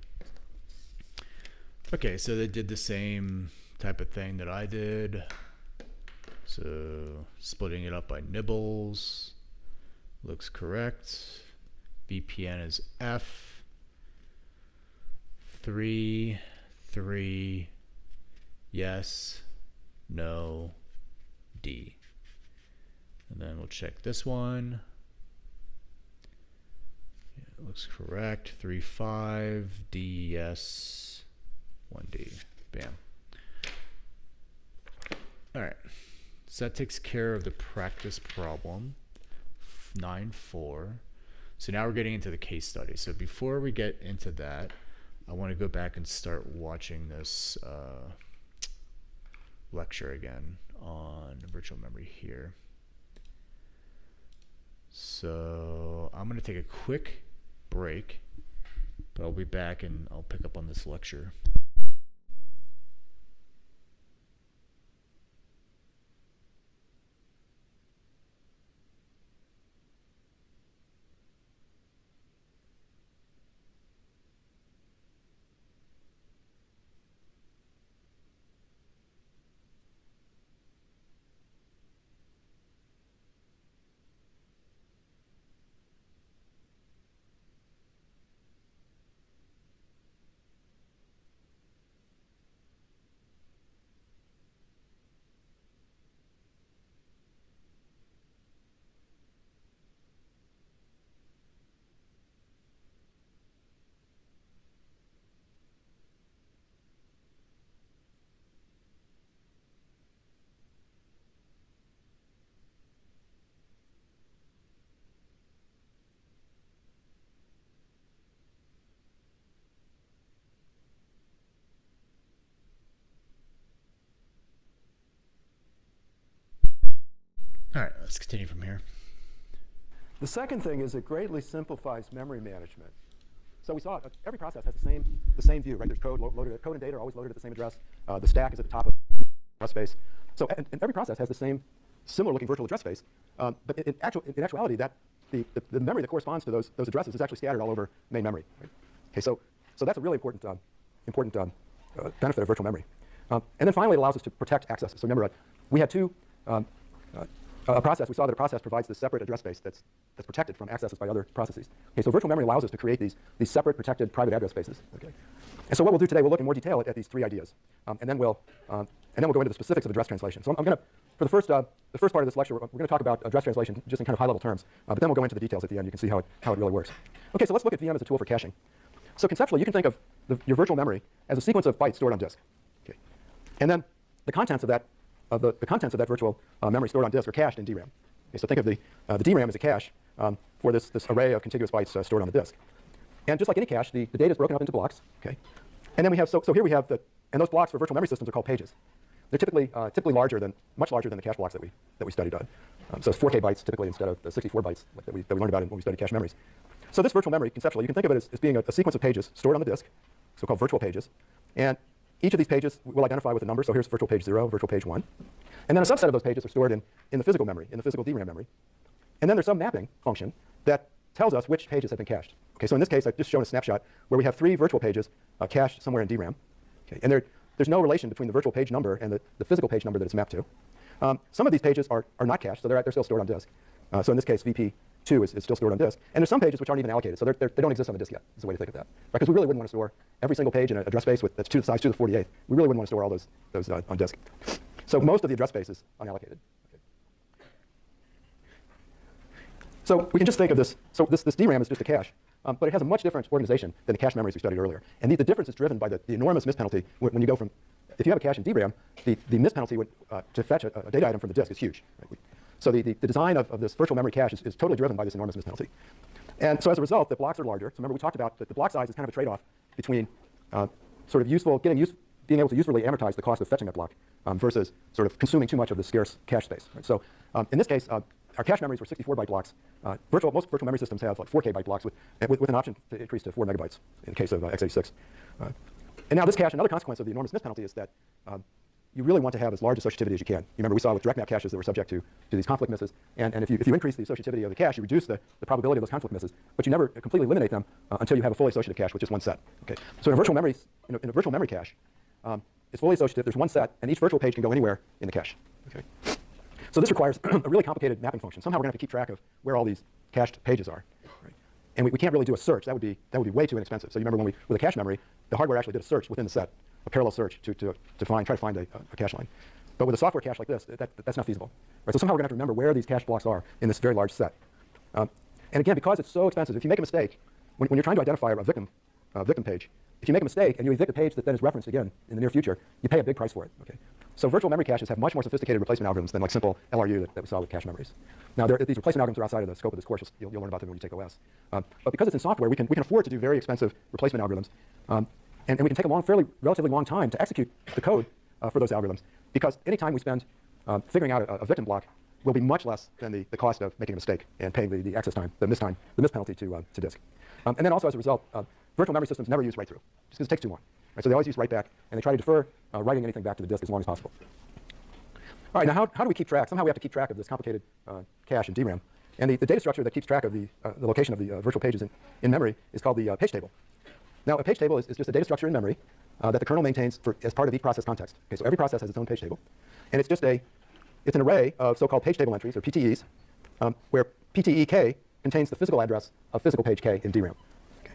Okay, so they did the same type of thing that I did. So splitting it up by nibbles looks correct. VPN is F. 3, 3, yes, no, D. And then we'll check this one. Yeah, it looks correct. 3, 5, D, yes, 1D. Bam. All right. So that takes care of the practice problem, 9.4. So now we're getting into the case study. So before we get into that, I want to go back and start watching this lecture again on virtual memory here. So I'm going to take a quick break, but I'll be back and I'll pick up on this lecture. All right, let's continue from here. The second thing is it greatly simplifies memory management. So we saw every process has the same view, right? There's code loaded. Code and data are always loaded at the same address. The stack is at the top of the address space. So and every process has the same similar-looking virtual address space. But in actuality, that the memory that corresponds to those addresses is actually scattered all over main memory. Right? Okay, so that's a really important benefit of virtual memory. And then finally, it allows us to protect accesses. So remember, we had two. We saw that a process provides this separate address space that's protected from accesses by other processes. Okay, so virtual memory allows us to create these separate protected private address spaces. Okay, and so what we'll do today, we'll look in more detail at these three ideas, and then we'll go into the specifics of address translation. So I'm going to, for the first part of this lecture, we're going to talk about address translation just in kind of high-level terms, but then we'll go into the details at the end. You can see how it really works. Okay, so let's look at VM as a tool for caching. So conceptually, you can think of your virtual memory as a sequence of bytes stored on disk. Okay, and then the contents of that virtual memory stored on disk are cached in DRAM. Okay, so think of the DRAM as a cache for this array of contiguous bytes stored on the disk. And just like any cache, the data is broken up into blocks. Okay, and then we have so here we have and those blocks for virtual memory systems are called pages. They're typically much larger than the cache blocks that we studied on. So it's 4K bytes typically instead of the 64 bytes that we learned about when we studied cache memories. So this virtual memory, conceptually, you can think of it as being a sequence of pages stored on the disk, so-called virtual pages. And each of these pages we'll identify with a number. So here's virtual page 0, virtual page 1. And then a subset of those pages are stored in the physical memory, in the physical DRAM memory. And then there's some mapping function that tells us which pages have been cached. Okay, so in this case, I've just shown a snapshot where we have 3 virtual pages cached somewhere in DRAM. Okay, and there's no relation between the virtual page number and the physical page number that it's mapped to. Some of these pages are not cached, so they're still stored on disk. So in this case, VP2 is still stored on disk. And there's some pages which aren't even allocated, so they don't exist on the disk yet, is the way to think of that. Because we really wouldn't want to store every single page in an address space that's size 2 to the 48th. We really wouldn't want to store all those on disk. So most of the address space is unallocated. Okay. So we can just think of this. So this DRAM is just a cache, but it has a much different organization than the cache memories we studied earlier. And the difference is driven by the enormous mispenalty when you go from, if you have a cache in DRAM, the mispenalty to fetch a data item from the disk is huge. Right? So the design of this virtual memory cache is totally driven by this enormous mispenalty. And so as a result, the blocks are larger. So remember we talked about that the block size is kind of a trade-off between sort of getting being able to usefully amortize the cost of fetching that block versus sort of consuming too much of the scarce cache space. Right? So in this case, our cache memories were 64-byte blocks. Most virtual memory systems have like 4K byte blocks with an option to increase to 4 megabytes in the case of x86. And now this cache, another consequence of the enormous miss penalty is that you really want to have as large associativity as you can. You remember we saw with direct map caches that were subject to these conflict misses. And if you increase the associativity of the cache, you reduce the probability of those conflict misses, but you never completely eliminate them until you have a fully associative cache with just one set. Okay? So in a virtual memory cache, it's fully associative. There's one set, and each virtual page can go anywhere in the cache. Okay? So this requires a really complicated mapping function. Somehow we're going to have to keep track of where all these cached pages are. Right? And we can't really do a search. That would be way too inexpensive. So you remember with a cache memory, the hardware actually did a search within the set, a parallel search to try to find a cache line. But with a software cache like this, that's not feasible. Right? So somehow we're going to have to remember where these cache blocks are in this very large set. And again, because it's so expensive, if you make a mistake, when you're trying to identify a victim page, if you make a mistake and you evict a page that then is referenced again in the near future, you pay a big price for it. Okay? So virtual memory caches have much more sophisticated replacement algorithms than like simple LRU that we saw with cache memories. Now, these replacement algorithms are outside of the scope of this course. You'll learn about them when you take OS. But because it's in software, we can afford to do very expensive replacement algorithms. And we can take a relatively long time to execute the code for those algorithms, because any time we spend figuring out a victim block will be much less than the cost of making a mistake and paying the access time, the miss penalty to disk. And then also as a result, virtual memory systems never use write-through, just because it takes too long. Right? So they always use write-back, and they try to defer writing anything back to the disk as long as possible. All right, now how do we keep track? Somehow we have to keep track of this complicated cache in DRAM. And the data structure that keeps track of the location of the virtual pages in memory is called the page table. Now, a page table is just a data structure in memory that the kernel maintains as part of each process context. Okay, so every process has its own page table. And it's just it's an array of so-called page table entries, or PTEs, where PTE K contains the physical address of physical page K in DRAM. Okay.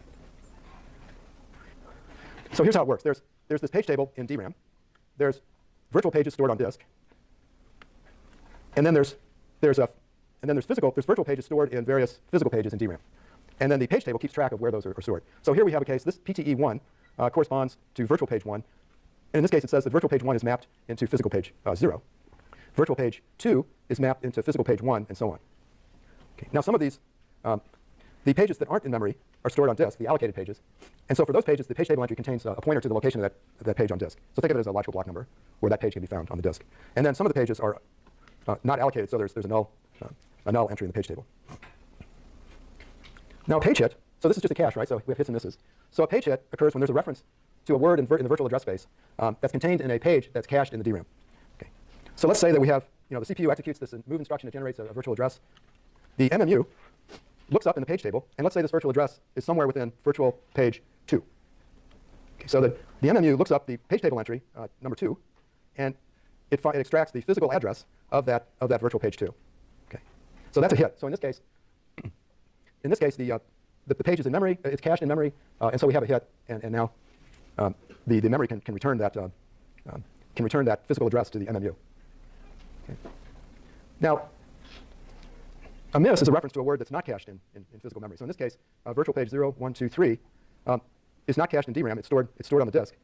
So here's how it works. There's this page table in DRAM. There's virtual pages stored on disk. And then there's virtual pages stored in various physical pages in DRAM. And then the page table keeps track of where those are stored. So here we have a case. This PTE1 corresponds to virtual page 1. And in this case, it says that virtual page 1 is mapped into physical page 0. Virtual page 2 is mapped into physical page 1, and so on. Okay. Now, some of these, the pages that aren't in memory are stored on disk, the allocated pages. And so for those pages, the page table entry contains a pointer to the location of that page on disk. So think of it as a logical block number where that page can be found on the disk. And then some of the pages are not allocated, so there's a null entry in the page table. Now, a page hit, so this is just a cache, right? So we have hits and misses. So a page hit occurs when there's a reference to a word in the virtual address space that's contained in a page that's cached in the DRAM. Okay. So let's say that we have, the CPU executes this move instruction that generates a virtual address. The MMU looks up in the page table, and let's say this virtual address is somewhere within virtual page 2. Okay, so the MMU looks up the page table entry, number 2, and it extracts the physical address of that virtual page 2. Okay. So that's a hit. So in this case, the page is in memory, it's cached in memory, and so we have a hit, and now the memory can return that physical address to the MMU. Okay. Now, a miss is a reference to a word that's not cached in physical memory. So in this case, virtual page 0, 1, 2, 3 is not cached in DRAM. It's stored on the disk.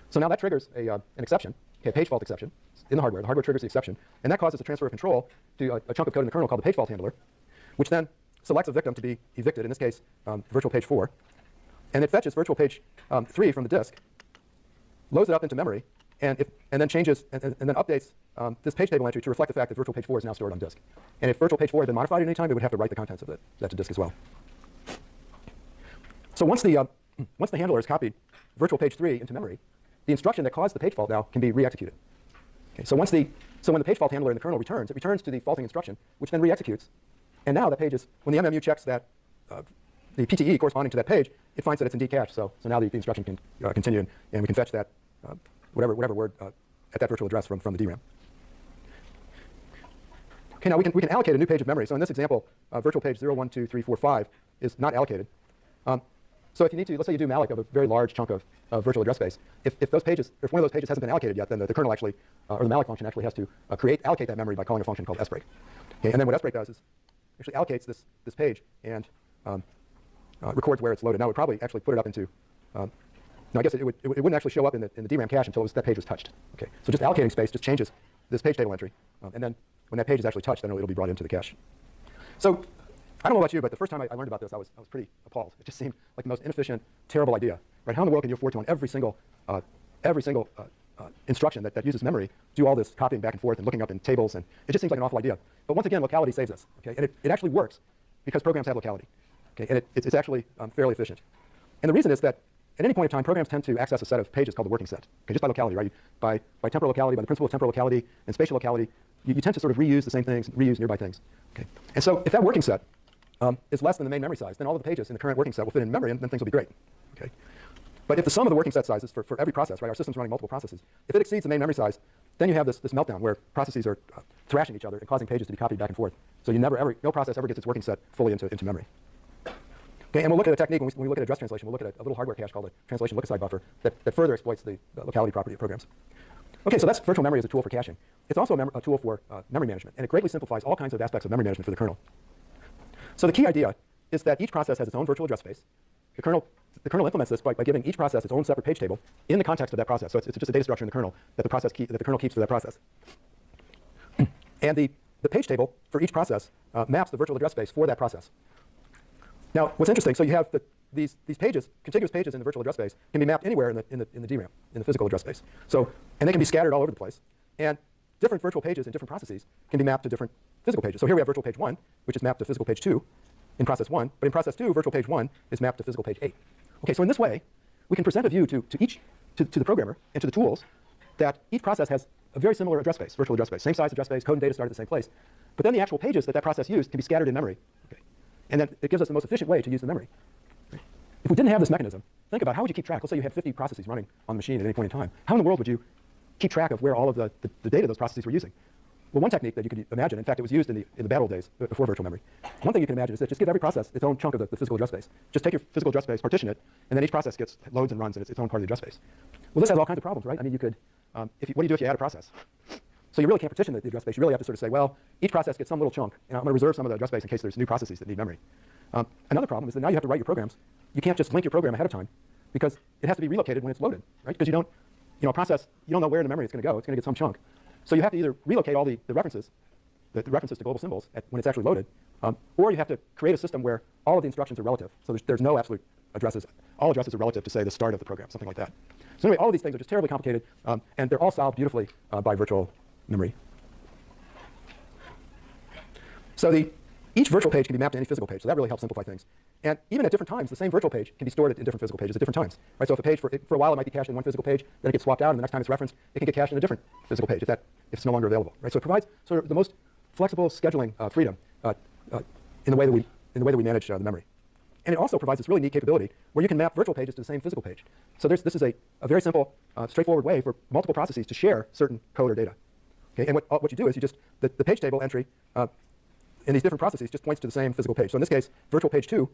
So now that triggers an exception, a page fault exception in the hardware. The hardware triggers the exception, and that causes a transfer of control to a chunk of code in the kernel called the page fault handler, which then selects a victim to be evicted, in this case, virtual page 4. And it fetches virtual page 3 from the disk, loads it up into memory, and then changes and then updates this page table entry to reflect the fact that virtual page 4 is now stored on disk. And if virtual page 4 had been modified at any time, it would have to write the contents of that to disk as well. So once the handler has copied virtual page 3 into memory, the instruction that caused the page fault now can be re-executed. Okay, so when the page fault handler in the kernel returns, it returns to the faulting instruction, which then re-executes. And now that page is, when the MMU checks that the PTE corresponding to that page, it finds that it's indeed cached. So now the instruction can continue, and we can fetch that whatever word at that virtual address from the DRAM. Okay, now we can allocate a new page of memory. So in this example, virtual page 0, 1, 2, 3, 4, 5 is not allocated. So if you need to, let's say you do malloc of a very large chunk of virtual address space. If one of those pages hasn't been allocated yet, then the kernel actually, or the malloc function actually has to allocate that memory by calling a function called sbreak. Okay, and then what sbreak does is actually allocates this page and records where it's loaded. Now it would probably actually put it up into, no, I guess it wouldn't actually show up in the DRAM cache until that page was touched. Okay, so just allocating space just changes this page table entry, and then when that page is actually touched, then it'll be brought into the cache. So I don't know about you, but the first time I learned about this, I was pretty appalled. It just seemed like the most inefficient, terrible idea. Right? How in the world can you afford to, on every single every single instruction that uses memory do all this copying back and forth and looking up in tables, and it just seems like an awful idea. But once again, locality saves us, okay? And it actually works because programs have locality, okay? And it's actually fairly efficient. And the reason is that at any point in time, programs tend to access a set of pages called the working set, okay, just by locality, right? By temporal locality, by the principle of temporal locality and spatial locality, you tend to sort of reuse the same things, reuse nearby things, okay? And so if that working set is less than the main memory size, then all of the pages in the current working set will fit in memory, and then things will be great, okay? But if the sum of the working set sizes for every process, right, our system's running multiple processes, if it exceeds the main memory size, then you have this meltdown where processes are thrashing each other and causing pages to be copied back and forth. So no process ever gets its working set fully into memory. Okay, and we'll look at a technique, when we look at address translation, we'll look at a little hardware cache called a translation look-aside buffer that further exploits the locality property of programs. Okay, so that's virtual memory as a tool for caching. It's also a tool for memory management, and it greatly simplifies all kinds of aspects of memory management for the kernel. So the key idea is that each process has its own virtual address space. The kernel implements this by giving each process its own separate page table in the context of that process. So it's just a data structure in the kernel that the kernel keeps for that process. And the page table for each process maps the virtual address space for that process. Now, what's interesting, so you have these pages, contiguous pages in the virtual address space, can be mapped anywhere in the DRAM, in the physical address space. So, and they can be scattered all over the place. And different virtual pages in different processes can be mapped to different physical pages. So here we have virtual page 1, which is mapped to physical page 2 in process 1. But in process 2, virtual page 1 is mapped to physical page 8. Okay, so in this way, we can present a view to the programmer and to the tools that each process has a very similar address space, virtual address space, same size address space, code and data start at the same place. But then the actual pages that process used can be scattered in memory. Okay. And then it gives us the most efficient way to use the memory. Okay. If we didn't have this mechanism, think about how would you keep track? Let's say you had 50 processes running on the machine at any point in time. How in the world would you keep track of where all of the data those processes were using? Well, one technique that you could imagine, in fact, it was used in the bad old days before virtual memory. One thing you can imagine is that just give every process its own chunk of the physical address space. Just take your physical address space, partition it, and then each process loads and runs in its own part of the address space. Well, this has all kinds of problems, right? I mean, you could, what do you do if you add a process? So you really can't partition the address space. You really have to sort of say, well, each process gets some little chunk, and I'm going to reserve some of the address space in case there's new processes that need memory. Another problem is that now you have to write your programs. You can't just link your program ahead of time because it has to be relocated when it's loaded, right? Because a process, you don't know where in the memory it's going to go. It's going to get some chunk. So you have to either relocate all the references, the references to global symbols when it's actually loaded, or you have to create a system where all of the instructions are relative. So there's no absolute addresses. All addresses are relative to, say, the start of the program, something like that. So anyway, all of these things are just terribly complicated, and they're all solved beautifully by virtual memory. So each virtual page can be mapped to any physical page, so that really helps simplify things. And even at different times, the same virtual page can be stored in different physical pages at different times. Right? So if a page, for a while, it might be cached in one physical page, then it gets swapped out, and the next time it's referenced, it can get cached in a different physical page if it's no longer available. Right? So it provides sort of the most flexible scheduling freedom in the way that we manage the memory. And it also provides this really neat capability where you can map virtual pages to the same physical page. So this is a very simple, straightforward way for multiple processes to share certain code or data. Okay? And what you do is the page table entry in these different processes just points to the same physical page. So in this case, virtual page 2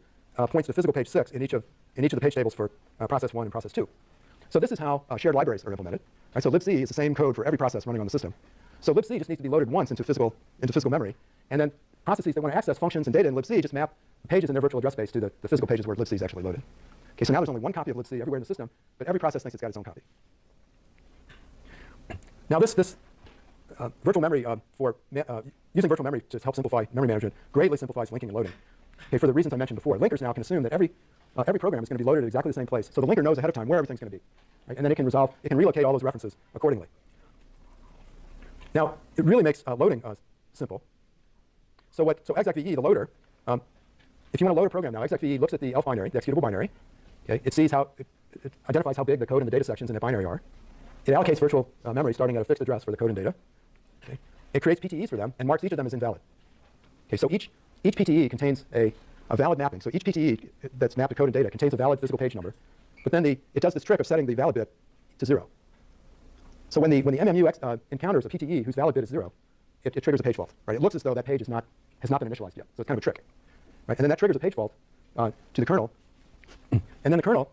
points to physical page 6 in each of the page tables for process 1 and process 2. So this is how shared libraries are implemented. Right? So libc is the same code for every process running on the system. So libc just needs to be loaded once into physical memory, and then processes that want to access functions and data in libc just map the pages in their virtual address space to the physical pages where libc is actually loaded. Okay, so now there's only one copy of libc everywhere in the system, but every process thinks it's got its own copy. Now this virtual memory using virtual memory to help simplify memory management greatly simplifies linking and loading. Okay, for the reasons I mentioned before, linkers now can assume that every program is going to be loaded at exactly the same place. So the linker knows ahead of time where everything's going to be, right? And then it can relocate all those references accordingly. Now it really makes loading simple. So execve, the loader, if you want to load a program now, execve looks at the ELF binary, the executable binary. Okay, it sees it identifies how big the code and the data sections in that binary are. It allocates virtual memory starting at a fixed address for the code and data. Okay. It creates PTEs for them and marks each of them as invalid. Okay, so each PTE contains a valid mapping. So each PTE that's mapped to code and data contains a valid physical page number. But then it does this trick of setting the valid bit to 0. So when the MMU encounters a PTE whose valid bit is 0, it triggers a page fault. Right? It looks as though that page has not been initialized yet. So it's kind of a trick. Right? And then that triggers a page fault to the kernel. And then the kernel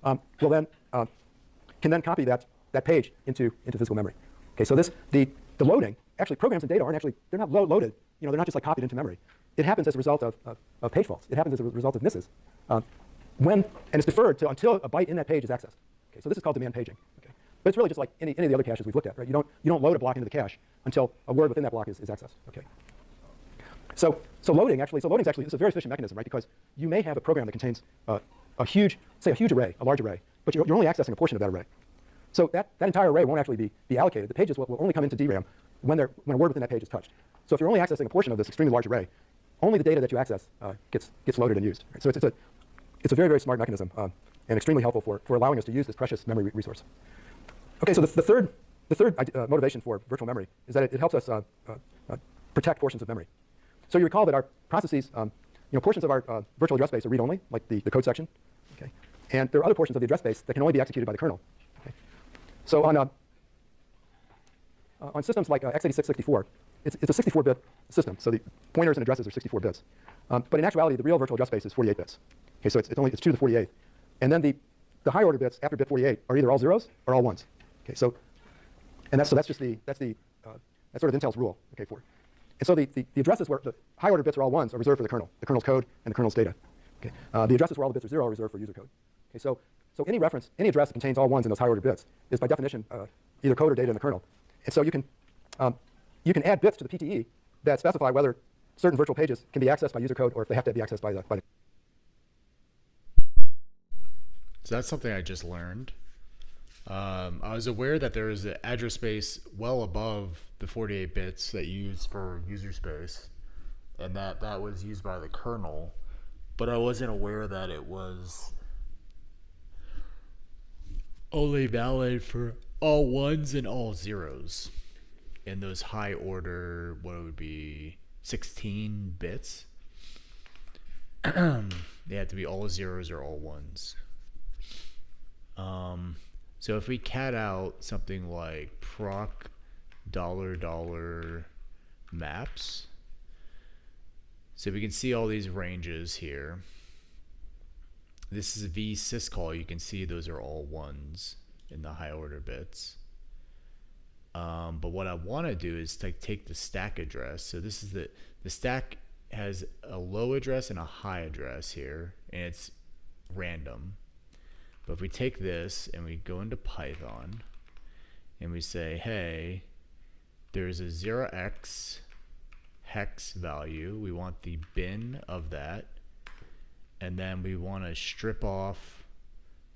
can then copy that page into physical memory. Okay, so the loading, actually programs and data they're not loaded, they're not just like copied into memory. It happens as a result of page faults. It happens as a result of misses. And it's deferred until a byte in that page is accessed. Okay, so this is called demand paging. Okay. But it's really just like any of the other caches we've looked at, right? You don't load a block into the cache until a word within that block is accessed. Okay. So loading is a very efficient mechanism, right? Because you may have a program that contains a huge array, a large array, but you're only accessing a portion of that array. So that entire array won't actually be allocated. The pages will only come into DRAM when a word within that page is touched. So if you're only accessing a portion of this extremely large array, only the data that you access gets loaded and used. Right? So it's a very, very smart mechanism and extremely helpful for allowing us to use this precious memory resource. Okay, so the third motivation for virtual memory is that it helps us protect portions of memory. So you recall that our processes, portions of our virtual address space are read-only, like the code section. Okay? And there are other portions of the address space that can only be executed by the kernel. Okay? So on systems like x86-64, it's a 64-bit system, so the pointers and addresses are 64 bits. But in actuality, the real virtual address space is 48 bits. Okay, so it's 2 to the 48th. And then the higher order bits after bit 48 are either all zeros or all ones. Okay, so that's sort of Intel's rule. Okay, and so the addresses where the high order bits are all ones are reserved for the kernel's code and the kernel's data. Okay, the addresses where all the bits are zero are reserved for user code. Okay, so any address that contains all ones in those high order bits is by definition either code or data in the kernel. And so you can add bits to the PTE that specify whether certain virtual pages can be accessed by user code or if they have to be accessed by the. So that's something I just learned. I was aware that there is an address space well above the 48 bits that you use for user space, and that was used by the kernel, but I wasn't aware that it was only valid for all ones and all zeros in those high order, what it would be 16 bits. They have to be all zeros or all ones. So if we cat out something like proc $$ maps, so we can see all these ranges here. This is v syscall. You can see those are all ones in the high order bits. But what I want to do is take the stack address. So this is the stack has a low address and a high address here, and it's random. But if we take this and we go into Python and we say, hey, there's a 0x hex value. We want the bin of that. And then we want to strip off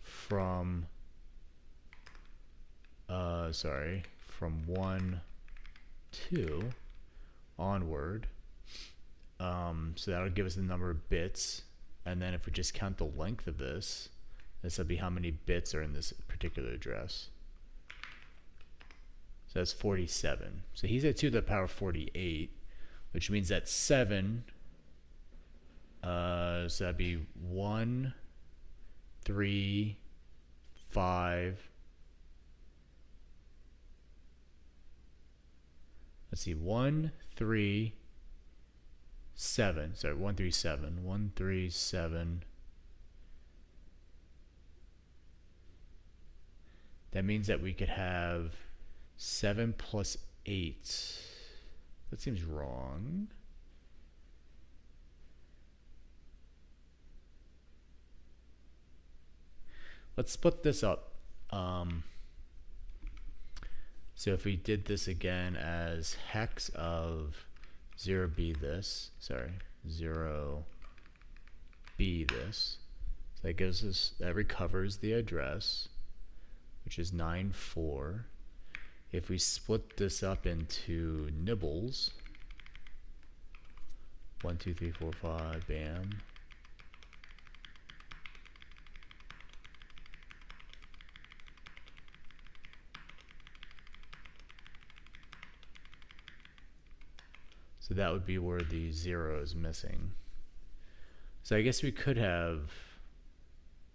from, from 1, 2 onward. So that'll give us the number of bits. And then if we just count the length of this will be how many bits are in this particular address. So that's 47. So he's at 2 to the power 48, which means that 7, so that'd be 1, 3, 5. Let's see, 1, 3, 7. Sorry, 1, 3, 7. 1, 3, 7. That means that we could have 7 plus 8. That seems wrong. Let's split this up. So if we did this again as hex of 0b this, 0b this, so that gives us, that recovers the address, which is 9.4. If we split this up into nibbles, 1, 2, 3, 4, 5, bam. So that would be where the 0 is missing. So I guess we could have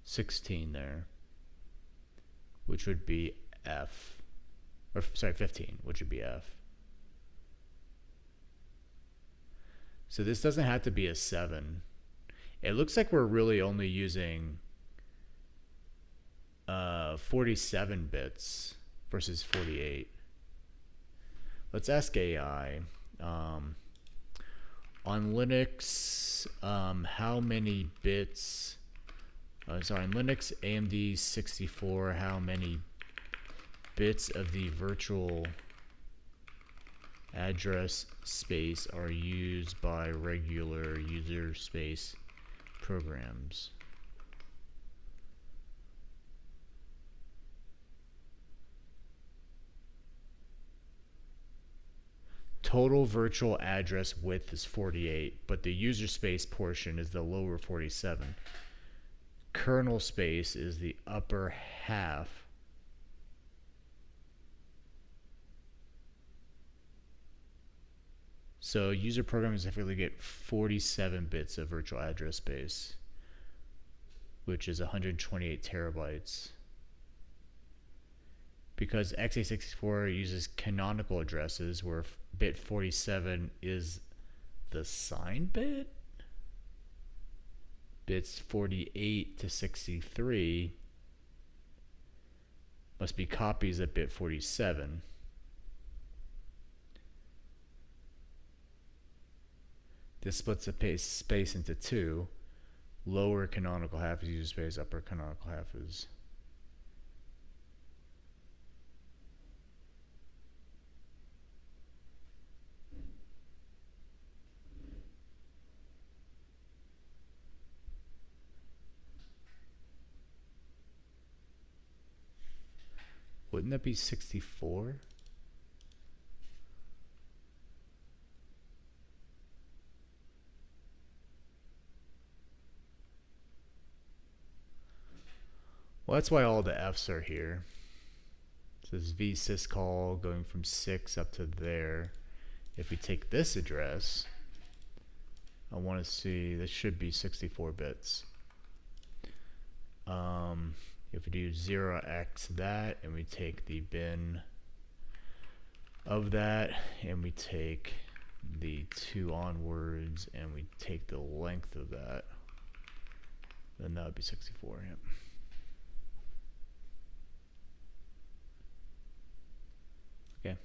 16 there, which would be F, or sorry, 15, which would be F. So this doesn't have to be a 7. It looks like we're really only using 47 bits versus 48. Let's ask AI. On Linux, how many bits, on Linux AMD 64, how many bits of the virtual address space are used by regular user space programs? total virtual address width is 48, but the user space portion is the lower 47. Kernel space is the upper half. So user programs typically get 47 bits of virtual address space, which is 128 terabytes. Because x86 uses canonical addresses where bit 47 is the signed bit, bits 48 to 63 must be copies of bit 47. This splits the space into two. Lower canonical half is user space, upper canonical half is. Wouldn't that be 64? Well, that's why all the F's are here. So this vsyscall going from 6 up to there. If we take this address, I want to see, this should be 64 bits. If we do 0x that, and we take the bin of that, and we take the 2 onwards, and we take the length of that, then that would be 64. Yep. Okay,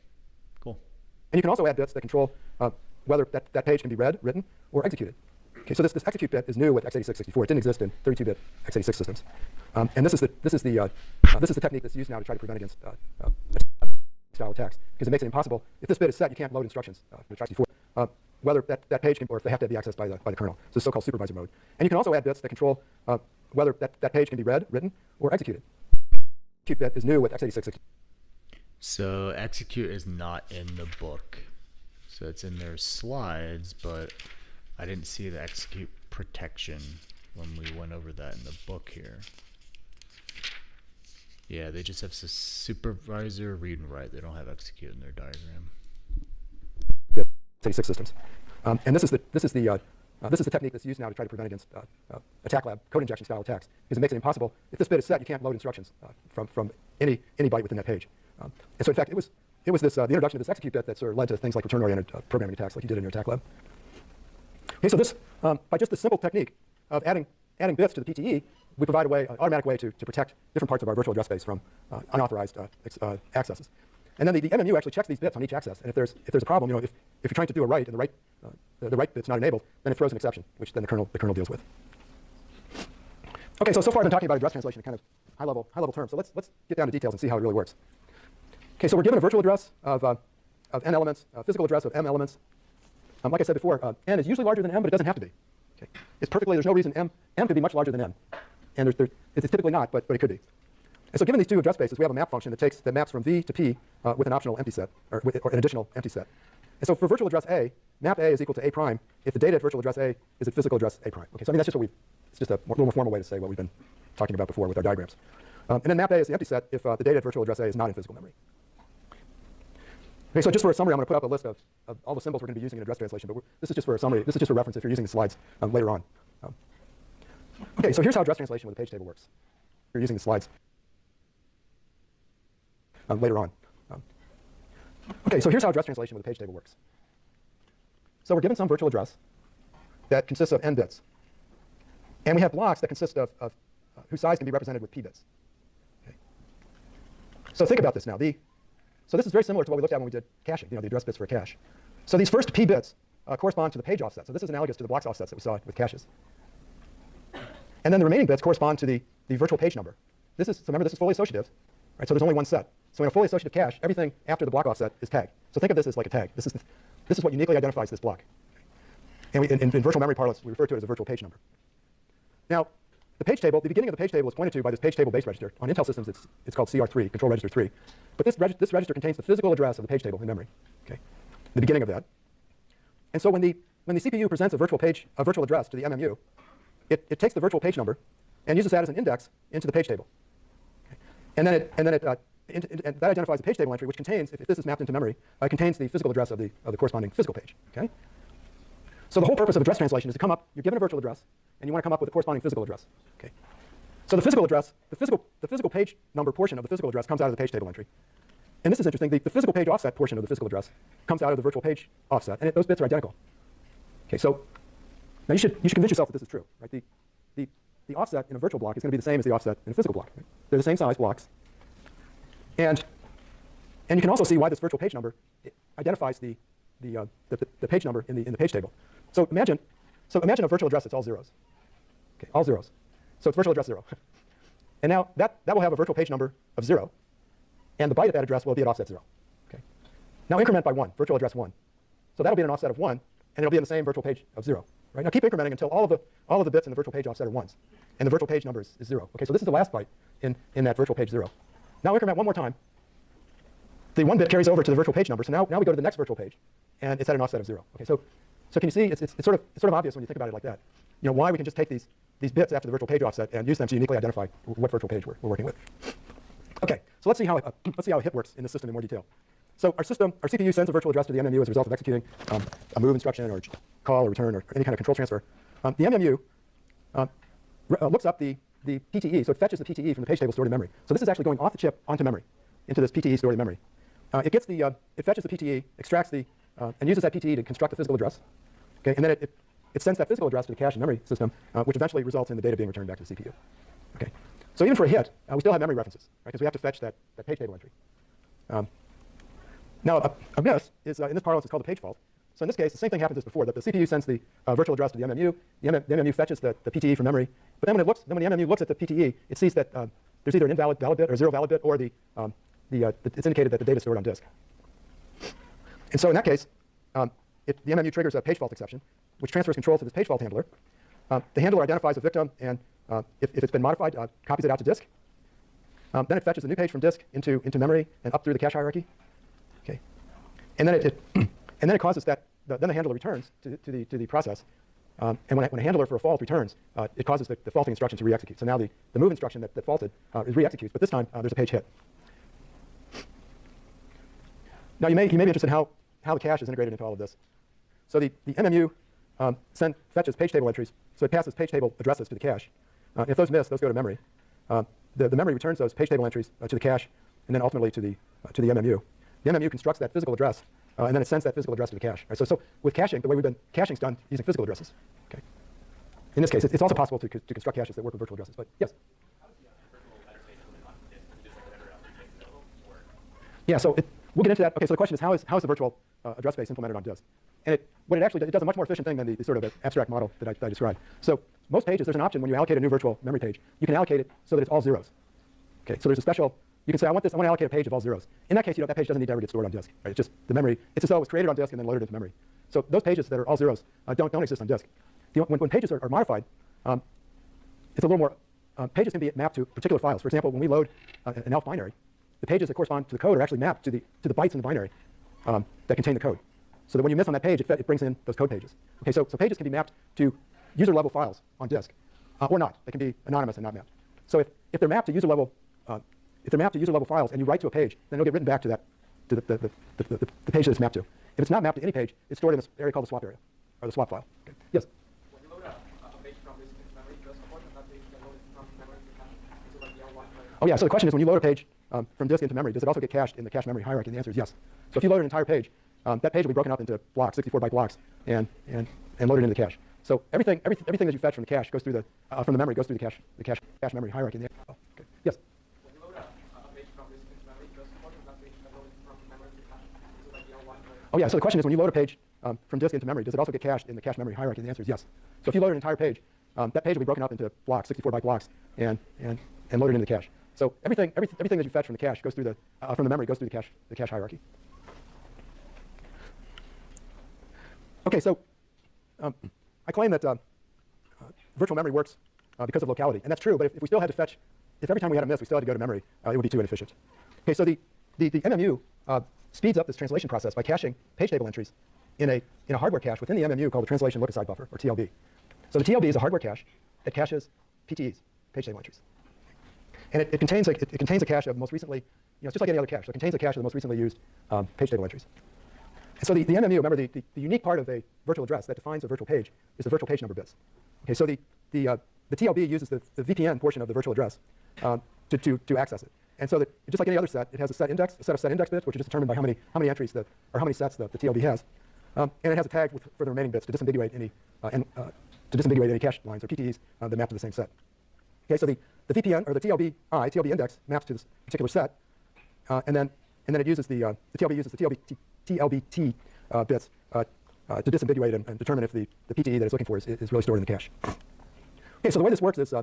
cool. And you can also add bits that control whether that page can be read, written, or executed. Okay, so this execute bit is new with x86-64. It didn't exist in 32-bit x86 systems. And this is the technique that's used now to try to prevent against style attacks, because it makes it impossible. If this bit is set, you can't load instructions from x64, whether that page can, or if they have to be accessed by the kernel. So it's so-called supervisor mode. And you can also add bits that control whether that page can be read, written, or executed. Execute bit is new with x86-64. So execute is not in the book. So it's in their slides, but I didn't see the execute protection when we went over that in the book here. Yeah, they just have supervisor, read and write. They don't have execute in their diagram. x86 systems. And this is the technique that's used now to try to prevent against attack lab code injection style attacks, because it makes it impossible. If this bit is set, you can't load instructions from any byte within that page. And so in fact, it was this the introduction of this execute bit that sort of led to things like return-oriented programming attacks, like you did in your attack lab. Okay, so this by just this simple technique of adding bits to the PTE, we provide an automatic way to protect different parts of our virtual address space from unauthorized accesses. And then the MMU actually checks these bits on each access, and if there's a problem, if you're trying to do a write and the write bit's not enabled, then it throws an exception, which then the kernel deals with. Okay, so far I've been talking about address translation in kind of high level terms. So let's get down to details and see how it really works. Okay, so we're given a virtual address of n elements, a physical address of m elements. Like I said before, n is usually larger than m, but it doesn't have to be. Okay, there's no reason m could be much larger than n, and it's typically not, but it could be. And so given these two address spaces, we have a map function that maps from v to p with an optional empty set, or an additional empty set. And so for virtual address a, map a is equal to a prime if the data at virtual address a is at physical address a prime. Okay, so I mean it's just a little more formal way to say what we've been talking about before with our diagrams. And then map a is the empty set if the data at virtual address a is not in physical memory. Okay, so just for a summary, I'm going to put up a list of all the symbols we're going to be using in address translation, but this is just for a summary. This is just for reference if you're using the slides later on. Okay, so here's how address translation with a page table works. You're using the slides later on. Okay, so here's how address translation with a page table works. So we're given some virtual address that consists of n bits, and we have blocks that consist of whose size can be represented with p bits. Okay. So think about this now. So this is very similar to what we looked at when we did caching, the address bits for a cache. So these first p bits correspond to the page offset. So this is analogous to the blocks offsets that we saw with caches. And then the remaining bits correspond to the virtual page number. So remember, this is fully associative, right? So there's only one set. So in a fully associative cache, everything after the block offset is tagged. So think of this as like a tag. This is what uniquely identifies this block. And in virtual memory parlance, we refer to it as a virtual page number. Now, the beginning of the page table is pointed to by this page table base register. On Intel systems, it's called CR3, control register 3. But this register contains the physical address of the page table in memory. Okay. the beginning of that. And so when the CPU presents a virtual address to the MMU, it takes the virtual page number and uses that as an index into the page table. Okay. And that identifies a page table entry, which contains, if this is mapped into memory, contains the physical address of the corresponding physical page. Okay. So the whole purpose of address translation is to come up. You're given a virtual address, and you want to come up with a corresponding physical address. Okay. So the physical address, the physical page number portion of the physical address comes out of the page table entry. And this is interesting. The physical page offset portion of the physical address comes out of the virtual page offset, and those bits are identical. Okay, so now you should convince yourself that this is true, right? The offset in a virtual block is going to be the same as the offset in a physical block. Right? They're the same size blocks, and you can also see why this virtual page number identifies the page number in the page table. So imagine a virtual address that's all zeros. Okay, all zeros. So it's virtual address 0. And now that will have a virtual page number of 0, and the byte at that address will be at offset 0. Okay. Now increment by 1, virtual address 1. So that'll be an offset of 1, and it'll be in the same virtual page of 0. Right? Now keep incrementing until all of the bits in the virtual page offset are 1s, and the virtual page number is 0. Okay, so this is the last byte in that virtual page 0. Now increment one more time. The 1 bit carries over to the virtual page number, so now we go to the next virtual page, and it's at an offset of 0. Okay, so can you see it's sort of obvious when you think about it like that. You know why we can just take these bits after the virtual page offset and use them to uniquely identify what virtual page we're working with. Okay, so let's see how a hit works in the system in more detail. So our CPU sends a virtual address to the MMU as a result of executing a move instruction or call or return or any kind of control transfer. The MMU looks up the PTE, so it fetches the PTE from the page table stored in memory. So this is actually going off the chip onto memory, into this PTE stored in memory. It fetches the PTE, extracts and uses that PTE to construct the physical address. Okay, and then it sends that physical address to the cache and memory system, which eventually results in the data being returned back to the CPU. Okay, so even for a hit, we still have memory references, right? Because we have to fetch that page table entry. Now a miss is in this parlance is called a page fault. So in this case, the same thing happens as before. That the CPU sends the virtual address to the MMU. The MMU fetches the PTE from memory. But then when the MMU looks at the PTE, it sees that there's either an invalid valid bit or 0 valid bit, or it's indicated that the data is stored on disk. And so in that case, the MMU triggers a page fault exception, which transfers control to this page fault handler. The handler identifies a victim, and if it's been modified, copies it out to disk. Then it fetches a new page from disk into memory and up through the cache hierarchy. Okay, and then it causes that then the handler returns to the process. And when a handler for a fault returns, it causes the faulting instruction to re-execute. So now the move instruction that faulted is re-executes, but this time there's a page hit. Now you may be interested in how the cache is integrated into all of this. So the MMU fetches page table entries, so it passes page table addresses to the cache. If those miss, those go to memory. The memory returns those page table entries to the cache, and then ultimately to the MMU. The MMU constructs that physical address, and then it sends that physical address to the cache. Right? So with caching, the way we've been caching is done using physical addresses. Okay. In this case, it's also possible to construct caches that work with virtual addresses. But yes. Yeah. So we'll get into that. Okay. So the question is how is the virtual address space implemented on disk? And it does a much more efficient thing than the sort of abstract model that I described. So most pages, there's an option when you allocate a new virtual memory page. You can allocate it so that it's all zeros. Okay. So there's a special. You can say I want to allocate a page of all zeros. In that case, that page doesn't need to ever get stored on disk. Right? It's just the memory. It's as though it was created on disk and then loaded into memory. So those pages that are all zeros don't exist on disk. When pages are modified, it's a little more. Pages can be mapped to particular files. For example, when we load an ELF binary, the pages that correspond to the code are actually mapped to the bytes in the binary that contain the code. So that when you miss on that page, it brings in those code pages. Okay, so pages can be mapped to user-level files on disk, or not. They can be anonymous and not mapped. So if they're mapped to user-level files and you write to a page, then it'll get written back to the page that it's mapped to. If it's not mapped to any page, it's stored in this area called the swap area, or the swap file. Okay. Yes? When you load a page from disk into memory, does support that page get loaded from memory to cache into like the L1? Oh yeah, so the question is when you load a page from disk into memory, does it also get cached in the cache memory hierarchy? And the answer is yes. So if you load an entire page, that page will be broken up into blocks, 64-byte blocks, and loaded into the cache. So everything that you fetch from the cache goes through from the memory goes through the cache memory hierarchy. Oh, okay. Yes. When you load a page from disk into memory, does support that page get loaded from memory to cache into like the L1? Oh yeah. So the question is when you load a page from disk into memory, does it also get cached in the cache memory hierarchy? And the answer is yes. So if you load an entire page, that page will be broken up into blocks, 64-byte blocks, and loaded into the cache. So everything that you fetch from the cache goes through from the memory goes through the cache hierarchy. Okay, so I claim that virtual memory works because of locality, and that's true. But if we still had to fetch, if every time we had a miss we still had to go to memory, it would be too inefficient. Okay, so the MMU speeds up this translation process by caching page table entries in a hardware cache within the MMU called the translation look-aside buffer, or TLB. So the TLB is a hardware cache that caches PTEs, page table entries. And it contains a cache of most recently, it's just like any other cache. So it contains a cache of the most recently used page table entries. And so the MMU, remember, the unique part of a virtual address that defines a virtual page is the virtual page number bits. Okay, so the TLB uses the VPN portion of the virtual address to access it. And so that just like any other set, it has a set of set index bits, which are just determined by how many entries or how many sets the TLB has, and it has a tag for the remaining bits to disambiguate any cache lines or PTEs that map to the same set. Okay, so the VPN or the TLB index maps to this particular set, and then it uses the TLB uses the TLBT bits to disambiguate and determine if the PTE that it's looking for is really stored in the cache. Okay, so the way this works is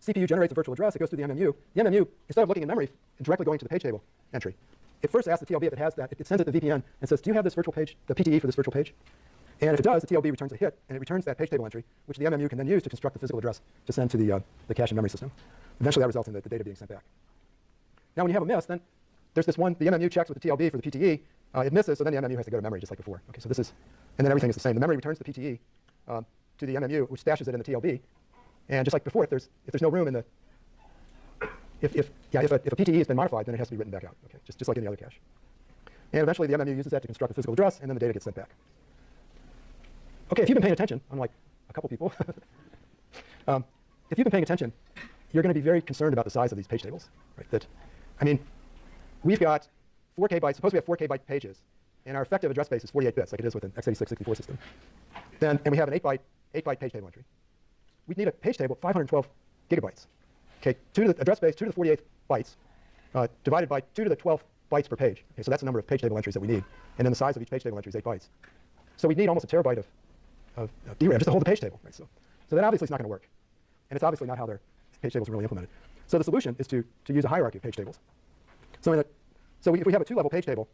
CPU generates a virtual address. It goes through the MMU. The MMU, instead of looking in memory and directly going to the page table entry, it first asks the TLB if it has that. It sends it to the VPN and says, do you have this virtual page, the PTE for this virtual page? And if it does, the TLB returns a hit, and it returns that page table entry, which the MMU can then use to construct the physical address to send to the cache and memory system. Eventually, that results in the data being sent back. Now, when you have a miss, then there's this one, the MMU checks with the TLB for the PTE. It misses, so then the MMU has to go to memory just like before. Okay, so this is, and then everything is the same. The memory returns the PTE to the MMU, which stashes it in the TLB. And just like before, if there's no room in the, if a PTE has been modified, then it has to be written back out. Okay, just like any other cache. And eventually, the MMU uses that to construct the physical address, and then the data gets sent back. Okay, if you've been paying attention, unlike a couple people, if you've been paying attention, you're going to be very concerned about the size of these page tables. Right? We've got 4K bytes. Suppose we have 4K byte pages, and our effective address space is 48 bits, like it is with an x86 64 system. And we have an 8 byte page table entry. We'd need a page table 512 gigabytes. Okay, 2 to the address space, 2 to the 48 bytes, divided by 2 to the 12 bytes per page. Okay, so that's the number of page table entries that we need. And then the size of each page table entry is 8 bytes. So we need almost a terabyte of DRAM just to hold the page table. Right? So that obviously is not going to work. And it's obviously not how their page tables are really implemented. So the solution is to use a hierarchy of page tables. So if we have a 2-level page table,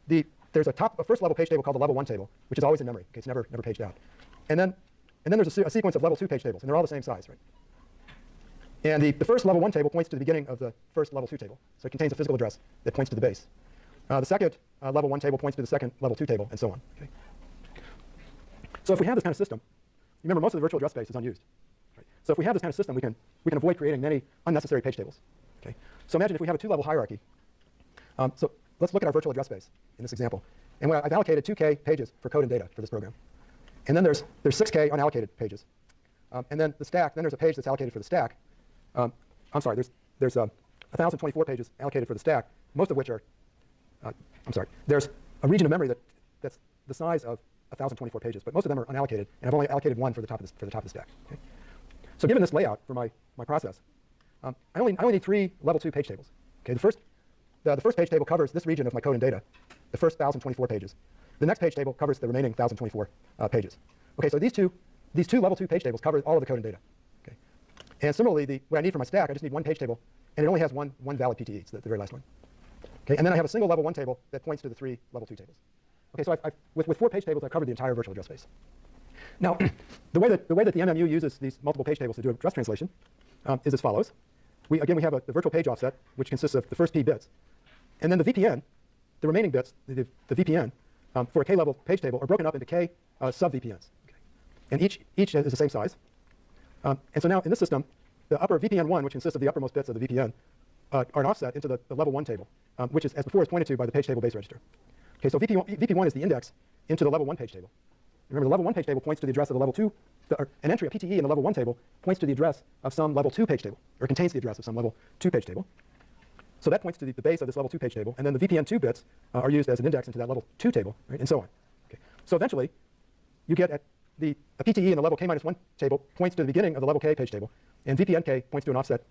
there's a first level page table called the level 1 table, which is always in memory. Okay, it's never paged out. And then there's a sequence of level 2 page tables, and they're all the same size, right? And the first level 1 table points to the beginning of the first level 2 table. So it contains a physical address that points to the base. The second level 1 table points to the second level 2 table, and so on. Okay? So if we have this kind of system, remember most of the virtual address space is unused. Right? So if we have this kind of system, we can avoid creating many unnecessary page tables. Okay? So imagine if we have a 2-level hierarchy. So let's look at our virtual address space in this example. And I've allocated 2K pages for code and data for this program. And then there's 6K unallocated pages. And then the stack, then there's a page that's allocated for the stack. I'm sorry, there's 1,024 pages allocated for the stack, most of which are, there's a region of memory that's the size of 1,024 pages, but most of them are unallocated, and I've only allocated 1 for the top of the stack. Okay? So given this layout for my process, I only need 3 level 2 page tables. Okay, the first page table covers this region of my code and data, the first 1,024 pages. The next page table covers the remaining 1,024 pages. Okay, so these two level 2 page tables cover all of the code and data. Okay, and similarly, what I need for my stack, I just need 1 page table, and it only has one valid PTE, it's the very last one. Okay, and then I have a single level 1 table that points to the 3 level 2 tables. Okay, so with 4 page tables, I've covered the entire virtual address space. Now, the way that the MMU uses these multiple page tables to do address translation is as follows. We have the virtual page offset, which consists of the first P bits. And then the VPN, the remaining bits, the VPN, for a K-level page table are broken up into K sub-VPNs. Okay. And each is the same size. And so now in this system, the upper VPN1, which consists of the uppermost bits of the VPN, are an offset into the level 1 table, which is, as before, is pointed to by the page table base register. Okay, so VP1 is the index into the level 1 page table. Remember, the level 1 page table points to the address of the level 2, an entry, a PTE in the level 1 table points to the address of some level 2 page table, or contains the address of some level 2 page table. So that points to the base of this level 2 page table, and then the VPN2 bits are used as an index into that level 2 table, right, and so on. Okay. So eventually, you get a PTE in the level K-1 table points to the beginning of the level K page table, and VPNK points to an offset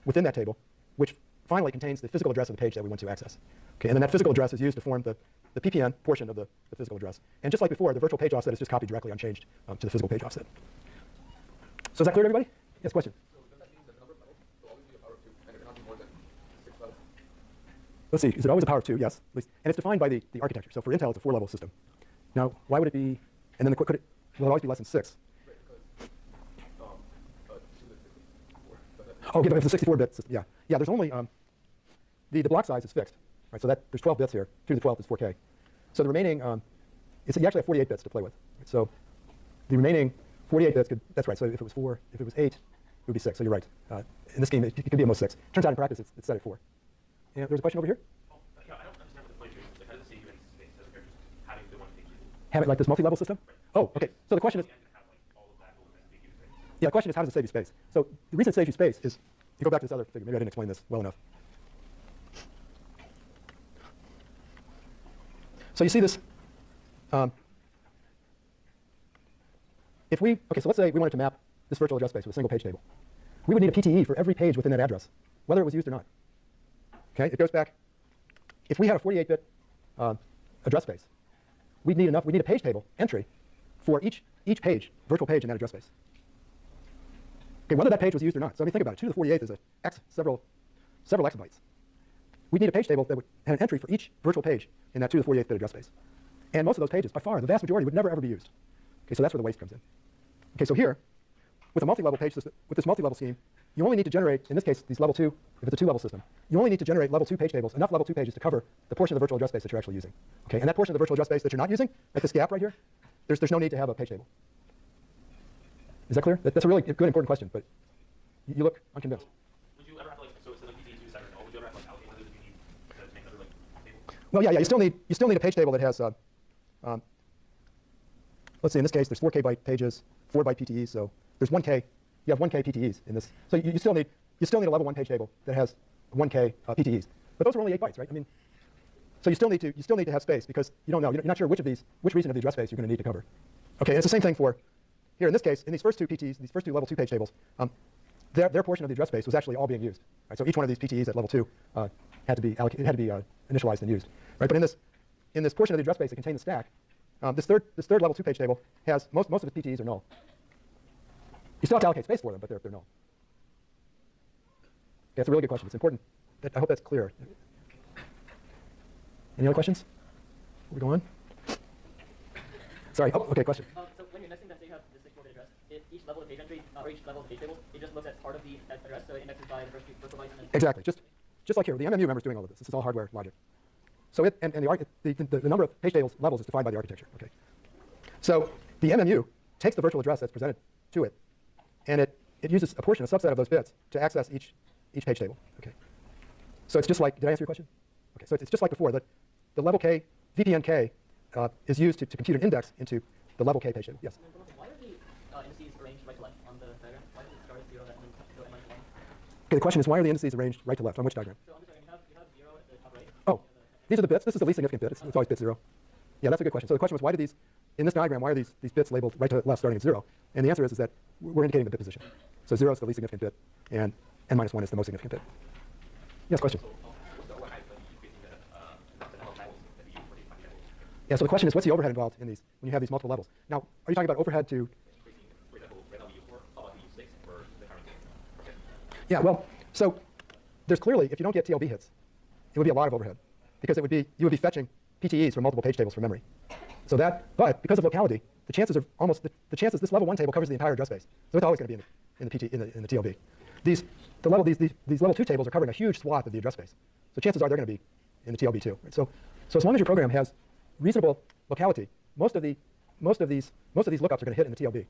within that table, which finally contains the physical address of the page that we want to access. Okay, and then that physical address is used to form the PPN portion of the physical address. And just like before, the virtual page offset is just copied directly unchanged to the physical page offset. So is that clear to everybody? Yes, question? So does that mean that the number of levels will always be a power of 2, and it cannot be more than 6 levels? Let's see, is it always a power of 2? Yes, at least. And it's defined by the architecture. So for Intel, it's a 4-level system. Now, why would it be, and then will it always be less than 6? Right, because 2 is 64. Oh, okay, but if it's a 64-bit system, yeah. Yeah, there's only, the block size is fixed. right? So that there's 12 bits here. 2 to the 12th is 4K. So the remaining, you actually have 48 bits to play with. Right? So the remaining 48 bits could, that's right. So if it was 4, if it was 8, it would be 6. So you're right. In this game, it could be almost 6. Turns out in practice, it's set at 4. And there's a question over here. Yeah, I don't understand what the point is. Like, how does it say you in space as opposed to having the one page? Have it like this multi-level system? Right. Oh, okay. So the question is, yeah, the question is how does it save you space? So the reason it saves you space is, you go back to this other figure. Maybe I didn't explain this well enough. So you see this. Okay, so let's say we wanted to map this virtual address space with a single page table. We would need a PTE for every page within that address, whether it was used or not. Okay, it goes back. If we had a 48-bit address space, we'd need a page table entry for each page, virtual page in that address space. Okay, whether that page was used or not. So I mean, think about it. 2 to the 48th is several exabytes. We'd need a page table that would have an entry for each virtual page in that 2 to the 48th bit address space. And most of those pages, by far, the vast majority would never ever be used. Okay, so that's where the waste comes in. Okay, so here, with a multi-level page system, with this multi-level scheme, you only need to generate, in this case, these level 2, if it's a 2-level system, you only need to generate level 2 page tables, enough level 2 pages to cover the portion of the virtual address space that you're actually using. Okay, and that portion of the virtual address space that you're not using, like this gap right here, there's no need to have a page table. Is that clear? That's a really good, important question, but you look unconvinced. Would you ever have to, like, so instead of PTs use separate, would you ever have to, like, allocate those if you need to make another, like, table? Well, yeah, you still need a page table that has, let's say in this case, there's 4K byte pages, 4 byte PTEs, so there's 1K. You have 1K PTEs in this. So you still need a level 1 page table that has 1K PTEs. But those are only 8 bytes, right? I mean, so you still need to have space because you don't know. You're not sure which region of the address space you're going to need to cover. Okay, and it's the same thing for here in this case. In these first two PTs, these first two level 2 page tables, their portion of the address space was actually all being used. Right? So each one of these PTEs at level 2 had to be initialized and used. Right? But in this portion of the address space that contained the stack, this third level 2 page table has most of its PTEs are null. You still have to allocate space for them, but they're null. Yeah, it's a really good question. It's important. I hope that's clear. Any other questions? Before we go on? Sorry. Oh, okay, question. So when you're indexing, let's say you have the 64-bit address, each level of page entry, or each level of page table, it just looks at part of the address, so it indexes by the first virtual bytes. Exactly. Just like here, the MMU member is doing all of this. This is all hardware logic. So the number of page tables levels is defined by the architecture. Okay. So the MMU takes the virtual address that's presented to it, and it uses a subset of those bits to access each page table. Okay. So it's just like, did I answer your question? Okay. So it's just like before. The level K, VPN K, is used to compute an index into the level K page table. Yes. Why are the indices arranged right to left on the diagram? Why does it start at 0 and then go n minus 1? Okay. The question is, why are the indices arranged right to left on which diagram? So on this diagram, you have 0 at the top right. Oh, these are the bits. This is the least significant bit. It's always bit 0. Yeah, that's a good question. So the question was, in this diagram, why are these bits labeled right to left starting at 0? And the answer is that we're indicating the bit position. So 0 is the least significant bit, and n minus 1 is the most significant bit. Yes, question? What's the overhead when you facing the level tables that you use for these tables? Yeah, so the question is, what's the overhead involved in these when you have these multiple levels? Now, are you talking about overhead to? For example, right now we use 4, how about we use 6 for the current table? Okay. Yeah, well, so there's clearly, if you don't get TLB hits, it would be a lot of overhead because you would be fetching PTEs from multiple page tables from memory. So but because of locality, the chances this level 1 table covers the entire address space. So it's always going to be in the TLB. These level 2 tables are covering a huge swath of the address space. So chances are they're going to be in the TLB too. Right? So as long as your program has reasonable locality, most of these lookups are going to hit in the TLB. Okay,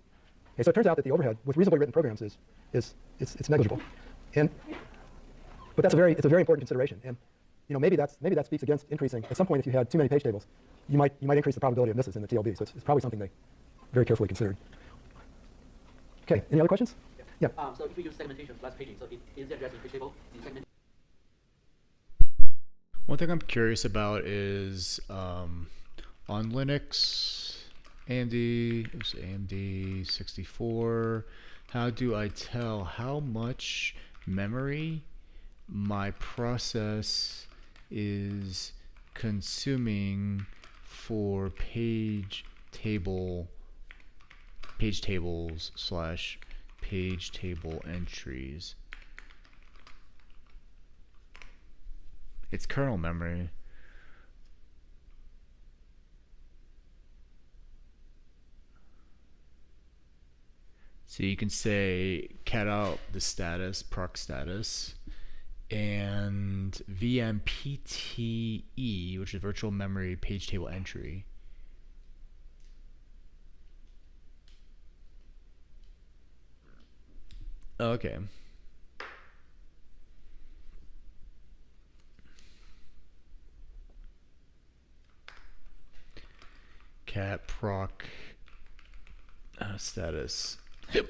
so it turns out that the overhead with reasonably written programs is negligible. But it's a very important consideration. And maybe that speaks against increasing. At some point, if you had too many page tables, you might increase the probability of misses in the TLB. So it's probably something they very carefully considered. Okay, any other questions? Yeah. So if we use segmentation plus paging, so is the address in page table in segmentation? One thing I'm curious about is on Linux, AMD 64, how do I tell how much memory my process is consuming for page tables / page table entries? It's kernel memory. So you can say cat out the status, proc status, and VMPTE, which is virtual memory page table entry. Okay. Cat proc status. Yep.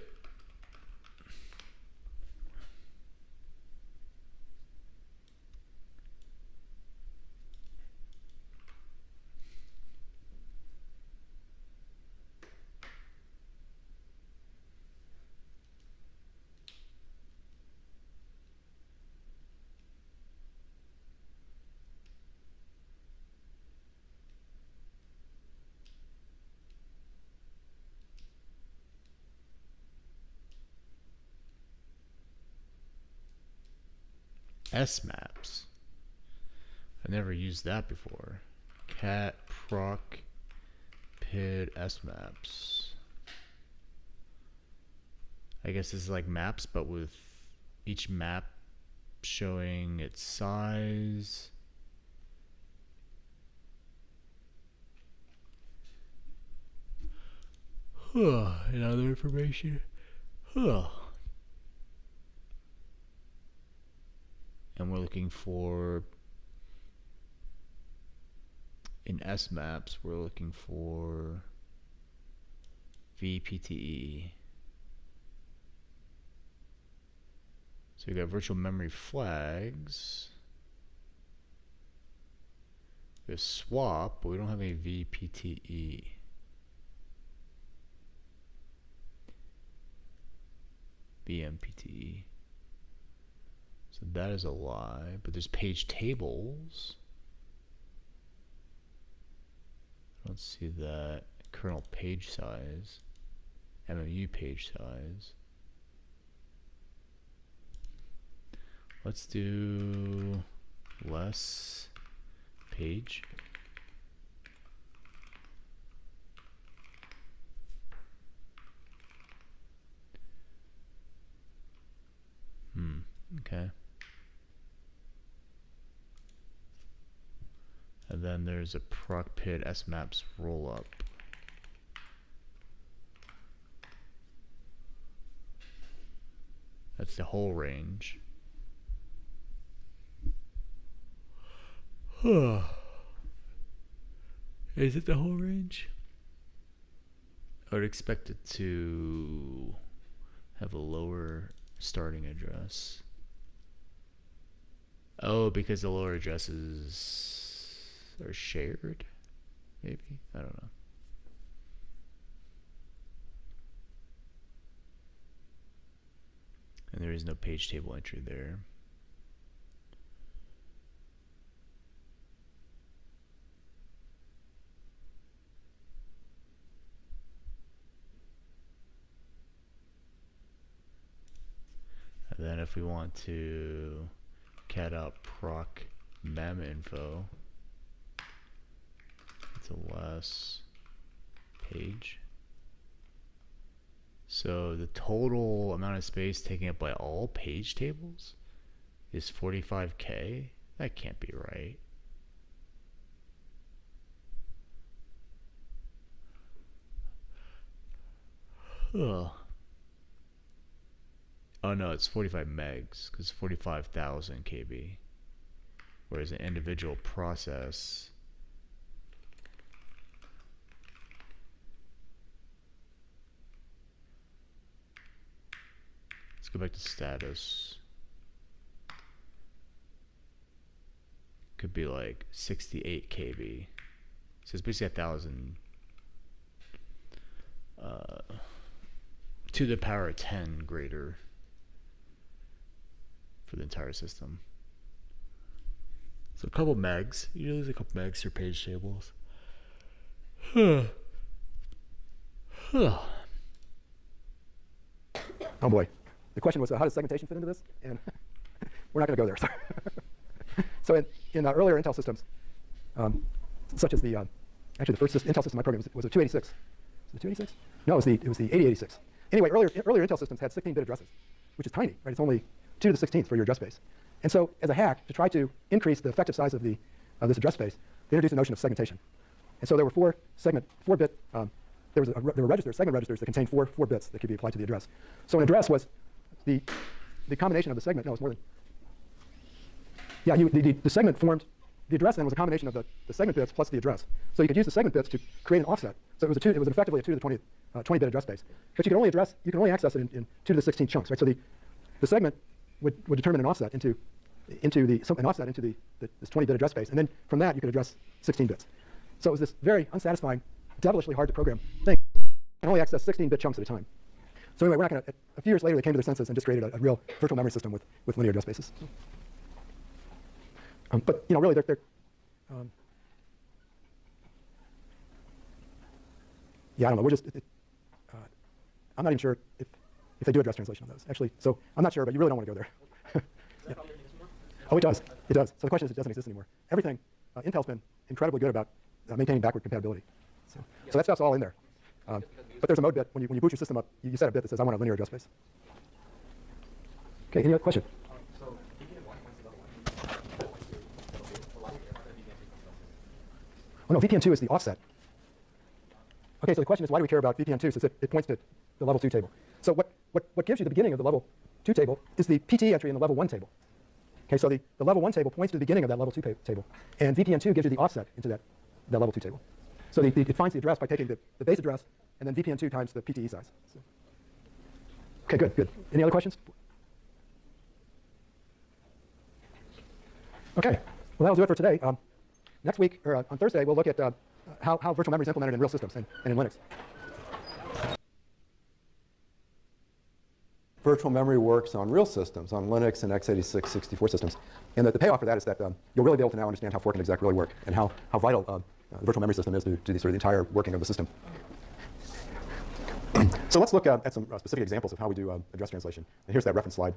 S maps. I never used that before. Cat proc pid S maps. I guess this is like maps, but with each map showing its size. And other information. And we're looking for, in S maps, we're looking for VPTE. So we got virtual memory flags. We have swap, but we don't have any VPTE. BMPTE. So that is a lie, but there's page tables. I don't see that. Kernel page size. MMU page size. Let's do less page. Okay. And then there's a proc pid S maps roll up. That's the whole range. Is it the whole range? I would expect it to have a lower starting address. Oh, because the lower addresses are shared? Maybe? I don't know. And there is no page table entry there. And then if we want to cat out proc mem info, it's a less page. So the total amount of space taken up by all page tables is 45K? That can't be right. Ugh. Oh no, it's 45 megs because 45,000 KB. Whereas an individual process, let's go back to status. Could be like 68 KB. So it's basically 1,000 to the power of 10 greater for the entire system. So a couple megs. Usually there's a couple megs for page tables. Oh boy. The question was, how does segmentation fit into this? And we're not going to go there. So in earlier Intel systems, such as the actually the first Intel system I programmed was a 286. Was it 286? No, it was the 8086. Anyway, earlier Intel systems had 16-bit addresses, which is tiny, right? It's only 2 to the 16th for your address space. And so as a hack, to try to increase the effective size of this address space, they introduced the notion of segmentation. And so there were there were registers, segment registers that contained four bits that could be applied to the address. So an address was the combination of the segment. No, it's more than. Yeah, the segment formed. The address then was a combination of the segment bits plus the address. So you could use the segment bits to create an offset. So it was effectively a 2 to the 20 bit address space. But you can only access it in 2 to the 16 chunks, right? So the segment would determine an offset into this 20 bit address space, and then from that you could address 16 bits. So it was this very unsatisfying, devilishly hard to program thing, and only access 16-bit chunks at a time. So anyway, a few years later they came to their senses and just created a real virtual memory system with linear address spaces. But really, yeah, I don't know. I'm not even sure if they do address translation on those, actually. So I'm not sure, but you really don't want to go there. Yeah. Oh, it does. It does. So the question is, it doesn't exist anymore. Everything, Intel's been incredibly good about maintaining backward compatibility. So that stuff's all in there. But there's a mode bit. When you boot your system up, you set a bit that says, I want a linear address space. Okay, any other question? Oh, no, VPN2 is the offset. Okay, so the question is, why do we care about VPN2? Since it points to the level 2 table. So what gives you the beginning of the level 2 table is the PT entry in the level 1 table. Okay, so the level 1 table points to the beginning of that level 2 table. And VPN2 gives you the offset into that level 2 table. So it finds the address by taking the base address and then VPN2 times the PTE size. So. Okay, good. Any other questions? Okay, well, that'll do it for today. Next week, or on Thursday, we'll look at how virtual memory is implemented in real systems and in Linux. Virtual memory works on real systems, on Linux and x86 64 systems. And the payoff for that is that you'll really be able to now understand how fork and exec really work and how vital the virtual memory system is to the sort of the entire working of the system. So let's look at some specific examples of how we do address translation. And here's that reference slide.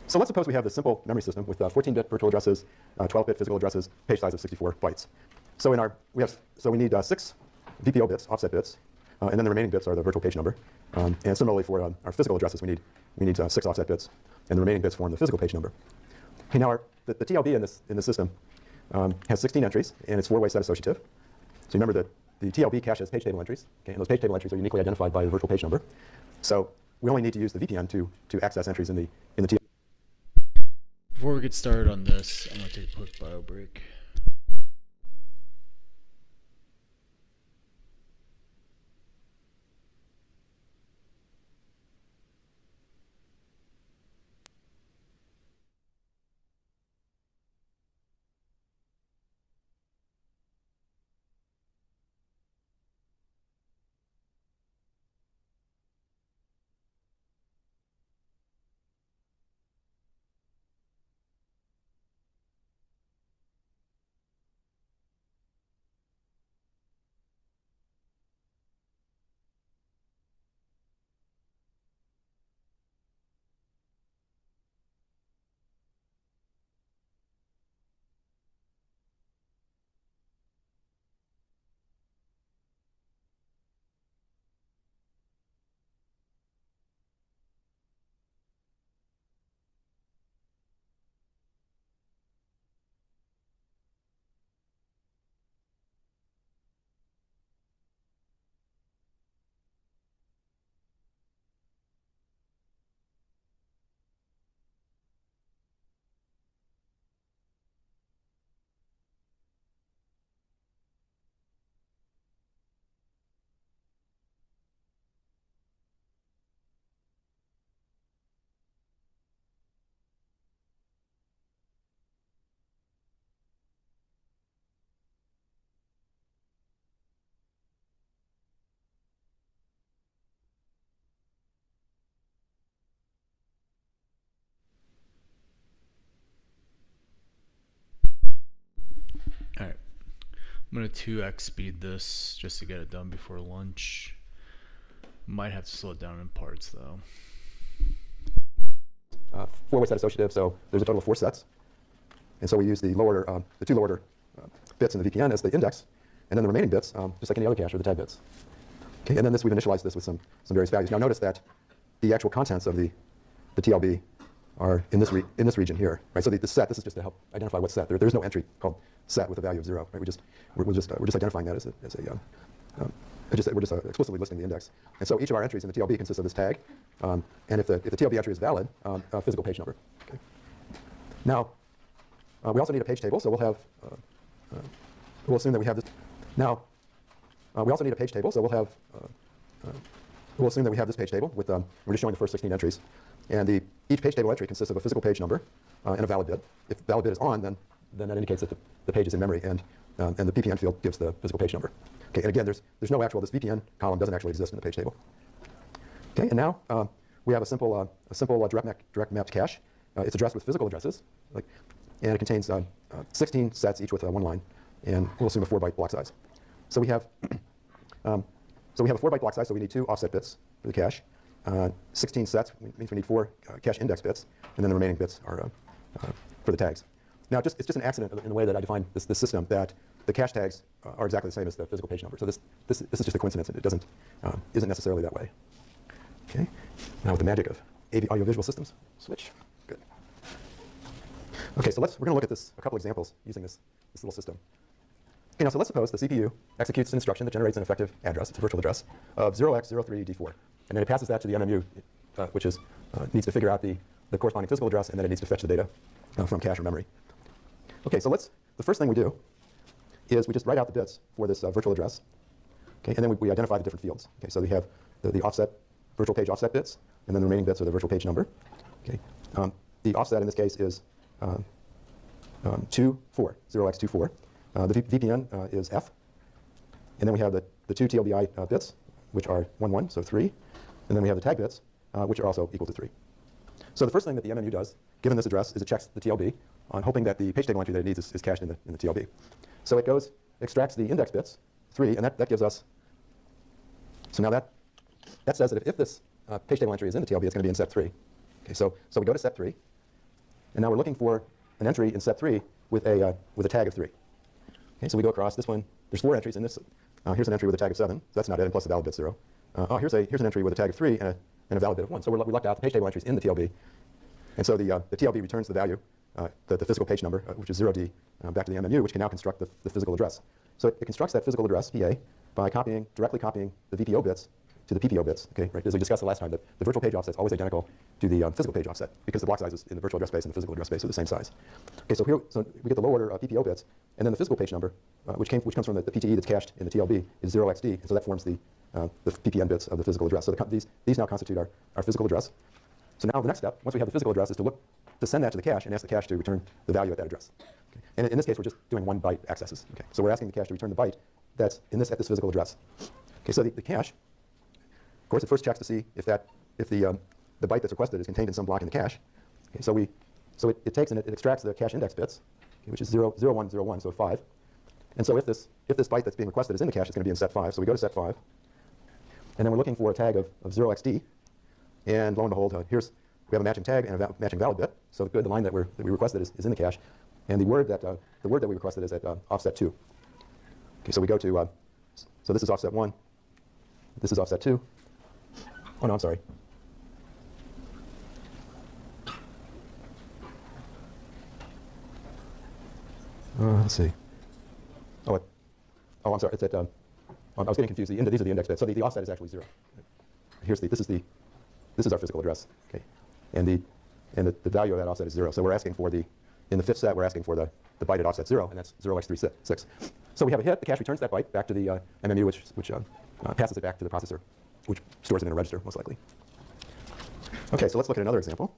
So let's suppose we have this simple memory system with 14-bit virtual addresses, 12-bit physical addresses, page size of 64 bytes. So we need 6 VPO bits, offset bits, and then the remaining bits are the virtual page number. And similarly for our physical addresses, we need 6 offset bits, and the remaining bits form the physical page number. Okay, now the TLB in this system has 16 entries, and it's 4-way set associative. So remember that the TLB cache has page table entries, okay, and those page table entries are uniquely identified by the virtual page number. So we only need to use the VPN to access entries in the TLB. Before we get started on this, I'm going to take a quick bio break. Alright, I'm going to 2x speed this just to get it done before lunch. Might have to slow it down in parts though. 4-way set associative, so there's a total of 4 sets. And so we use the 2 lower order bits in the VPN as the index, and then the remaining bits, just like any other cache, are the tag bits. Okay, and then we've initialized this with some various values. Now notice that the actual contents of the TLB are in this region here, right? So the set, this is just to help identify what set. There's no entry called set with a value of 0, right? We're just identifying that we're just explicitly listing the index. And so each of our entries in the TLB consists of this tag, and if the TLB entry is valid, a physical page number. Okay. Now, we also need a page table, so we'll assume that we have this. Now, we also need a page table, so we'll assume that we have this page table with, we're just showing the first 16 entries. And each page table entry consists of a physical page number and a valid bit. If the valid bit is on, then that indicates that the page is in memory, and the PPN field gives the physical page number. Okay, and again, there's no actual, this VPN column doesn't actually exist in the page table. Okay, and now we have a simple direct mapped cache. It's addressed with physical addresses, and it contains 16 sets, each with one line, and we'll assume a 4-byte block size. So we have a 4-byte block size, so we need 2 offset bits for the cache. 16 sets means we need 4 cache index bits, and then the remaining bits are for the tags. Now, it's just an accident in the way that I define this system that the cache tags are exactly the same as the physical page number. So this is just a coincidence. It isn't necessarily that way. Okay. Now with the magic of audiovisual systems, switch. Good. Okay, so we're going to look at a couple examples using this little system. Okay, now so let's suppose the CPU executes an instruction that generates an effective address, it's a virtual address, of 0x03D4. And then it passes that to the MMU, which needs to figure out the corresponding physical address, and then it needs to fetch the data from cache or memory. Okay, so the first thing we do is we just write out the bits for this virtual address, okay, and then we identify the different fields. Okay, so we have the offset, virtual page offset bits, and then the remaining bits are the virtual page number. Okay, the offset in this case is 24, 0x24. The VPN is F, and then we have the 2 TLBI bits, which are 1, 1, so 3, and then we have the tag bits, which are also equal to 3. So the first thing that the MMU does, given this address, is it checks the TLB on hoping that the page table entry that it needs is cached in the TLB. So it extracts the index bits, 3, and that gives us, so now that says that if this page table entry is in the TLB, it's going to be in set 3. Okay, so we go to set 3, and now we're looking for an entry in set 3 with a tag of 3. Okay, so we go across this one. There's 4 entries in this. Here's an entry with a tag of 7, so that's not it, and plus the valid bit 0. Here's an entry with a tag of 3 and a valid bit of 1. So we lucked out the page table entries in the TLB, and so the TLB returns the value, the physical page number, which is 0D, back to the MMU, which can now construct the physical address. So it constructs that physical address, PA, by directly copying the VPO bits to the PPO bits. Okay, right? As we discussed the last time, the virtual page offset is always identical to the physical page offset because the block sizes in the virtual address space and the physical address space are the same size. Okay, so we get the low order PPO bits, and then the physical page number, which comes from the PTE that's cached in the TLB, is 0xD, and so that forms the PPN bits of the physical address. So these now constitute our physical address. So now the next step, once we have the physical address, is to send that to the cache and ask the cache to return the value at that address. Okay. And in this case, we're just doing 1 byte accesses. Okay. So we're asking the cache to return the byte that's at this physical address. Okay. So the cache, of course, it first checks to see if the byte that's requested is contained in some block in the cache. Okay. So it takes and it extracts the cache index bits, okay, which is 0, 0, 1, 0, 1, so 5. And so if this byte that's being requested is in the cache, it's going to be in set 5. So we go to set 5, and then we're looking for a tag of 0xD. And lo and behold, we have a matching tag and a matching valid bit. So the line that we requested is in the cache, and the word that we requested is at offset 2. Okay, so we go to so this is offset 1, this is offset 2. Oh no, I'm sorry. Let's see. Oh, I'm sorry. It's at. I was getting confused. These are the index bits. So the offset is actually 0. This is our physical address. Okay, and the value of that offset is 0. So we're asking for in the 5th set, we're asking for the byte at offset 0, and that's 0x36. So we have a hit. The cache returns that byte back to the MMU, which passes it back to the processor, which stores it in a register, most likely. Okay, so let's look at another example.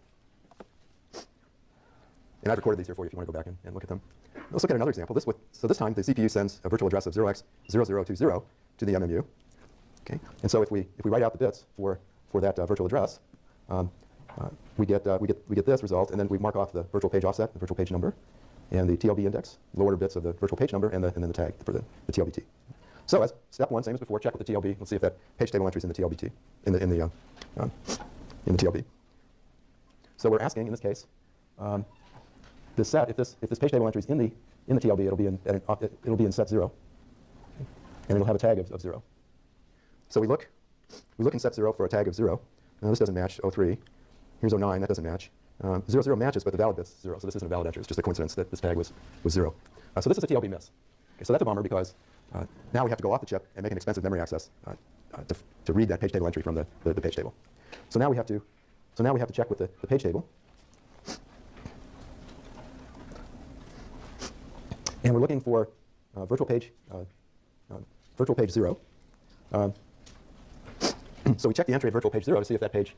And I've recorded these here for you if you want to go back and look at them. Let's look at another example. So this time, the CPU sends a virtual address of 0x0020 to the MMU. Okay, and so if we write out the bits for that virtual address, we get this result, and then we mark off the virtual page offset, the virtual page number, and the TLB index, low order bits of the virtual page number, and then the tag for the TLBT. So as step 1, same as before, check with the TLB. Let's see if that page table entry is in the TLBT, in the TLB. So we're asking in this case, this set, if this page table entry is in the TLB, it'll be in set 0, okay, and it'll have a tag of 0. So we look in set 0 for a tag of 0. Now this doesn't match 03. Here's 09. That doesn't match. 0, 0 matches, but the valid bit's 0. So this isn't a valid entry. It's just a coincidence that this tag was 0. So this is a TLB miss. Okay, so that's a bummer because now we have to go off the chip and make an expensive memory access to read that page table entry from the page table. So now we have to check with the page table. And we're looking for virtual page 0. So we check the entry of virtual page 0 to see if that page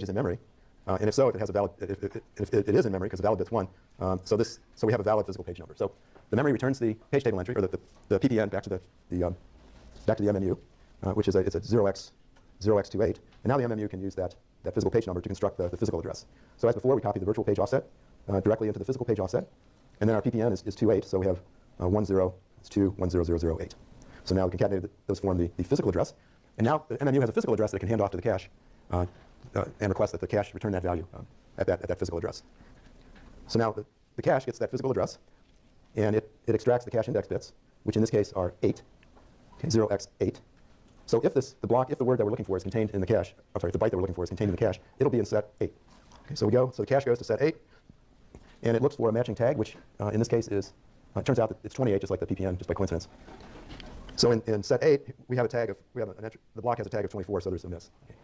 is in memory. And if so, if it has a valid, if it is in memory because the valid bit's 1, so we have a valid physical page number. So the memory returns the page table entry, or the PPN back to the MMU, which is it's a 0x28. And now the MMU can use that physical page number to construct the physical address. So as before, we copy the virtual page offset directly into the physical page offset. And then our PPN is 28, so we have 10, it's 2, 10008. So now we concatenate those form the physical address. And now the MMU has a physical address that it can hand off to the cache and request that the cache return that value at that physical address. So now the cache gets that physical address, and it extracts the cache index bits, which in this case are 8, okay, 0x8. So if the word that we're looking for is contained in the cache, I'm sorry, if the byte that we're looking for is contained in the cache, it'll be in set 8. Okay, so the cache goes to set 8, and it looks for a matching tag, which in this case is, it turns out that it's 28, just like the PPN, just by coincidence. So in set 8, we have a tag of, the block has a tag of 24, so there's a miss. Okay.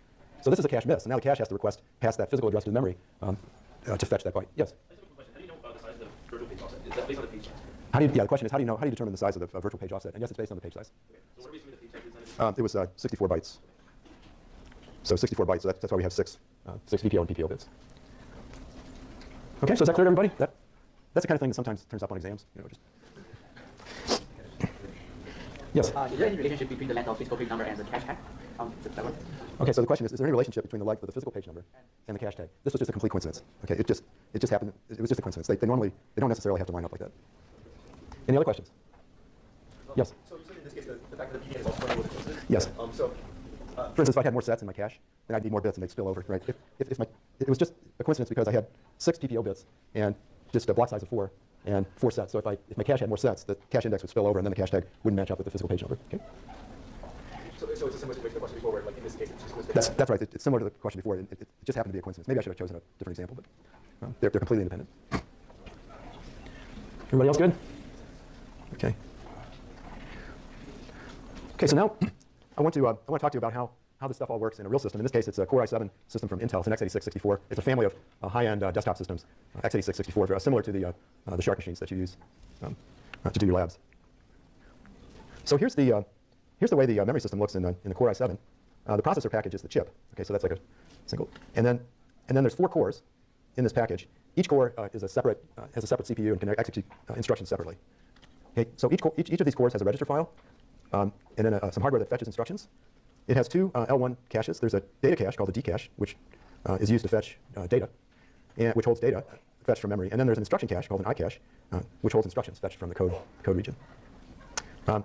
So this is a cache miss, and now the cache has to request pass that physical address to the memory to fetch that byte. Yes? I just have a question. How do you know about the size of the virtual page offset? Is that based on the page size? The question is, how do you determine the size of the virtual page offset? And yes, it's based on the page size. Okay. So what are we assuming the page size is? It was 64 bytes. So 64 bytes, so that's why we have six VPO and PPO bits. Okay, so is that clear to everybody? That's the kind of thing that sometimes turns up on exams. Yes? Is there any relationship between the length of physical page number and the cache tag? Okay, so the question is there any relationship between the length of the physical page number and the cache tag? This was just a complete coincidence. Okay, it just happened. It was just a coincidence. They don't necessarily have to line up like that. Any other questions? Yes? So you said in this case the fact that the PPN is also playing with the coincidence? Yes. For instance, if I had more sets in my cache, then I'd need more bits and they'd spill over, right? If it was just a coincidence because I had 6 PPO bits and just a block size of 4 and 4 sets. So if my cache had more sets, the cache index would spill over and then the cache tag wouldn't match up with the physical page number. Okay? So it's a similar situation to the question before, where like in this case it's just coincidence. That's right. It's similar to the question before. It just happened to be a coincidence. Maybe I should have chosen a different example, but they're completely independent. Everybody else good? Okay. Okay, so now I want to talk to you about how this stuff all works in a real system. In this case, it's a Core i7 system from Intel. It's an x86-64. It's a family of high-end desktop systems, x86-64, similar to the Shark machines that you use to do your labs. So here's the way the memory system looks in the Core i7. The processor package is the chip. Okay, so that's like a single. And then there's 4 cores in this package. Each core is has a separate CPU and can execute instructions separately. Okay, so each of these cores has a register file, and then some hardware that fetches instructions. It has 2 L1 caches. There's a data cache called the D cache, which is used to fetch data, and which holds data fetched from memory. And then there's an instruction cache called an I cache, which holds instructions fetched from the code region.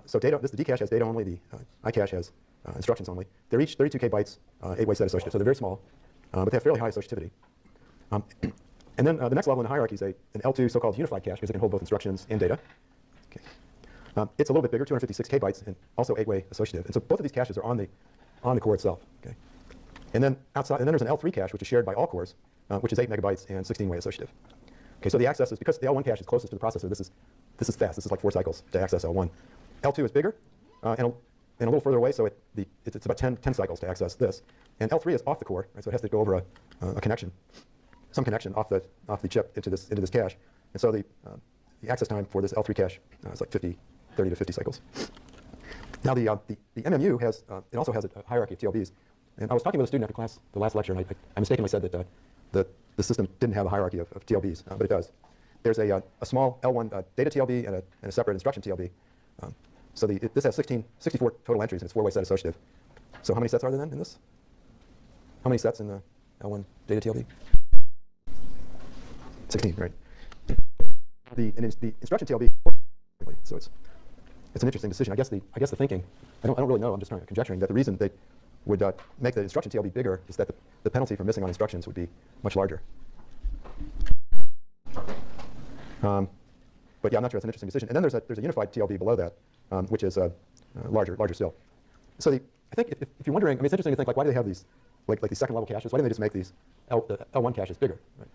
So the D cache has data only. The I cache has instructions only. They're each 32K bytes, 8-way set associative. So they're very small, but they have fairly high associativity. And then the next level in the hierarchy is an L2 so-called unified cache because it can hold both instructions and data. Okay. It's a little bit bigger, 256K bytes, and also 8-way associative. And so both of these caches are on the core itself. Okay. And then there's an L3 cache which is shared by all cores, which is 8 megabytes and 16-way associative. Okay, so the access is because the L1 cache is closest to the processor. This is fast. This is like 4 cycles to access L1. L2 is bigger and a little further away, so it's about 10 cycles to access this. And L3 is off the core, right? So it has to go over a connection, some connection off the chip into this cache. And so the access time for this L3 cache is like 30 to 50 cycles. Now the MMU it also has a hierarchy of TLBs. And I was talking with a student after class, the last lecture, and I mistakenly said that the system didn't have a hierarchy of TLBs, but it does. There's a small L1 data TLB and a separate instruction TLB. So this has 64 total entries, and it's 4-way set associative. So how many sets are there then in this? How many sets in the L1 data TLB? 16, right. The instruction TLB, so it's an interesting decision. I guess the thinking, I don't really know, I'm just conjecturing that the reason they would make the instruction TLB bigger is that the penalty for missing on instructions would be much larger. But yeah, I'm not sure. It's an interesting decision. And then there's a unified TLB below that, which is larger still. So I think if you're wondering, I mean, it's interesting to think like why do they have these like the second level caches, why didn't they just make these the L1 caches bigger? Right?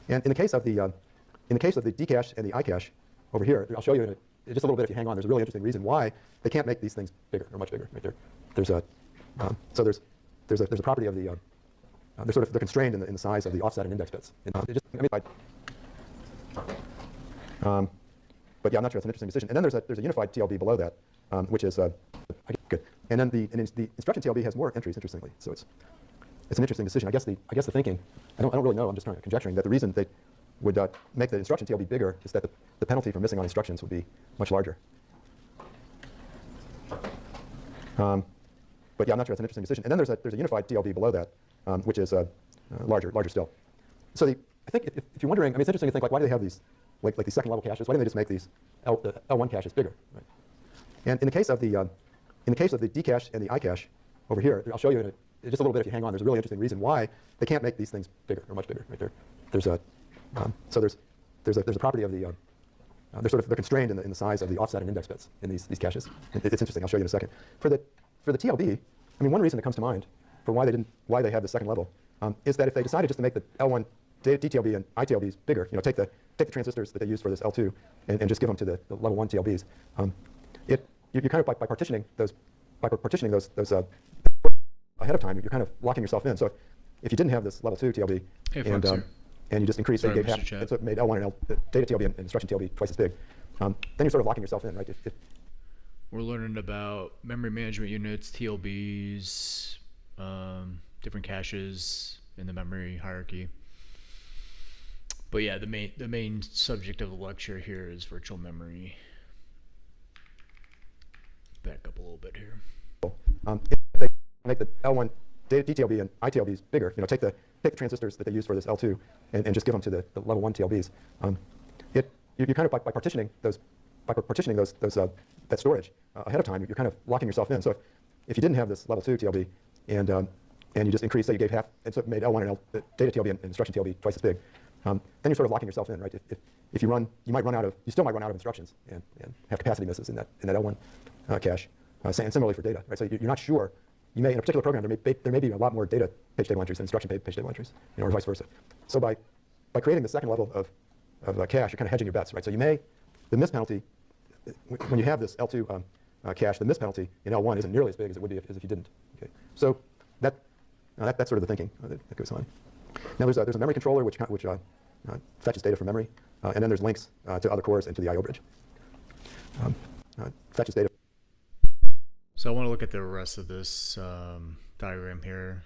And in the case of the D cache and the I cache over here, I'll show you in just a little bit if you hang on. There's a really interesting reason why they can't make these things bigger or much bigger. Right there. There's a property of the they're constrained in the size of the offset and index bits. But yeah, I'm not sure. It's an interesting decision. And then there's a unified TLB below that, which is good. And then the instruction TLB has more entries, interestingly. So it's an interesting decision. I guess the thinking, I don't really know. I'm just conjecturing that the reason they would make the instruction TLB bigger is that the penalty for missing on instructions would be much larger. But yeah, I'm not sure. It's an interesting decision. And then there's a unified TLB below that, which is larger still. So I think if you're wondering, I mean, it's interesting to think, like, why do they have these like these second level caches? Why didn't they just make these L1 caches bigger? Right? And in the case of the D cache and the I cache over here, I'll show you in just a little bit if you hang on. There's a really interesting reason why they can't make these things bigger or much bigger. Right there. There's a property of the they're constrained in the size of the offset and index bits in these caches. It's interesting. I'll show you in a second. For the TLB, I mean, one reason that comes to mind for why they have the second level is that if they decided just to make the L1 DTLB and ITLBs bigger, take the transistors that they use for this L2 and just give them to the level 1 TLBs, you kind of by partitioning those ahead of time, you're kind of locking yourself in. So if you didn't have this level 2 TLB and you just increased, you gave half, and so it made L1 and the data TLB and instruction TLB twice as big, then you're sort of locking yourself in, right? We're learning about memory management units, TLBs, different caches in the memory hierarchy. But yeah, the main subject of the lecture here is virtual memory. Back up a little bit here. If they make the L1 DTLB and ITLBs bigger, take the transistors that they use for this L2 and just give them to the level 1 TLBs, you're kind of by partitioning that storage ahead of time, you're kind of locking yourself in. So if you didn't have this level 2 TLB and you just increased, say you gave half, and so it made L1 and the data TLB and instruction TLB twice as big, then you're sort of locking yourself in, right? If you run, you still might run out of instructions and have capacity misses in that L1 cache. And similarly for data, right? So you're not sure. You may, in a particular program, there may be a lot more page table entries than instruction page table entries, or vice versa. So by creating the second level of cache, you're kind of hedging your bets, right? So the miss penalty, when you have this L2 cache, the miss penalty in L1 isn't nearly as big as it would be as if you didn't. Okay, so that's sort of the thinking that goes on. Now there's a memory controller which fetches data from memory, and then there's links to other cores and to the I/O bridge. Fetches data. So I want to look at the rest of this diagram here.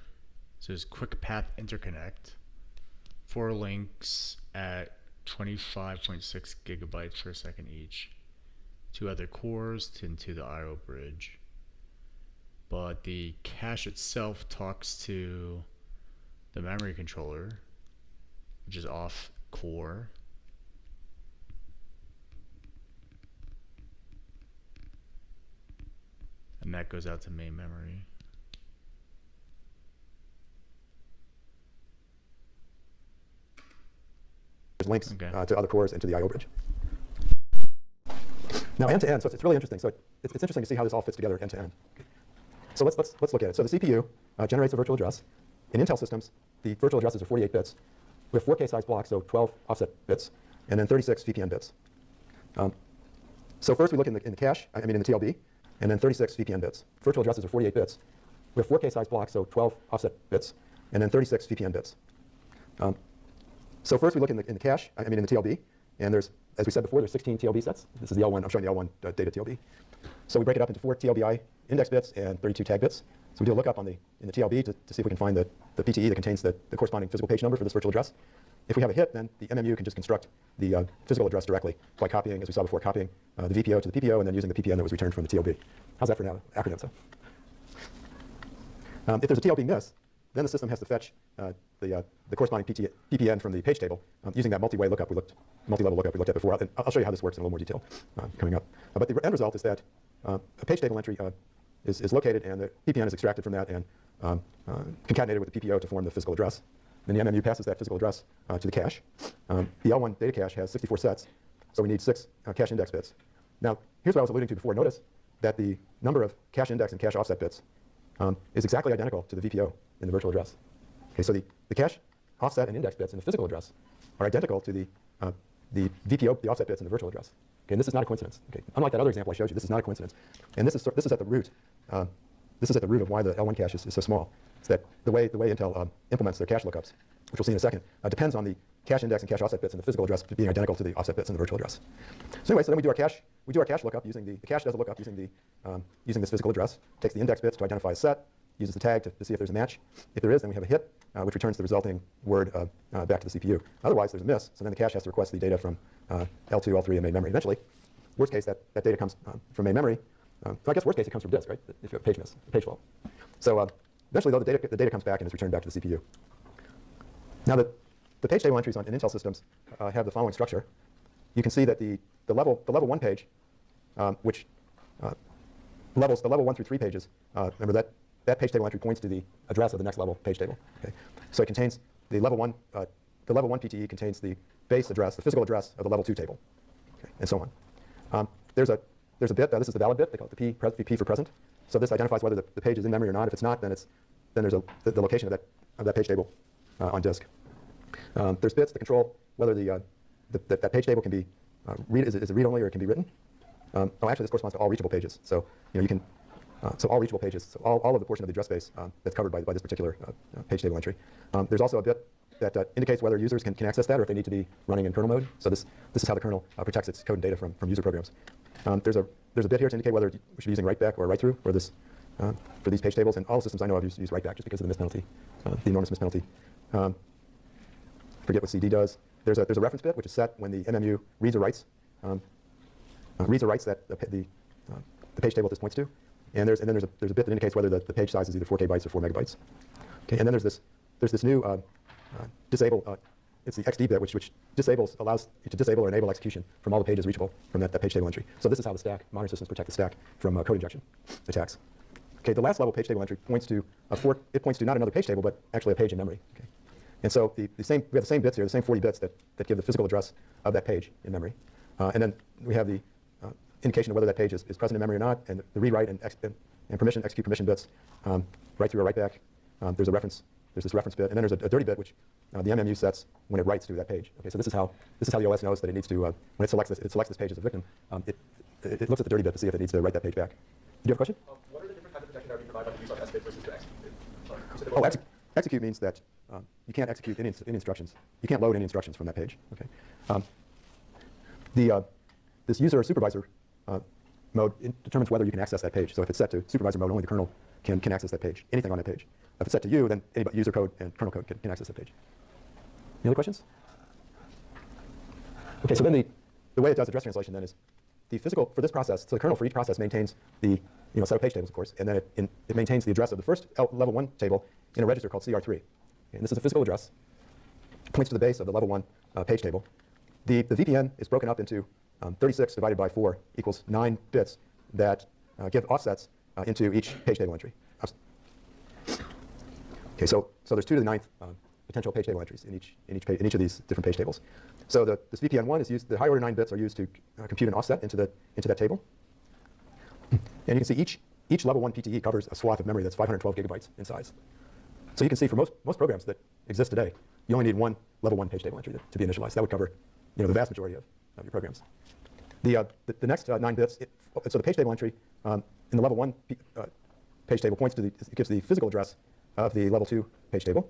So there's quick path interconnect, 4 links at 25.6 gigabytes per second each, 2 other cores into the I/O bridge. But the cache itself talks to the memory controller, which is off core. And that goes out to main memory. There's links to other cores and to the I/O bridge. Now end to end, so it's really interesting. So it's interesting to see how this all fits together end to end. So let's look at it. So the CPU generates a virtual address. In Intel systems, the virtual addresses are 48 bits. We have 4K size blocks, so 12 offset bits, and then 36 VPN bits. So first we look in the cache, in the TLB, and then 36 VPN bits. Virtual addresses are 48 bits. We have 4K size blocks, so 12 offset bits, and then 36 VPN bits. So first we look in the cache, in the TLB, and there's, as we said before, there's 16 TLB sets. This is the L1, I'm showing the L1 data TLB. So we break it up into 4 TLBI index bits and 32 tag bits. So we do a lookup in the TLB to see if we can find the PTE that contains the corresponding physical page number for this virtual address. If we have a hit, then the MMU can just construct the physical address directly by copying, as we saw before, copying the VPO to the PPO and then using the PPN that was returned from the TLB. How's that for an acronym? So, if there's a TLB miss, then the system has to fetch the corresponding PPN from the page table using that multi-level lookup we looked at before. And I'll show you how this works in a little more detail coming up. But the end result is that a page table entry is located and the PPN is extracted from that and concatenated with the PPO to form the physical address. Then the MMU passes that physical address to the cache. The L1 data cache has 64 sets, so we need 6 cache index bits. Now, here's what I was alluding to before. Notice that the number of cache index and cache offset bits is exactly identical to the VPO in the virtual address. Okay, so the cache offset and index bits in the physical address are identical to the VPO, the offset bits in the virtual address. Okay, and this is not a coincidence. Okay, unlike that other example I showed you, this is not a coincidence. And this is at the root. This is at the root of why the L1 cache is so small. It's that the way Intel implements their cache lookups, which we'll see in a second, depends on the cache index and cache offset bits in the physical address being identical to the offset bits in the virtual address. So anyway, so then we do our cache lookup using the cache does a lookup using this physical address, takes the index bits to identify a set, uses the tag to see if there's a match. If there is, then we have a hit, which returns the resulting word back to the CPU. Otherwise, there's a miss, so then the cache has to request the data from L2, L3, and main memory. Eventually, worst case, that data comes from main memory. I guess worst case, it comes from disk, right? If you have a page miss, a page fault. So eventually, though, the data comes back and is returned back to the CPU. Now, the page table entries in Intel systems have the following structure. You can see that the level 1 page, which levels the level 1 through 3 pages, remember that page table entry points to the address of the next level page table. Okay? So it contains the level 1 PTE contains the base address, the physical address of the level 2 table, okay, and so on. There's a bit. This is the valid bit. They call it the P for present. So this identifies whether the page is in memory or not. If it's not, then there's the location of that page table on disk. There's bits that control whether that page table can be is it read only or it can be written. Actually, this corresponds to all reachable pages. So you can so all reachable pages. So all of the portion of the address space that's covered by this particular page table entry. There's also a bit that indicates whether users can access that or if they need to be running in kernel mode. So this is how the kernel protects its code and data from user programs. There's a bit here to indicate whether we should be using write back or write through for these page tables. And all systems I know of use write back just because of the miss penalty, the enormous miss penalty. Forget what CD does. There's a reference bit which is set when the MMU reads or writes that the page table this points to. And there's a bit that indicates whether the page size is either 4K bytes or 4 megabytes. Okay, and then there's this new disable. It's the XD bit which allows you to disable or enable execution from all the pages reachable from that page table entry. So this is how modern systems protect the stack from code injection attacks. Okay, the last level page table entry points to not another page table but actually a page in memory. Okay. And so we have the same bits here, the same 40 bits that give the physical address of that page in memory. And then we have the indication of whether that page is present in memory or not, and the read, write, and execute permission bits, write through or write back. There's this reference bit, and then there's a dirty bit which the MMU sets when it writes through that page. Okay, so this is how the OS knows that it needs to when it selects this page as a victim. It looks at the dirty bit to see if it needs to write that page back. Do you have a question? What are the different kinds of protection that are being provided by the use of S bit versus the execute bit? Execute means that you can't execute any instructions. You can't load any instructions from that page. Okay. This user or supervisor mode determines whether you can access that page. So if it's set to supervisor mode, only the kernel can access that page, anything on that page. If it's set to you, then anybody, user code and kernel code can access that page. Any other questions? Okay, so then the way it does address translation then is the physical, for this process, so the kernel for each process maintains the set of page tables, of course, and then it maintains the address of the first level 1 table in a register called CR3. Okay, and this is a physical address. It points to the base of the level 1 page table. The VPN is broken up into 36 divided by 4 equals 9 bits that give offsets into each page table entry. Okay, so there's 2 to the 9th potential page table entries in each of these different page tables. So this VPN1 is used. The high order 9 bits are used to compute an offset into that table. And you can see each level 1 PTE covers a swath of memory that's 512 gigabytes in size. So you can see for most programs that exist today, you only need one level 1 page table entry to be initialized. That would cover the vast majority of your programs. The next 9 bits, so the page table entry in the level 1 page table points to it gives the physical address of the level 2 page table,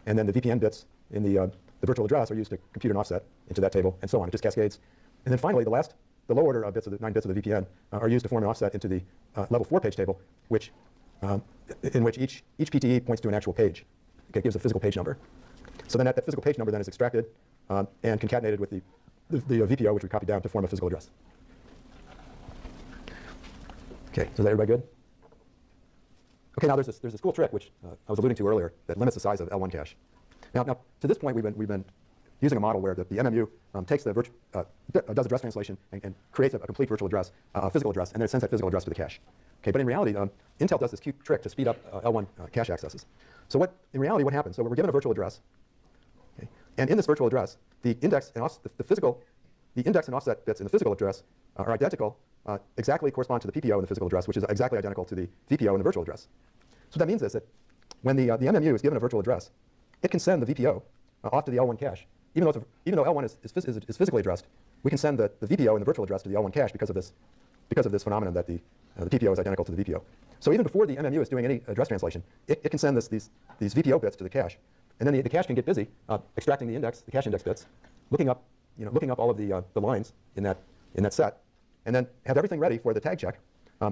and then the VPN bits in the virtual address are used to compute an offset into that table, and so on. It just cascades. And then finally, the low order bits of the 9 bits of the VPN are used to form an offset into the level 4 page table, in which each PTE points to an actual page. Okay, it gives a physical page number. So then that physical page number then is extracted and concatenated with the VPO, which we copied down to form a physical address. Okay, so is everybody good? Okay, now there's this cool trick which I was alluding to earlier that limits the size of L1 cache. Now to this point we've been using a model where the MMU takes does address translation and creates a complete virtual address, a physical address, and then it sends that physical address to the cache. Okay, but in reality, Intel does this cute trick to speed up L1 cache accesses. So in reality what happens? So we're given a virtual address, okay, and in this virtual address, the index and the index and offset bits in the physical address are identical, exactly correspond to the PPO in the physical address, which is exactly identical to the VPO in the virtual address. So what that means is that when the MMU is given a virtual address, it can send the VPO off to the L1 cache. Even though L1 is physically addressed, we can send the VPO and the virtual address to the L1 cache because of this phenomenon that the PPO is identical to the VPO. So even before the MMU is doing any address translation, it can send these VPO bits to the cache, and then the cache can get busy extracting the cache index bits, looking up all of the lines in that set, and then have everything ready for the tag check,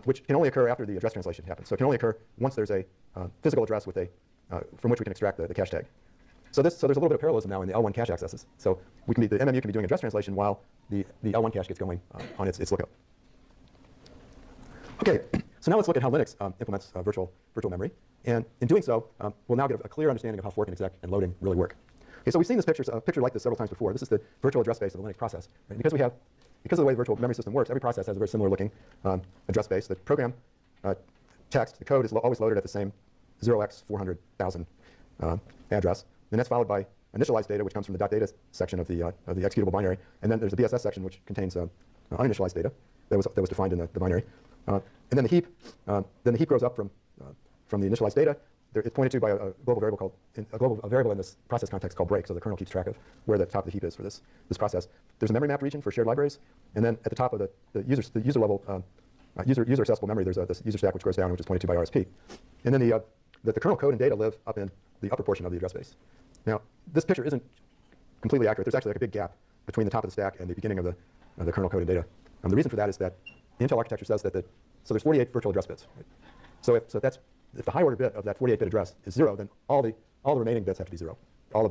which can only occur after the address translation happens. So it can only occur once there's a physical address with from which we can extract the cache tag. So there's a little bit of parallelism now in the L1 cache accesses. So the MMU can be doing address translation while the L1 cache gets going on its lookup. Okay, so now let's look at how Linux implements virtual memory. And in doing so, we'll now get a clear understanding of how fork and exec and loading really work. Okay, so we've seen this picture like this several times before. This is the virtual address space of the Linux process. Right? Because of the way the virtual memory system works, every process has a very similar looking address space. The program text, the code is always loaded at the same 0x400,000 address. Then that's followed by initialized data, which comes from the .data section of the executable binary. And then there's the BSS section, which contains uninitialized data that was defined in the binary. And then the heap grows up from the initialized data. It's pointed to by a global variable variable in this process context called break. So the kernel keeps track of where the top of the heap is for this process. There's a memory map region for shared libraries, and then at the top of the user level user accessible memory, there's this user stack which goes down, which is pointed to by RSP. And then the kernel code and data live up in the upper portion of the address space. Now, this picture isn't completely accurate. There's actually like a big gap between the top of the stack and the beginning of the kernel code and data. The reason for that is that the Intel architecture says that so there's 48 virtual address bits. Right? So if the high order bit of that 48-bit address is 0, then all the remaining bits have to be 0. The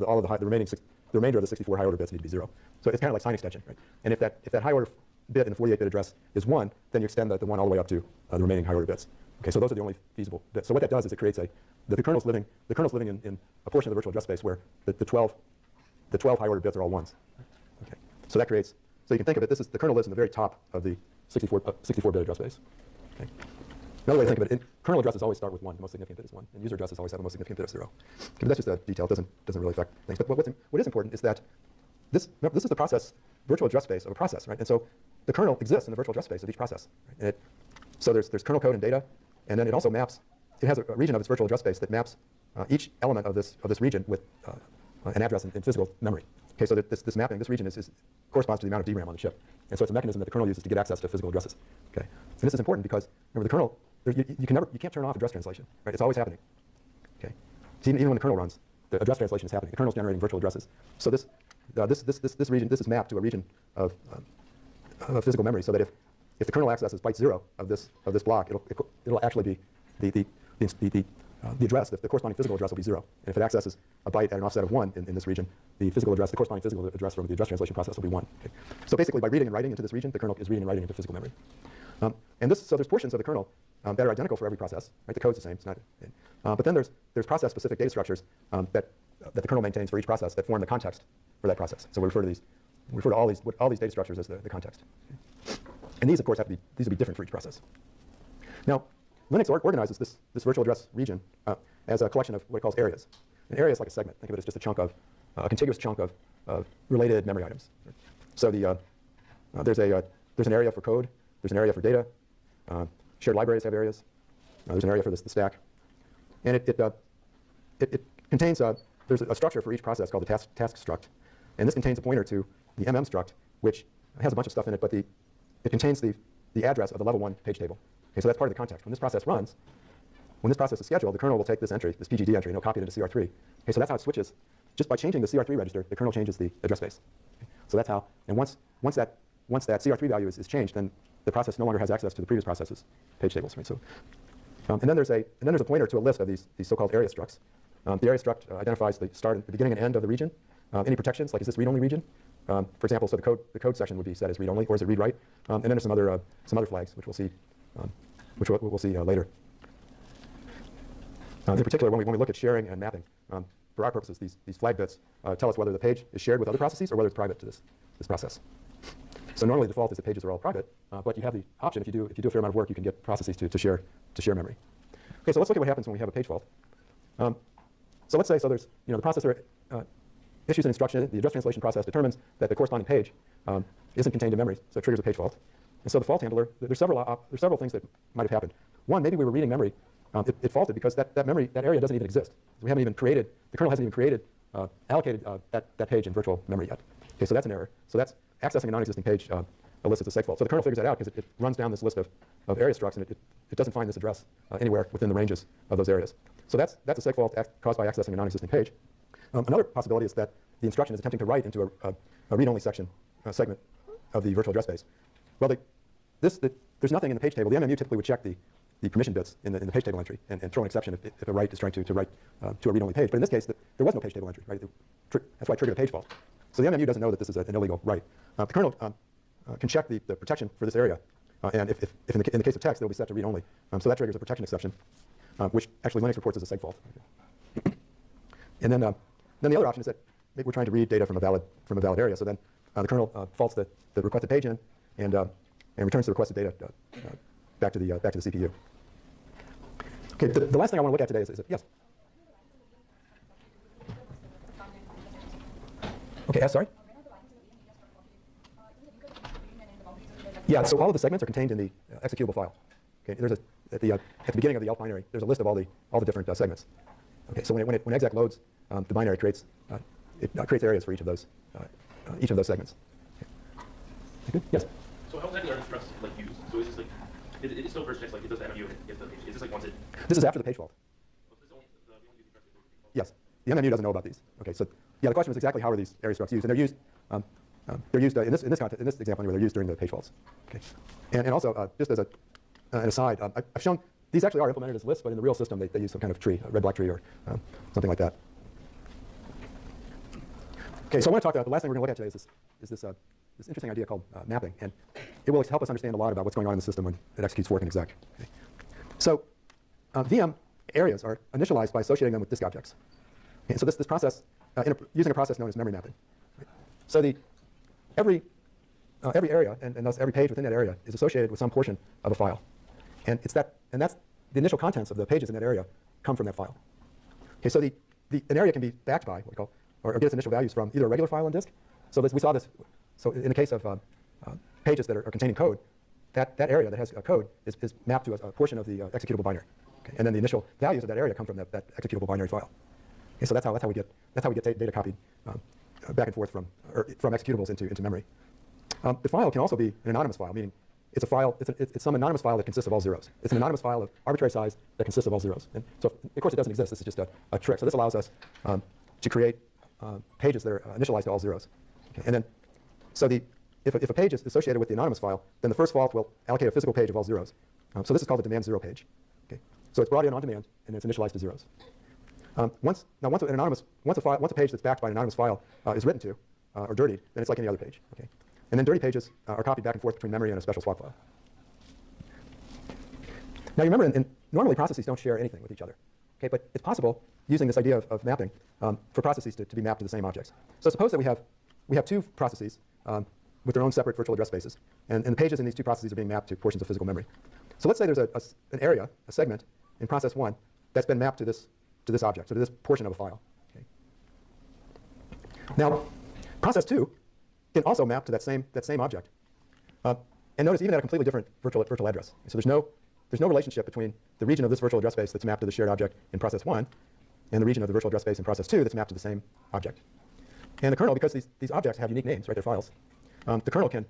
remainder of the 64 high order bits need to be 0. So it's kind of like sign extension, right? And if that high order bit in the 48-bit address is 1, then you extend the 1 all the way up to the remaining high order bits. Okay, so those are the only feasible bits. So what that does is it creates the kernel's living in a portion of the virtual address space where the 12 high order bits are all 1s. Okay, so that creates. So you can think of it. The kernel lives in the very top of the 64-bit address space. Okay. Another way to think of it, kernel addresses always start with 1. The most significant bit is 1, and user addresses always have the most significant bit of 0. Okay, but that's just a detail. It doesn't really affect things. But what is important is that this is the process virtual address space of a process, right? And so the kernel exists in the virtual address space of each process. Right? So there's kernel code and data, and then it also maps. It has a region of its virtual address space that maps each element of this region with an address in physical memory. Okay, so this mapping, this region corresponds to the amount of DRAM on the chip, and so it's a mechanism that the kernel uses to get access to physical addresses. Okay, and this is important because remember the kernel, you can't turn off address translation. Right, it's always happening. Okay, so even when the kernel runs, the address translation is happening. The kernel's generating virtual addresses. So this region, this is mapped to a region of physical memory, so that if the kernel accesses byte 0 of this block, it'll actually be the address, the corresponding physical address will be 0. And if it accesses a byte at an offset of 1 in this region, the corresponding physical address from the address translation process will be 1. Okay. So basically, by reading and writing into this region, the kernel is reading and writing into physical memory. So there's portions of the kernel that are identical for every process. Right? The code's the same. It's not. But then there's process-specific data structures that the kernel maintains for each process that form the context for that process. So we refer to all these data structures as the context. Okay. And these, of course, will be different for each process. Now, Linux organizes this virtual address region as a collection of what it calls areas. An area is like a segment. Think of it as just a contiguous chunk of related memory items. So there's an area for code. There's an area for data. Shared libraries have areas. There's an area for the stack, and it contains there's a structure for each process called the task struct, and this contains a pointer to the struct, which has a bunch of stuff in it, but it contains the address of the level 1 page table. Okay, so that's part of the context. When this process runs, when this process is scheduled, the kernel will take this entry, this PGD entry, and it'll copy it into CR3. Okay, so that's how it switches. Just by changing the CR3 register, the kernel changes the address space. Okay, so that's how. And once that CR3 value is changed, then the process no longer has access to the previous process's page tables. Right? So, and then there's a pointer to a list of these so-called area structs. The area struct identifies the start, the beginning, and end of the region. Any protections, like is this read-only region? For example, so the code section would be set as read-only, or is it read-write? And then there's some other flags, which we'll see. We'll see later. In particular, when we look at sharing and mapping, for our purposes, these flag bits tell us whether the page is shared with other processes or whether it's private to this process. So normally the default is that pages are all private, but you have the option if you do a fair amount of work, you can get processes to share memory. Okay, so let's look at what happens when we have a page fault. So let's say there's the processor issues an instruction. The address translation process determines that the corresponding page isn't contained in memory, so it triggers a page fault. And so the fault handler, there's several things that might have happened. One, maybe we were reading memory it faulted because that memory, that area doesn't even exist. We haven't even created, the kernel hasn't even created, allocated that page in virtual memory yet. Okay, so that's an error. So that's accessing a non-existing page elicits a seg fault. So the kernel figures that out because it runs down this list of area structs, and it doesn't find this address anywhere within the ranges of those areas. So that's a seg fault caused by accessing a non-existing page. Another possibility is that the instruction is attempting to write into a read-only segment of the virtual address space. Well, there's nothing in the page table. The MMU typically would check the permission bits in the page table entry and throw an exception if a write is trying to write to a read-only page. But in this case, there was no page table entry, right? That's why it triggered a page fault. So the MMU doesn't know that this is an illegal write. The kernel can check the protection for this area, and if in the case of text, it'll be set to read-only. So that triggers a protection exception, which actually Linux reports as a seg fault. And then the other option is that maybe we're trying to read data from a valid area. So then the kernel faults the requested page in and returns the requested data back to the CPU. Okay, the last thing I want to look at today is yes. Okay, sorry. Yeah, so all of the segments are contained in the executable file. Okay, there's at the beginning of the ELF binary, there's a list of all the different segments. Okay, so when exec loads, the binary creates areas for each of those segments. Okay. Good? Yes. So how exactly are these structs like used? So is this like it's still first checks like it does the MMU and it gets the page? Is this like once it? This is after the page fault. Oh, so this is only the only using structs that go to the page fault? Yes. The MMU doesn't know about these. Okay, so yeah, the question was exactly how are these area structs used, and they're used in this example anyway, they're used during the page faults. Okay, and also just as an aside, I've shown these actually are implemented as lists, but in the real system they use some kind of tree, a red-black tree or something like that. Okay, so I want to talk about the last thing we're going to look at today is this interesting idea called mapping, and it will help us understand a lot about what's going on in the system when it executes fork and exec. Okay. So VM areas are initialized by associating them with disk objects. Okay, and so this process, using a process known as memory mapping. Right. So every area and thus every page within that area is associated with some portion of a file, and that's the initial contents of the pages in that area come from that file. Okay, so an area can be backed by what we call or get its initial values from either a regular file on disk. So we saw this. So in the case of pages that are containing code, that area that has code is mapped to a portion of the executable binary, okay? And then the initial values of that area come from that executable binary file. Okay, so that's how we get data copied back and forth from executables into memory. The file can also be an anonymous file, meaning it's a file. It's some anonymous file that consists of all zeros. It's an anonymous file of arbitrary size that consists of all zeros. And so of course it doesn't exist. This is just a trick. So this allows us to create pages that are initialized to all zeros. Okay, and then so if a page is associated with the anonymous file, then the first fault will allocate a physical page of all zeros. So this is called the demand zero page. Okay, so it's brought in on demand and it's initialized to zeros. Once a page that's backed by an anonymous file is written to or dirtied, then it's like any other page. Okay, and then dirty pages are copied back and forth between memory and a special swap file. Now you remember, normally processes don't share anything with each other. Okay, but it's possible using this idea of mapping for processes to be mapped to the same objects. So suppose that we have two processes with their own separate virtual address spaces, and the pages in these two processes are being mapped to portions of physical memory. So let's say there's an area, a segment in process 1 that's been mapped to this object, so to this portion of a file. Okay. Now, process 2 can also map to that same object, and notice even at a completely different virtual address. So there's no relationship between the region of this virtual address space that's mapped to the shared object in process 1 and the region of the virtual address space in process 2 that's mapped to the same object. And the kernel, because these objects have unique names, right, they're files, the kernel can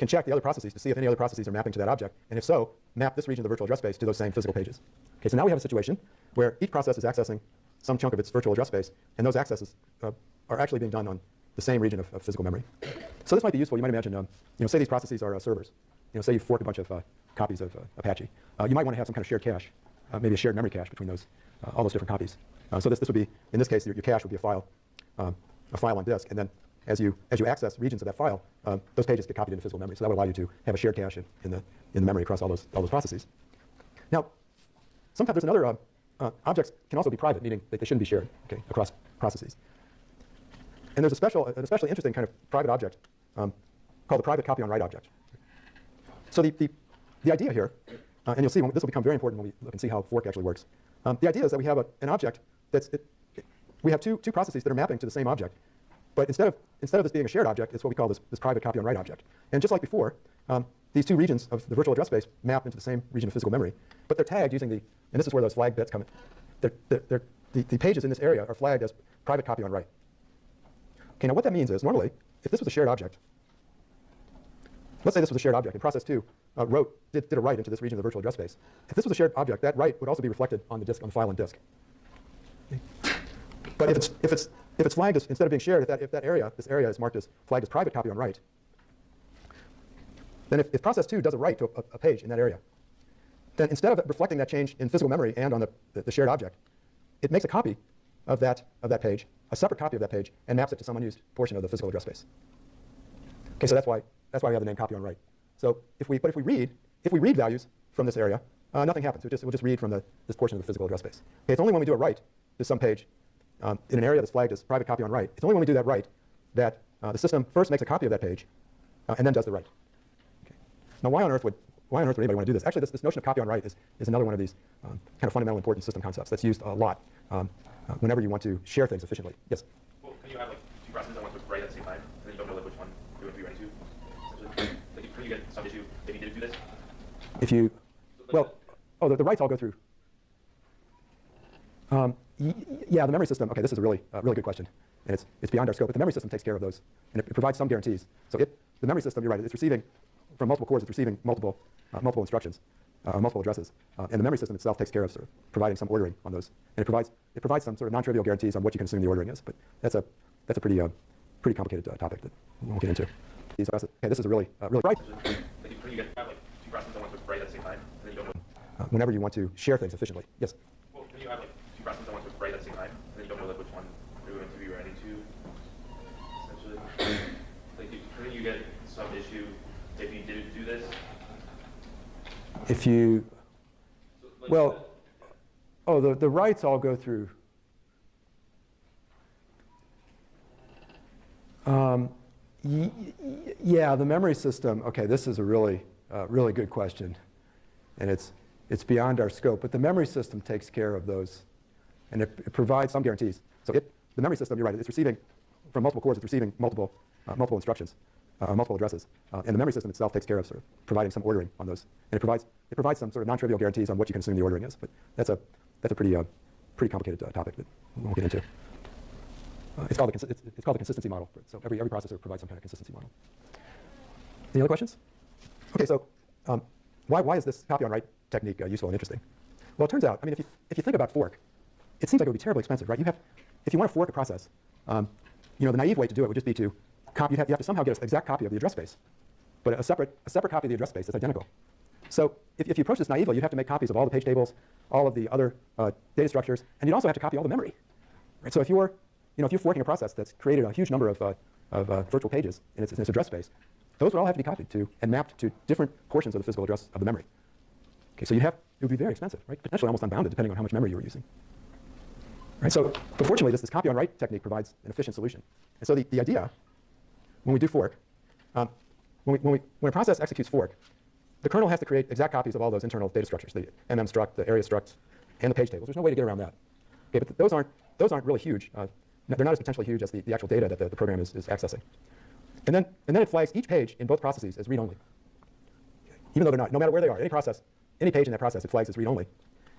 check the other processes to see if any other processes are mapping to that object, and if so, map this region of the virtual address space to those same physical pages. Okay, so now we have a situation where each process is accessing some chunk of its virtual address space, and those accesses are actually being done on the same region of physical memory. So this might be useful. You might imagine, say these processes are servers. Say you fork a bunch of copies of Apache. You might want to have some kind of shared cache, maybe a shared memory cache between all those different copies. So this would be, in this case, your cache would be a file on disk, and then as you access regions of that file, those pages get copied into physical memory. So that would allow you to have a shared cache in the memory across all those processes. Now, sometimes there's another objects can also be private, meaning that they shouldn't be shared, okay, across processes. And there's an especially interesting kind of private object called the private copy on write object. So the idea here, and you'll see this will become very important when we look and see how fork actually works. The idea is that we have an object we have two processes that are mapping to the same object, but instead of this being a shared object, it's what we call this private copy on write object. And just like before, these two regions of the virtual address space map into the same region of physical memory, but they're tagged using the, and this is where those flag bits come in. The pages in this area are flagged as private copy on write. Okay, now what that means is, normally, if this was a shared object, let's say this was a shared object, and process 2 did a write into this region of the virtual address space. If this was a shared object, that write would also be reflected on the disk, on the file and disk. Okay. But if it's flagged as, instead of being shared, if that area, this area is marked as flagged as private copy on write, then if process 2 does a write to a page in that area, then instead of reflecting that change in physical memory and on the shared object, it makes a copy of that page, a separate copy of that page, and maps it to some unused portion of the physical address space. Okay, so that's why we have the name copy on write. So if we read values from this area, nothing happens. We'll just read from this portion of the physical address space. Okay, it's only when we do a write to some page in an area that's flagged as private copy on write, it's only when we do that write that the system first makes a copy of that page and then does the write. Okay. Now, why on earth would anybody want to do this? Actually, this notion of copy on write is another one of these kind of fundamental important system concepts that's used a lot whenever you want to share things efficiently. Yes? Well, can you have like two processes that want to write at the same time, and then you don't know like which one you're going to be writing to? Like, can you get some issue if you didn't do this? If you, So, well, the writes all go through. Yeah, the memory system. Okay, this is a really good question, and it's beyond our scope. But the memory system takes care of those, and it provides some guarantees. So the memory system, you're right, it's receiving from multiple cores. It's receiving multiple instructions, multiple addresses, and the memory system itself takes care of sort of providing some ordering on those, and it provides some sort of non-trivial guarantees on what you can assume the ordering is. But that's a pretty complicated topic that we won't get into. Okay, this is a really right. like, can you get like two processes that want to write at the same time, and then you don't know? Whenever you want to share things efficiently. Yes. Well, can you have like two processes that want to write at the same time, and then you don't know like which one you're going to be writing to? Essentially, like, couldn't you get some issue if you didn't do this? If you, So, like, well, the writes all go through. Yeah, the memory system. Okay, this is a really good question, and it's beyond our scope. But the memory system takes care of those, and it provides some guarantees. So the memory system, you're right, it's receiving from multiple cores. It's receiving multiple instructions, multiple addresses, and the memory system itself takes care of sort of providing some ordering on those, and it provides some sort of non-trivial guarantees on what you can assume the ordering is. But that's a pretty complicated topic that we won't get into. It's called the consistency model. So every processor provides some kind of consistency model. Any other questions? Okay, so why is this copy on write technique useful and interesting? Well, it turns out, I mean, if you think about fork, it seems like it would be terribly expensive, right? If you want to fork a process, the naive way to do it would just be to copy. You have to somehow get an exact copy of the address space, but a separate copy of the address space that's identical. So if you approach this naively, you'd have to make copies of all the page tables, all of the other data structures, and you'd also have to copy all the memory. Right? So if you're forking a process that's created a huge number of virtual pages in its address space, those would all have to be copied to and mapped to different portions of the physical address of the memory. Okay, so it would be very expensive, right? Potentially almost unbounded, depending on how much memory you were using. Right? So, but fortunately, this copy on write technique provides an efficient solution. And so the idea, when we do fork, when a process executes fork, the kernel has to create exact copies of all those internal data structures, the mm struct, the area struct, and the page tables. There's no way to get around that. Okay, but those aren't really huge. They're not as potentially huge as the actual data that the program is accessing. And then it flags each page in both processes as read-only. Even though they're not, no matter where they are, any page in that process, it flags as read-only.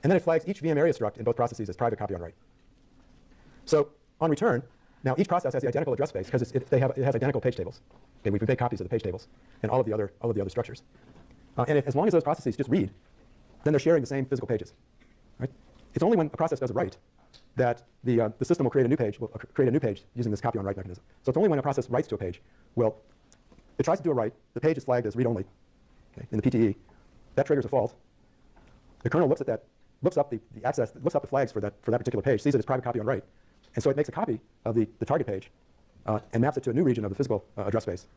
And then it flags each VM area struct in both processes as private copy on write. So on return, now each process has the identical address space because it has identical page tables. Okay, we've made copies of the page tables and all of the other structures. And as long as those processes just read, then they're sharing the same physical pages. Right? It's only when a process does a write that the system will create a new page using this copy on write mechanism. So it's only when a process writes to a page, well, it tries to do a write, the page is flagged as read-only, okay, in the PTE. That triggers a fault. The kernel looks at that, looks up the flags for that particular page, sees it as private copy on write, and so it makes a copy of the target page and maps it to a new region of the physical address space,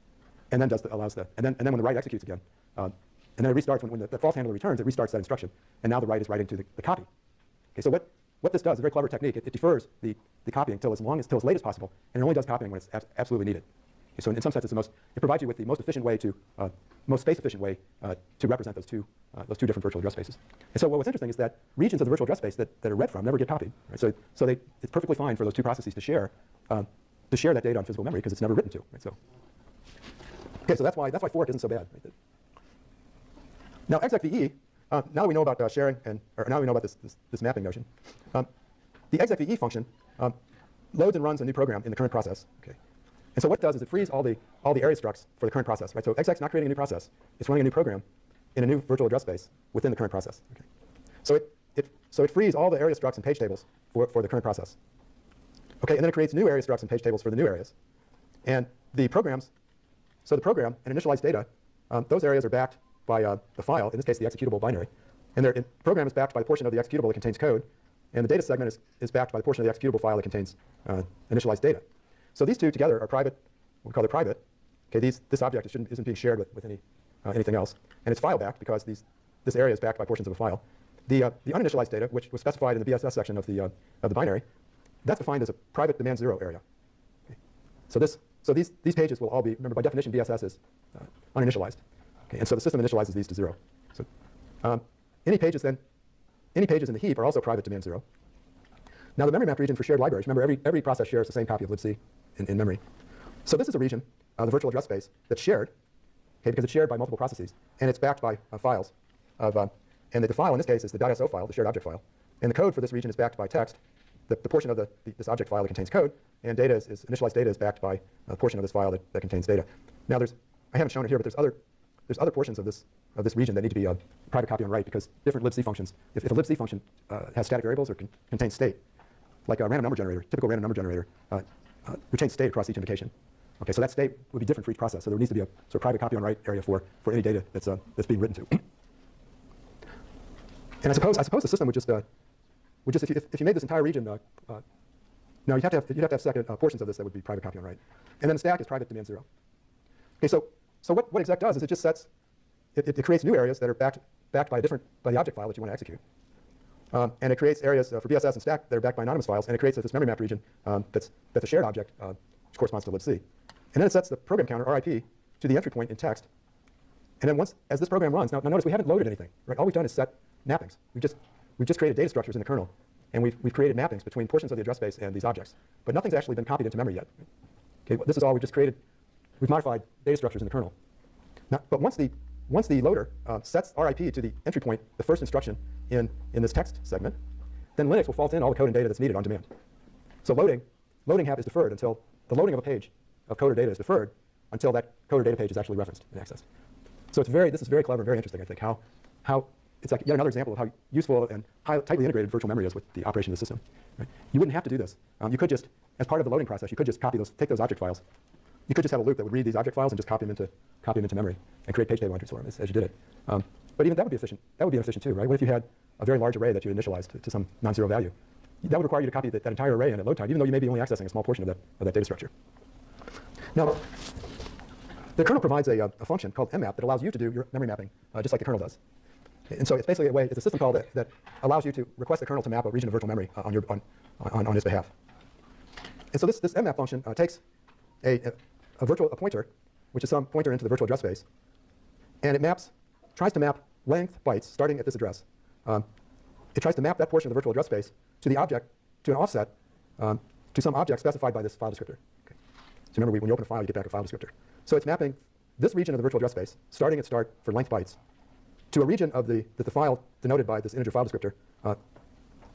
and then and then when the write executes again, and then it restarts when the false handler returns, it restarts that instruction, and now the write is writing to the copy. Okay, so what this does, a very clever technique, it defers the copying till as late as possible, and it only does copying when it's absolutely needed. Okay, so in some sense, it provides you with the most efficient way most space-efficient way to represent those two different virtual address spaces. And so what's interesting is that regions of the virtual address space that are read from never get copied. Right? So it's perfectly fine for those two processes to share that data on physical memory because it's never written to. Right? So okay, so that's why fork isn't so bad. Right? Now execve, now that we know about sharing, or now we know about this mapping notion, the execve function loads and runs a new program in the current process. Okay. And so what it does is it frees all the area structs for the current process. Right? So exec's not creating a new process; it's running a new program in a new virtual address space within the current process. Okay. So it frees all the area structs and page tables for the current process. Okay, and then it creates new area structs and page tables for the new areas. And the programs, so the program and initialized data, those areas are backed by the file, in this case the executable binary. And the program is backed by the portion of the executable that contains code, and the data segment is backed by the portion of the executable file that contains initialized data. So these two together are private, we call it private. Okay, this object isn't being shared with anything else. And it's file backed because this area is backed by portions of a file. The uninitialized data, which was specified in the BSS section of the binary, that's defined as a private demand 0 area. Okay. So these pages will all be, remember by definition BSS is uninitialized. Okay. And so the system initializes these to 0. So any pages in the heap are also private demand 0. Now the memory map region for shared libraries, remember every process shares the same copy of libc in memory. So this is a region, the virtual address space, that's shared, okay, because it's shared by multiple processes, and it's backed by files and the file in this case is the .so file, the shared object file. And the code for this region is backed by text. The portion of this object file that contains code, and data initialized data is backed by a portion of this file that contains data. Now I haven't shown it here, but there's other portions of this region that need to be private copy on write because different libc functions, if a libc function has static variables or contains state, like a random number generator, typical random number generator, retains state across each invocation. Okay, so that state would be different for each process. So there needs to be a sort of private copy on write area for any data that's being written to. And I suppose the system would just if you made this entire region, no, you'd have to have second portions of this that would be private copy on write, and then the stack is private demand 0. Okay, so what exec does is it just sets, it creates new areas that are backed by the object file that you want to execute, and it creates areas for BSS and stack that are backed by anonymous files, and it creates this memory map region that's a shared object which corresponds to libc, and then it sets the program counter RIP to the entry point in text, and then as this program runs, now notice we haven't loaded anything, right? All we've done is set mappings. We've just created data structures in the kernel, and we've created mappings between portions of the address space and these objects. But nothing's actually been copied into memory yet. Okay, well, this is all we've just created. We've modified data structures in the kernel. Now, but once the loader sets RIP to the entry point, the first instruction in this text segment, then Linux will fault in all the code and data that's needed on demand. So loading hap is deferred until the loading of a page of code or data is deferred until that code or data page is actually referenced and accessed. So this is very clever and very interesting, I think, how it's like yet another example of how useful and tightly integrated virtual memory is with the operation of the system. Right? You wouldn't have to do this. You could just, as part of the loading process, you could just take those object files. You could just have a loop that would read these object files and just copy them into memory and create page table entries for them as you did it. But even that would be efficient. That would be inefficient too, right? What if you had a very large array that you initialized to some non-zero value? That would require you to copy that entire array in at load time, even though you may be only accessing a small portion of that data structure. Now, the kernel provides a function called mmap that allows you to do your memory mapping just like the kernel does. And so it's basically it's a system call that allows you to request the kernel to map a region of virtual memory on its behalf. And so this mmap function takes a pointer, which is some pointer into the virtual address space, and it tries to map length bytes starting at this address. It tries to map that portion of the virtual address space to the object, to an offset, to some object specified by this file descriptor. Okay. So remember, when you open a file, you get back a file descriptor. So it's mapping this region of the virtual address space, starting at start for length bytes, to a region of the file denoted by this integer file descriptor.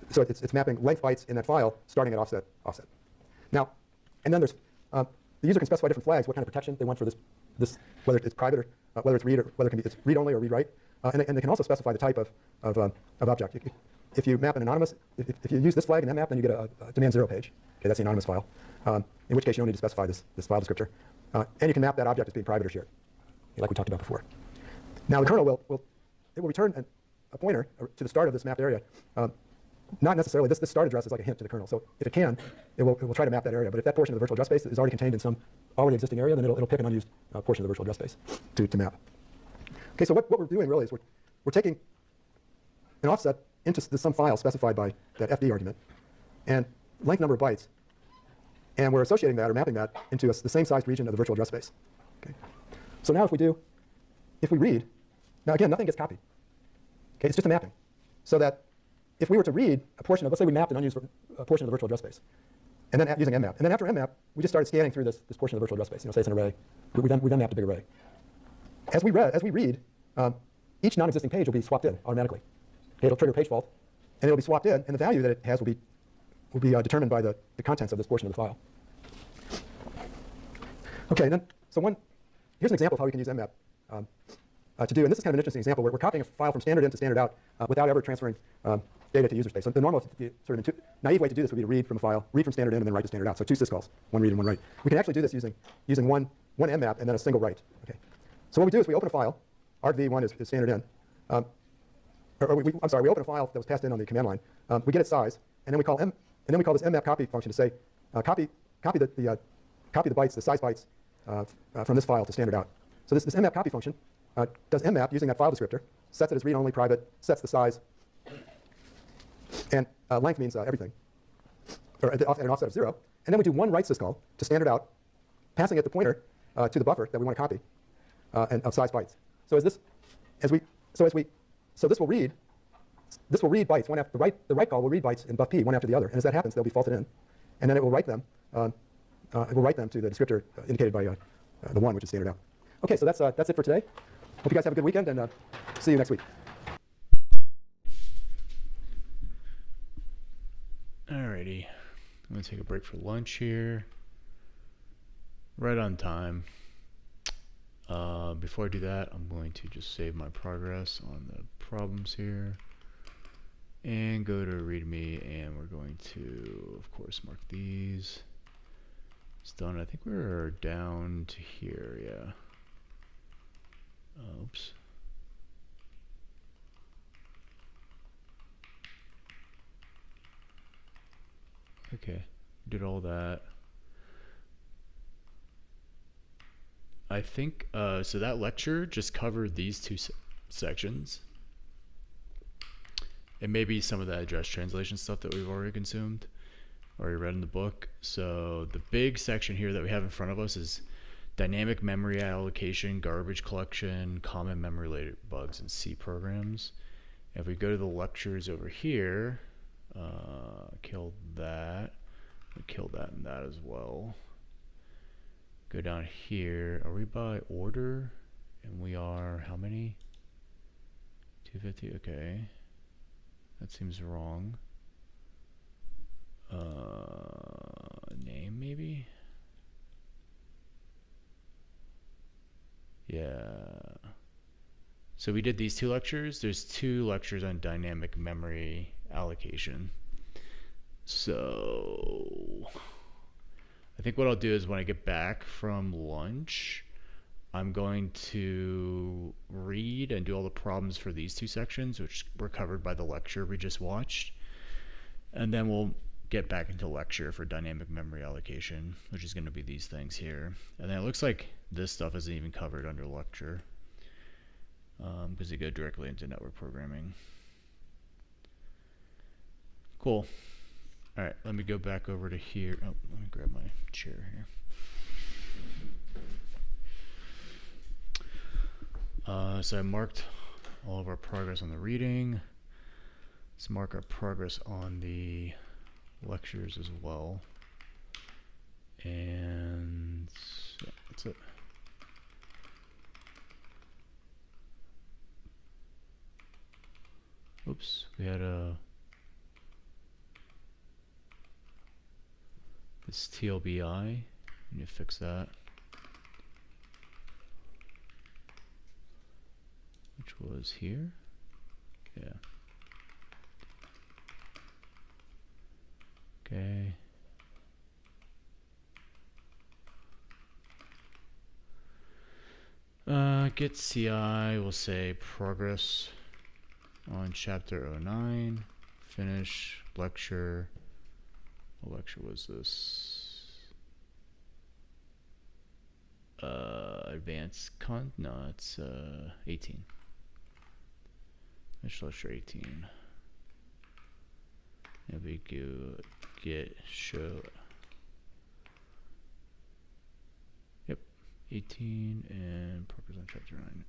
So it's mapping length bytes in that file starting at offset. Now, and then there's the user can specify different flags, what kind of protection they want for this whether it's private or whether it's read or whether it's read only or read write, and they can also specify the type of object. If you map an anonymous, if you use this flag in that map, then you get a demand 0 page. Okay, that's the anonymous file. In which case you don't need to specify this file descriptor, and you can map that object as being private or shared, like we talked about before. Now the kernel will return a pointer to the start of this mapped area. Not necessarily, this start address is like a hint to the kernel. So if it can, it will try to map that area. But if that portion of the virtual address space is already contained in some already existing area, then it'll pick an unused portion of the virtual address space to map. Okay, so what we're doing really is we're taking an offset into some file specified by that FD argument and length number of bytes, and we're associating that or mapping that into the same sized region of the virtual address space. Okay. So now if we read, now again, nothing gets copied. Okay, it's just a mapping. So that if we were to read a portion of, let's say we mapped an unused portion of the virtual address space, and then using mmap, and then after mmap, we just started scanning through this portion of the virtual address space. Say it's an array. We then mapped a big array. As we read, each non-existing page will be swapped in automatically. Okay, it'll trigger page fault, and it'll be swapped in, and the value that it has will be determined by the contents of this portion of the file. Okay, then here's an example of how we can use mmap to do, and this is kind of an interesting example where we're copying a file from standard in to standard out without ever transferring data to user space. So the normal, sort of naive way to do this would be to read from a file, read from standard in, and then write to standard out. So 2 syscalls, one read and one write. We can actually do this using one mmap and then a single write. Okay. So what we do is we open a file, argv1 is standard in. We open a file that was passed in on the command line. We get its size, and then we call this mmap copy function to say copy the bytes, the size bytes from this file to standard out. So this mmap copy function does mmap using that file descriptor, sets it as read-only private, sets the size, and length means everything, or an offset of 0. And then we do one write syscall to standard out, passing it the pointer to the buffer that we want to copy, and of size bytes. So this will read bytes one after the write call will read bytes in buff p one after the other, and as that happens, they'll be faulted in, and then it will write them. It will write them to the descriptor indicated by the 1, which is standard out. Okay, so that's it for today. Hope you guys have a good weekend, and see you next week. Alrighty, I'm gonna take a break for lunch here. Right on time. Before I do that, I'm going to just save my progress on the problems here and go to README, and we're going to, of course, mark these. It's done. I think we're down to here, yeah. Oops. Okay, did all that. I think, so that lecture just covered these 2 sections. And maybe some of that address translation stuff that we've already consumed, already read in the book. So the big section here that we have in front of us is dynamic memory allocation, garbage collection, common memory related bugs, and C programs. If we go to the lectures over here, killed that, we killed that and that as well. Go down here, are we by order? And we are, how many? 250, okay. That seems wrong. Name maybe? Yeah. So we did these 2 lectures. There's 2 lectures on dynamic memory allocation. So I think what I'll do is when I get back from lunch, I'm going to read and do all the problems for these 2 sections, which were covered by the lecture we just watched. And then we'll get back into lecture for dynamic memory allocation, which is going to be these things here. And then it looks like this stuff isn't even covered under lecture, because they go directly into network programming. Cool. All right, let me go back over to here. Oh, let me grab my chair here. So I marked all of our progress on the reading. Let's mark our progress on the lectures as well. And yeah, that's it. Oops, we had this TLBI. We need to fix that. Which was here. Yeah. Okay. Get CI, we'll say progress on chapter 09. Finish lecture. What lecture was this? Advanced no, it's 18. Finish lecture 18. And we go get show. Yep, 18 and progress on chapter 9.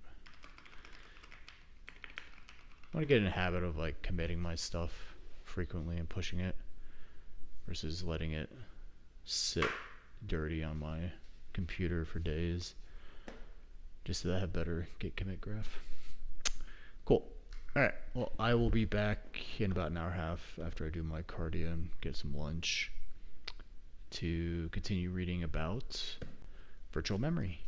I want to get in a habit of like committing my stuff frequently and pushing it versus letting it sit dirty on my computer for days, just so that I have better git commit graph. All right. Well, I will be back in about an hour and a half after I do my cardio and get some lunch to continue reading about virtual memory.